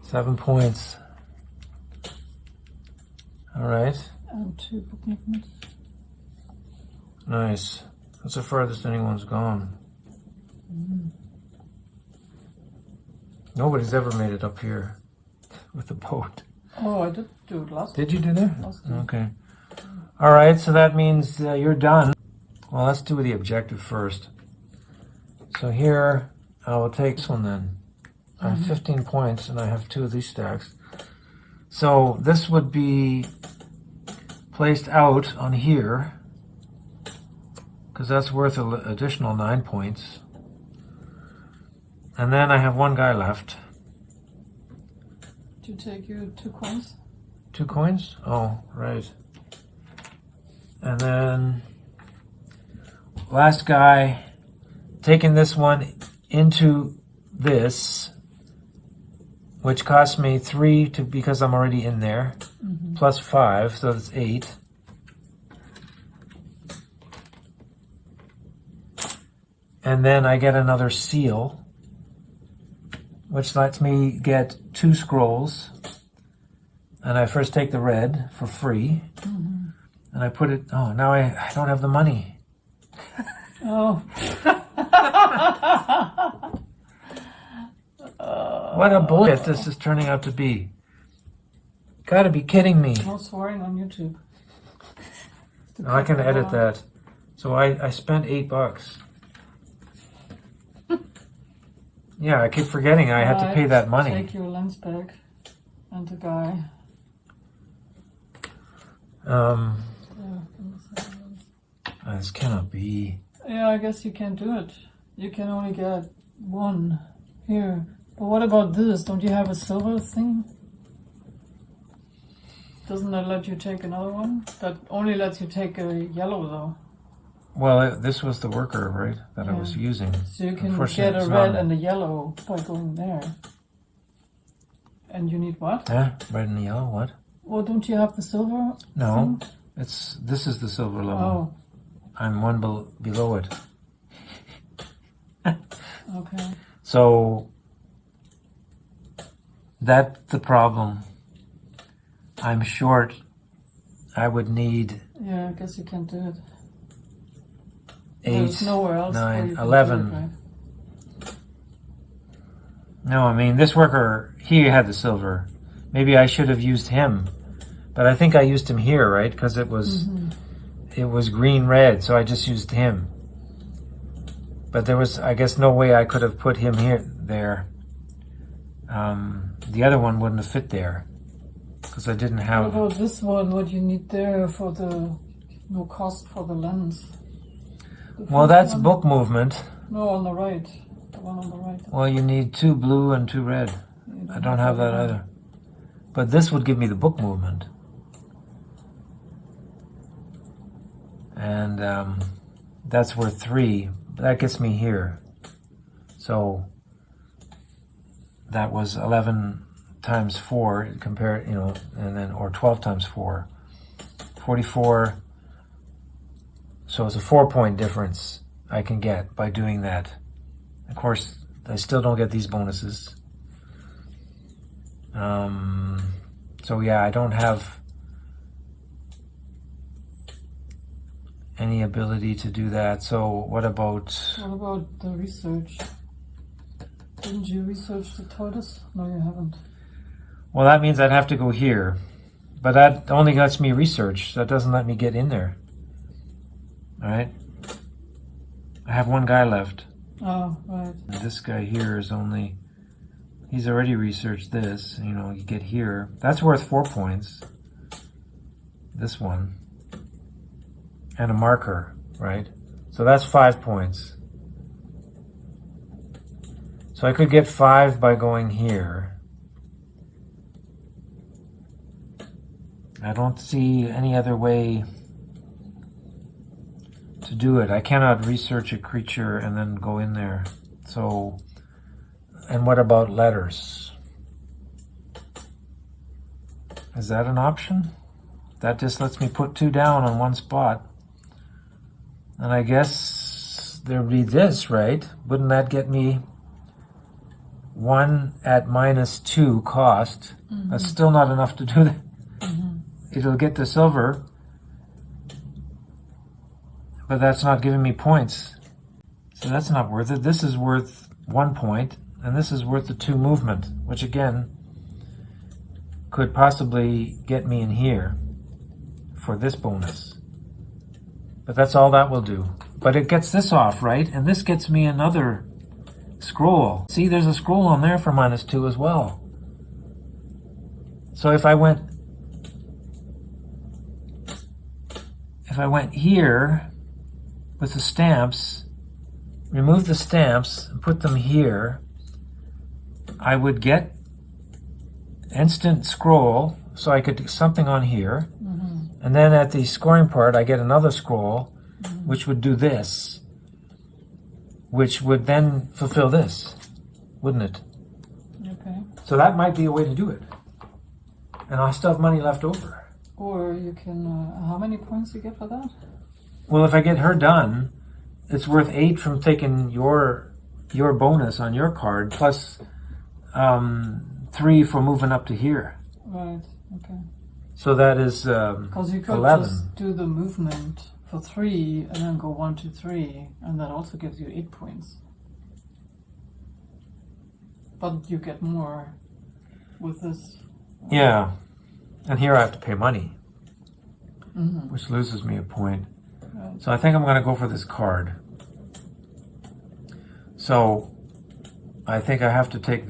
7 points. All right. And 2 book movements. Nice. That's the farthest anyone's gone. Nobody's ever made it up here with the boat. Oh, I did do it last Did you do that? last time. Okay. All right, so that means you're done. Well, let's do the objective first. So here, I will take this one then. I have 15 points, and I have 2 of these stacks. So this would be placed out on here, because that's worth an additional 9 points. And then I have 1 guy left. Do you take your 2 coins? 2 coins? Oh, right. And then last guy, taking this one into this, which cost me 3 because I'm already in there, plus 5, so that's 8. And then I get another seal, which lets me get 2 scrolls. And I first take the red for free. And I put it, oh, now I don't have the money. Oh. What a bullshit this is turning out to be. Gotta be kidding me. No swearing on YouTube. Oh, I can edit that. So I spent $8. Yeah, I keep forgetting I had to pay that money. Take your lens back and the guy. This cannot be. Yeah, I guess you can't do it. You can only get 1 here. But what about this? Don't you have a silver thing? Doesn't that let you take another one? That only lets you take a yellow though. Well, this was the worker, right, that I was using. So you can Unfortunately, get a it's red not. and a yellow by going there. And you need what? Red and yellow, what? Well, don't you have the silver? No, thing? this is the silver level. Oh, I'm 1 below it. okay. So that's the problem. I'm short. I would need Yeah, I guess you can't do it. 8, There's nowhere else where 9, you can 11. do it, right? No, I mean, this worker, he had the silver. Maybe I should have used him. But I think I used him here, right? Because it was green-red, so I just used him. But there was, I guess, no way I could have put him there. The other one wouldn't have fit there. Because I didn't What have... about this one? What you need there for the no cost for the lens? The Well, first that's one? book movement. No, on the right. The one on the right. Well, you need 2 blue and 2 red. You I don't have that either. But this would give me the book movement. And that's worth 3. That gets me here. So that was 11 times 4 compared, and then, or 12 times 4. 44. So it's a 4-point difference I can get by doing that. Of course, I still don't get these bonuses. So yeah, I don't have any ability to do that. So what about... What about the research? Didn't you research the tortoise? No, you haven't. Well, that means I'd have to go here. But that only lets me research. That doesn't let me get in there. All right? I have one guy left. Oh, right. And this guy here is only... He's already researched this. You know, you get here. That's worth 4 points. This one. And a marker, right? So that's 5 points. So I could get 5 by going here. I don't see any other way to do it. I cannot research a creature and then go in there. So, and what about letters? Is that an option? That just lets me put 2 down on one spot. And I guess there'd be this, right? Wouldn't that get me 1 at -2 cost? Mm-hmm. That's still not enough to do that. Mm-hmm. It'll get the silver, but that's not giving me points. So that's not worth it. This is worth 1 point, and this is worth the 2 movement, which again could possibly get me in here for this bonus. But that's all that will do. But it gets this off, right? And this gets me another scroll. See, there's a scroll on there for -2 as well. So if I went here with the stamps, remove the stamps and put them here, I would get instant scroll, so I could do something on here. Mm-hmm. And then at the scoring part, I get another scroll, mm-hmm. which would do this, which would then fulfill this, wouldn't it? Okay. So that might be a way to do it. And I still have money left over. Or you can, how many points you get for that? Well, if I get her done, it's worth 8 from taking your bonus on your card, plus 3 for moving up to here. Right, okay. So that is 'cause you could 11. just do the movement for 3 and then go 1, 2, 3, and that also gives you 8 points. But you get more with this. Yeah. And here I have to pay money, mm-hmm. which loses me a point. Right. So I think I'm going to go for this card. So I think I have to take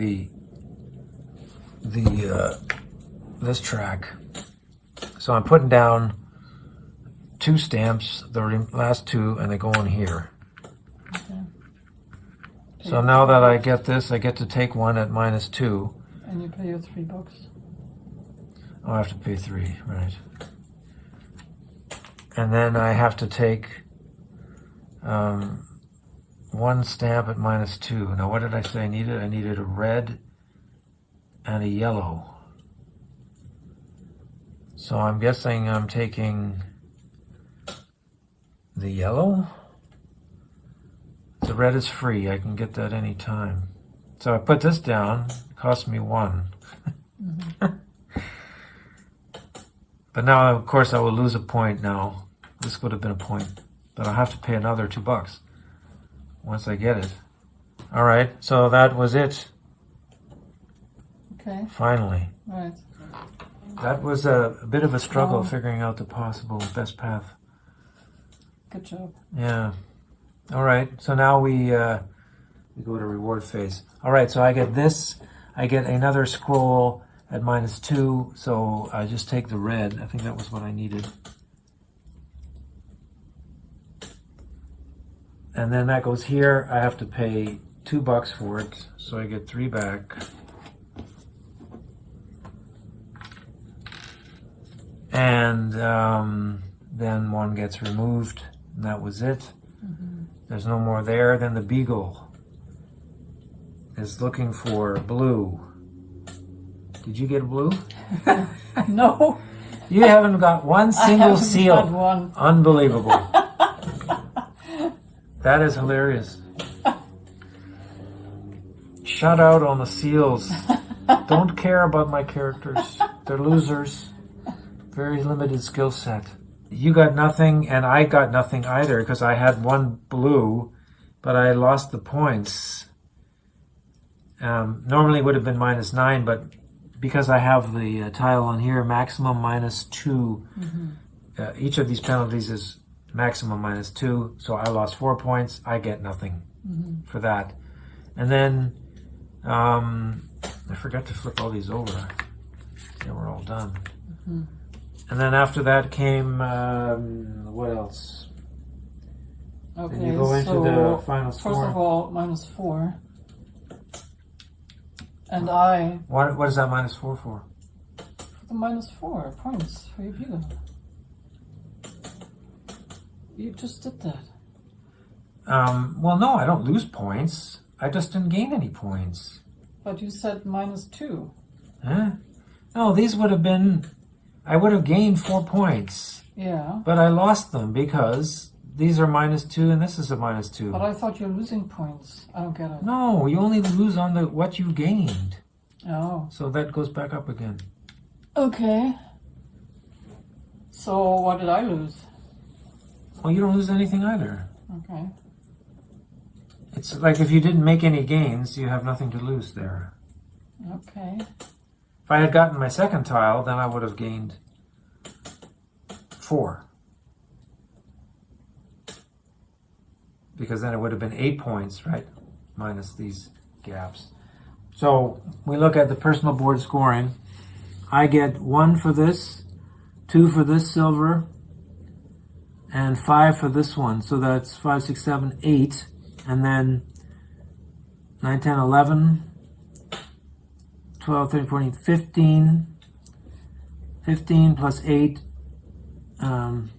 this track. So I'm putting down 2 stamps, the last 2, and they go on here. Okay. So now that I get this, I get to take 1 at -2. And you pay your $3. Oh, I have to pay 3, right. And then I have to take 1 stamp at -2. Now what did I say I needed? I needed a red and a yellow. So I'm guessing I'm taking the yellow. The red is free. I can get that any time. So I put this down. It cost me 1. Mm-hmm. But now, of course, I will lose a point now. This would have been a point. But I'll have to pay another $2 once I get it. All right, so that was it. Okay. Finally. Right. That was a bit of a struggle figuring out the possible best path. Good job. Yeah. All right, so now we go to reward phase. All right, so I get this. I get another scroll at -2, so I just take the red. I think that was what I needed. And then that goes here. I have to pay $2 for it, so I get 3 back. And then 1 gets removed, and that was it. Mm-hmm. There's no more there. Then the beagle is looking for blue. Did you get blue? No. You haven't got one single seal. Got one. Unbelievable. That is hilarious. Shut out on the seals. Don't care about my characters. They're losers. Very limited skill set. You got nothing, and I got nothing either, because I had 1 blue, but I lost the points. Normally it would have been -9, but because I have the tile on here, maximum -2. Each of these penalties is maximum -2, so I lost 4 points. I get nothing for that. And then I forgot to flip all these over. They were all done. And then after that came, what else? Okay, then you go into so the final score. first of all, -4. And I... What is that -4 for? The -4 points for your view. You just did that. Well, no, I don't lose points. I just didn't gain any points. But you said -2. Huh? No, these would have been... I would have gained 4 points. Yeah. But I lost them because these are -2 and this is a -2. But I thought you're losing points. I don't get it. No, you only lose on what you gained. Oh. So that goes back up again. Okay. So what did I lose? Well, you don't lose anything either. Okay. It's like if you didn't make any gains, you have nothing to lose there. Okay. If I had gotten my second tile, then I would have gained 4. Because then it would have been 8 points, right? Minus these gaps. So we look at the personal board scoring. I get 1 for this, 2 for this silver, and 5 for this one. So that's 5, 6, 7, 8. And then 9, 10, 11, 12, 13, 14, 15. 15 plus 8,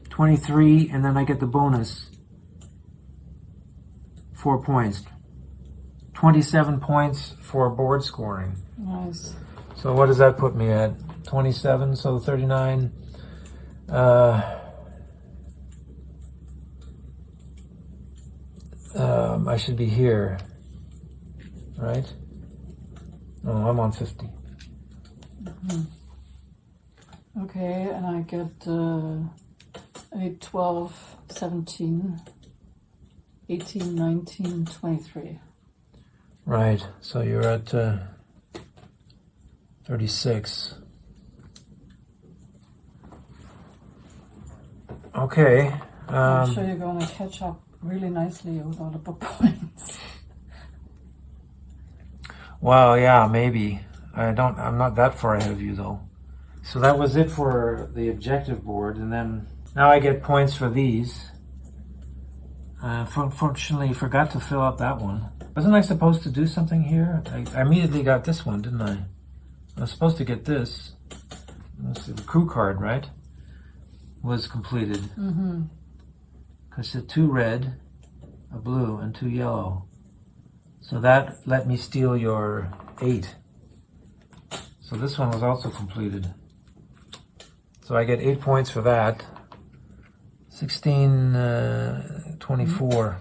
23. And then I get the bonus. 4 points. 27 points for board scoring. Nice. So what does that put me at? 27, so 39. I should be here, right? No, I'm on 50. Okay, and I get 8, 12, 17, 18, 19, 23. Right, so you're at 36. Okay. I'm sure you're going to catch up really nicely with all the book points. Well, yeah, maybe. I'm not that far ahead of you though. So that was it for the objective board, and then now I get points for these. Unfortunately, forgot to fill out that one. Wasn't I supposed to do something here? I immediately got this one, didn't I? I was supposed to get this. Let's see, the crew card, right? Was completed. Because it's 2 red, a blue, and 2 yellow. So that let me steal your 8. So this one was also completed. So I get 8 points for that. 16, 24.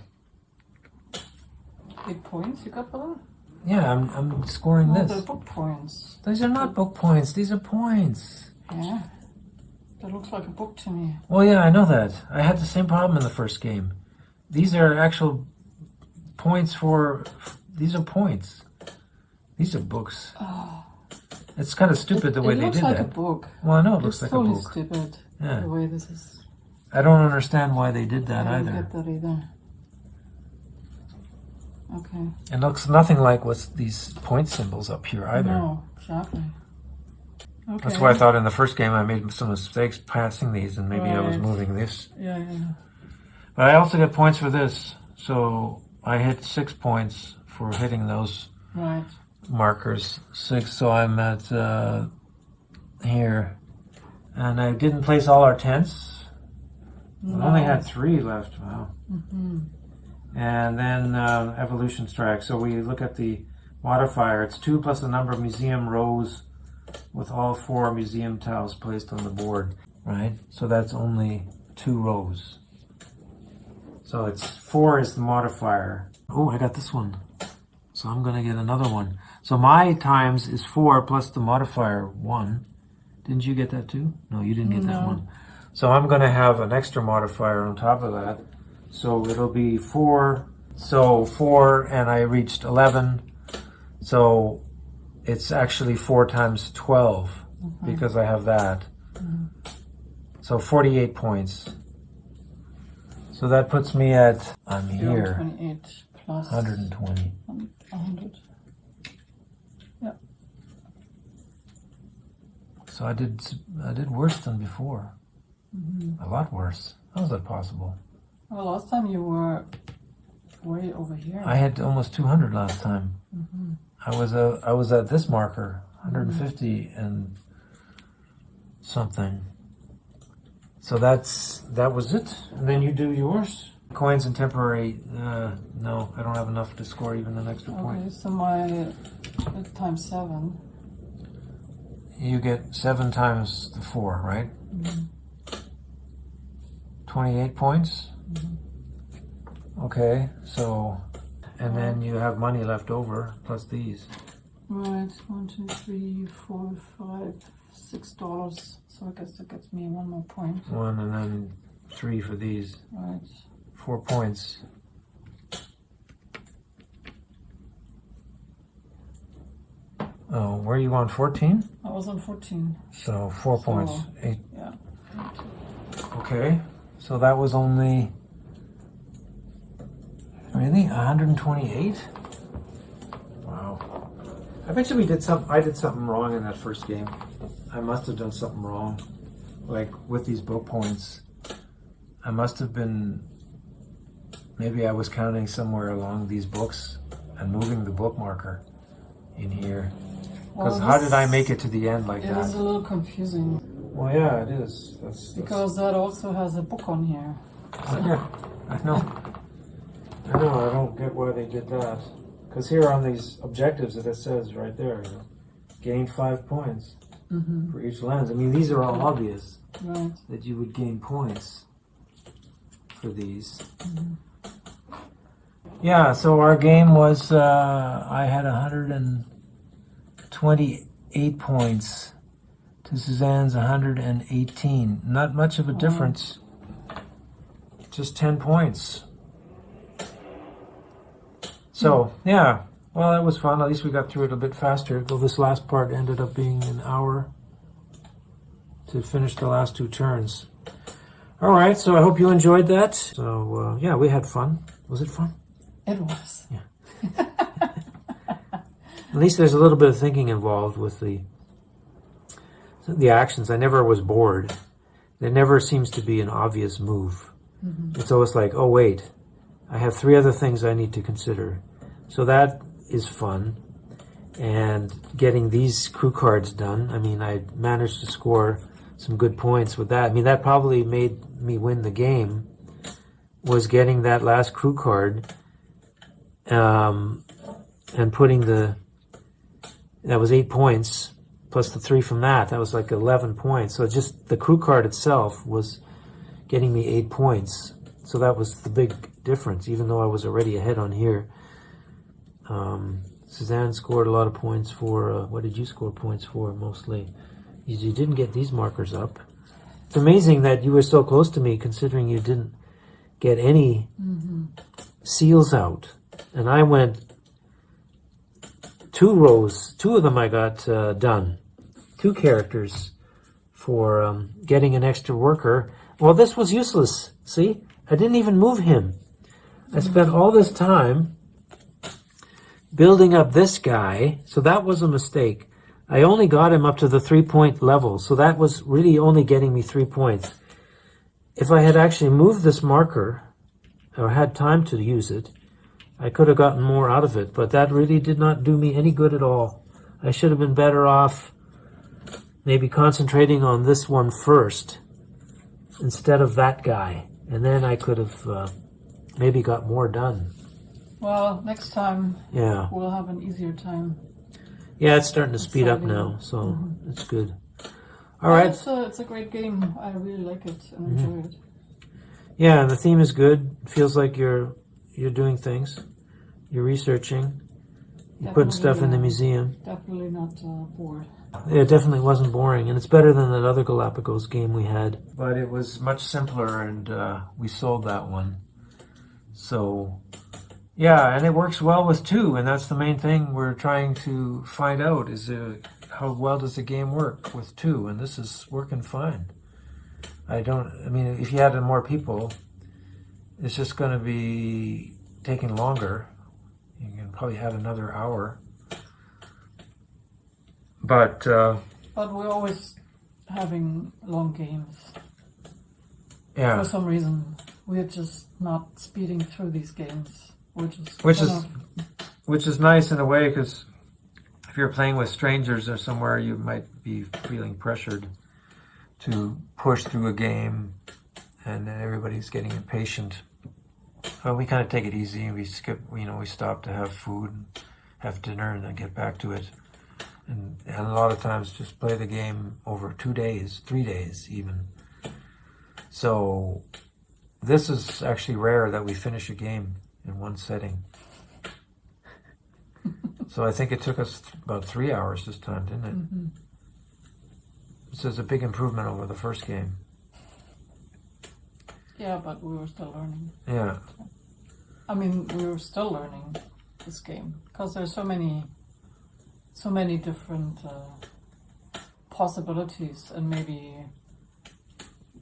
8 points you got for that? Yeah, I'm scoring They're this. book points. These are not book points. These are points. Yeah. That looks like a book to me. Well, yeah, I know that. I had the same problem in the first game. These are actual points for... These are points. These are books. Oh. It's kind of stupid the way they did It looks like that. a book. Well, I know it looks It's like a totally book. stupid, Yeah. the way this is. I don't understand why they did that I don't either. get that either. Okay. It looks nothing like what's these point symbols up here either. No, exactly. Okay. That's why I thought in the first game I made some mistakes passing these, and maybe I was Right. moving this. Yeah. But I also get points for this. So I hit 6 points for hitting those Right. markers. 6, so I'm at here. And I didn't place all our tents. We only had 3 left. Wow. And then evolution strike. So we look at the modifier. It's 2 plus the number of museum rows with all 4 museum tiles placed on the board. Right? So that's only 2 rows. So it's 4 is the modifier. Oh, I got this one. So I'm going to get another one. So my times is 4 plus the modifier 1. Didn't you get that too? No, you didn't get that one. So I'm going to have an extra modifier on top of that. So it'll be 4. So 4, and I reached 11. So it's actually 4 times 12 because I have that. So 48 points. So that puts me at, I'm here, 28 plus 120. 100. Yeah. So I did worse than before. A lot worse. How is that possible? Well, last time you were way over here. I had almost 200 last time. I was at this marker, 150 and something. So that was it. And then you do yours. Coins and temporary. No, I don't have enough to score even an extra point. Okay, so my times 7. You get 7 times the 4, right? 28 points. Okay, so, and then you have money left over plus these. Right, 1, 2, 3, 4, 5, $6. So I guess that gets me 1 more point. 1 and then 3 for these. Right. 4 points. Oh, were you on 14? I was on 14. So 4 points. 8. Yeah. Okay, so that was only, really, 128? Wow. I bet you I did something wrong in that first game. I must have done something wrong. Like with these book points, I must have been, maybe I was counting somewhere along these books and moving the book marker in here. Because how did I make it to the end like that? It is a little confusing. Well, yeah, it is. Because that also has a book on here. Yeah, I know. I don't get why they did that. Because here on these objectives that it says right there, gain 5 points for each lens. I mean, these are all obvious that you would gain points for these. Yeah, so our game was, I had 128 points to Suzanne's 118. Not much of a difference. Just 10 points. So, yeah. Well, it was fun. At least we got through it a bit faster. Though this last part ended up being an hour to finish the last 2 turns. All right, so I hope you enjoyed that. So, yeah, we had fun. Was it fun? It was. Yeah. At least there's a little bit of thinking involved with the actions. I never was bored. There never seems to be an obvious move. It's always like, oh wait, I have 3 other things I need to consider. So that is fun. And getting these crew cards done, I mean, I managed to score some good points with that. I mean, that probably made me win the game, was getting that last crew card and putting that was 8 points, plus the 3 from that. That was like 11 points. So just the crew card itself was getting me 8 points. So that was the big difference, even though I was already ahead on here. Suzanne scored a lot of points for, what did you score points for mostly? You didn't get these markers up. It's amazing that you were so close to me, considering you didn't get any seals out. And I went 2 rows, 2 of them I got done. 2 characters for getting an extra worker. Well, this was useless. See? I didn't even move him. I spent all this time building up this guy, so that was a mistake. I only got him up to the 3-point level, so that was really only getting me 3 points. If I had actually moved this marker, or had time to use it, I could have gotten more out of it, but that really did not do me any good at all. I should have been better off maybe concentrating on this one first instead of that guy, and then I could have maybe got more done. Well, next time we'll have an easier time. Yeah, it's starting to speed up now, so it's good. All right. It's a great game. I really like it and enjoy it. Yeah, and the theme is good. It feels like you're doing things. You're researching. You're putting stuff in the museum. Definitely not bored. It definitely wasn't boring, and it's better than that other Galapagos game we had. But it was much simpler, and we sold that one. So Yeah, and it works well with two, and that's the main thing we're trying to find out is how well does the game work with two, and this is working fine. I mean, if you had more people, it's just going to be taking longer. You can probably add another hour. But we're always having long games. yeah, For some reason, we're just not speeding through these games. Which is nice in a way, because if you're playing with strangers or somewhere, you might be feeling pressured to push through a game, and everybody's getting impatient. Well, we kind of take it easy, and we stop to have food, have dinner, and then get back to it. And a lot of times just play the game over 2 days, 3 days even. So this is actually rare that we finish a game in one setting. So I think it took us about 3 hours this time, didn't it? Mm-hmm. This is a big improvement over the first game. Yeah, but we were still learning. Yeah. I mean, we were still learning this game because there's so many different possibilities, and maybe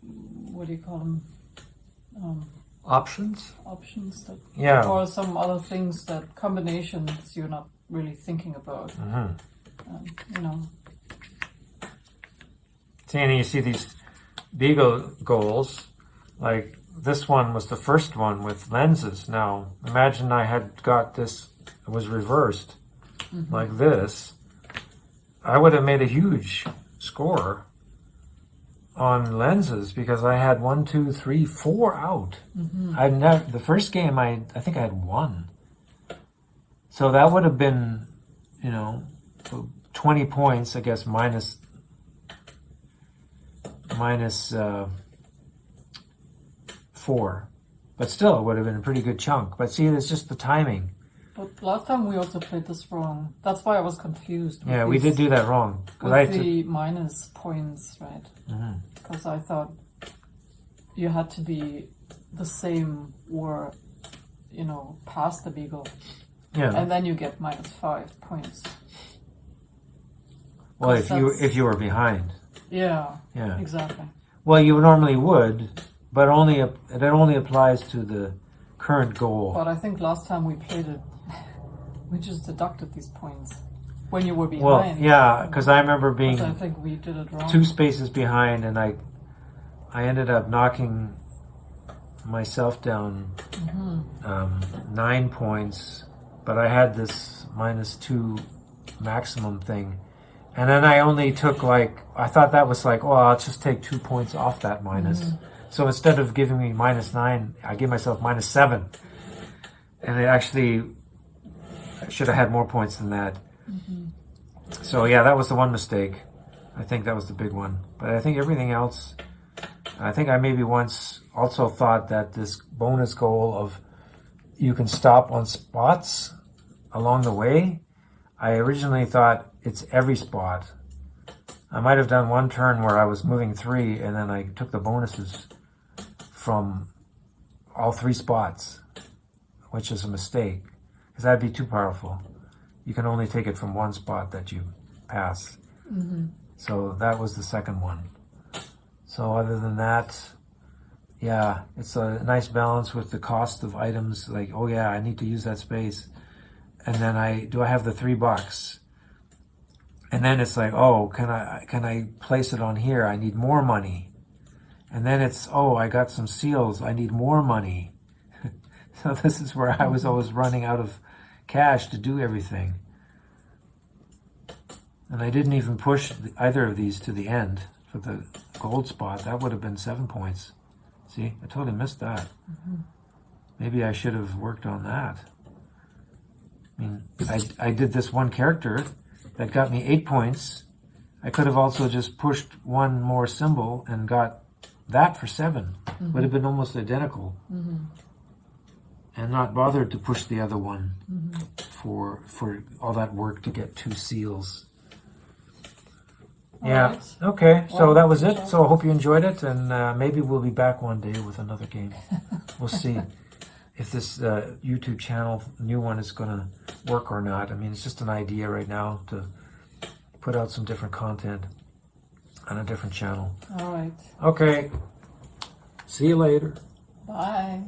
what do you call them? Options? Options that, Yeah. or some other things, that combinations you're not really thinking about. Mm-hmm. See, and you see these beagle goals, like this one was the first one with lenses. Now, imagine I had got this, it was reversed like this. I would have made a huge score on lenses because I had 1, 2, 3, 4 out. The first game I think I had 1. So that would have been, 20 points, I guess, minus 4. But still, it would have been a pretty good chunk. But see, it's just the timing. But last time we also played this wrong. That's why I was confused. Yeah, we did do that wrong. With the minus points, right? Mm-hmm. Because I thought you had to be the same or, past the beagle. Yeah. And then you get minus 5 points. Well, if you were behind. Yeah. Yeah. Exactly. Well, you normally would, but it only applies to the current goal. But I think last time we played it, we just deducted these points when you were behind. Well, yeah, because I remember being I think we did it wrong. 2 spaces behind, and I ended up knocking myself down 9 points, but I had this -2 maximum thing. And then I only took I thought that was I'll just take 2 points off that minus. So instead of giving me -9, I gave myself -7. And it actually, I should have had more points than that. So yeah, that was the one mistake. I think that was the big one. But I think everything else, I think I maybe once also thought that this bonus goal of you can stop on spots along the way, I originally thought it's every spot. I might have done one turn where I was moving 3 and then I took the bonuses from all 3 spots, which is a mistake because that'd be too powerful. You can only take it from one spot that you pass. So that was the second one. So other than that, yeah, it's a nice balance with the cost of items. Oh yeah, I need to use that space. And then I have the $3. And then it's oh, can I place it on here? I need more money. And then it's, I got some seals. I need more money. So this is where I was always running out of cash to do everything. And I didn't even push either of these to the end for the gold spot. That would have been 7 points. See, I totally missed that. Maybe I should have worked on that. I mean, I did this one character that got me 8 points. I could have also just pushed one more symbol and got that for 7. Would have been almost identical. And not bothered to push the other one for all that work to get 2 seals. Yeah. Right. Okay. So Well, that was good it. job. So I hope you enjoyed it, and maybe we'll be back one day with another game. We'll see. if this YouTube channel, new one, is going to work or not. I mean, it's just an idea right now to put out some different content on a different channel. All right. Okay. See you later. Bye.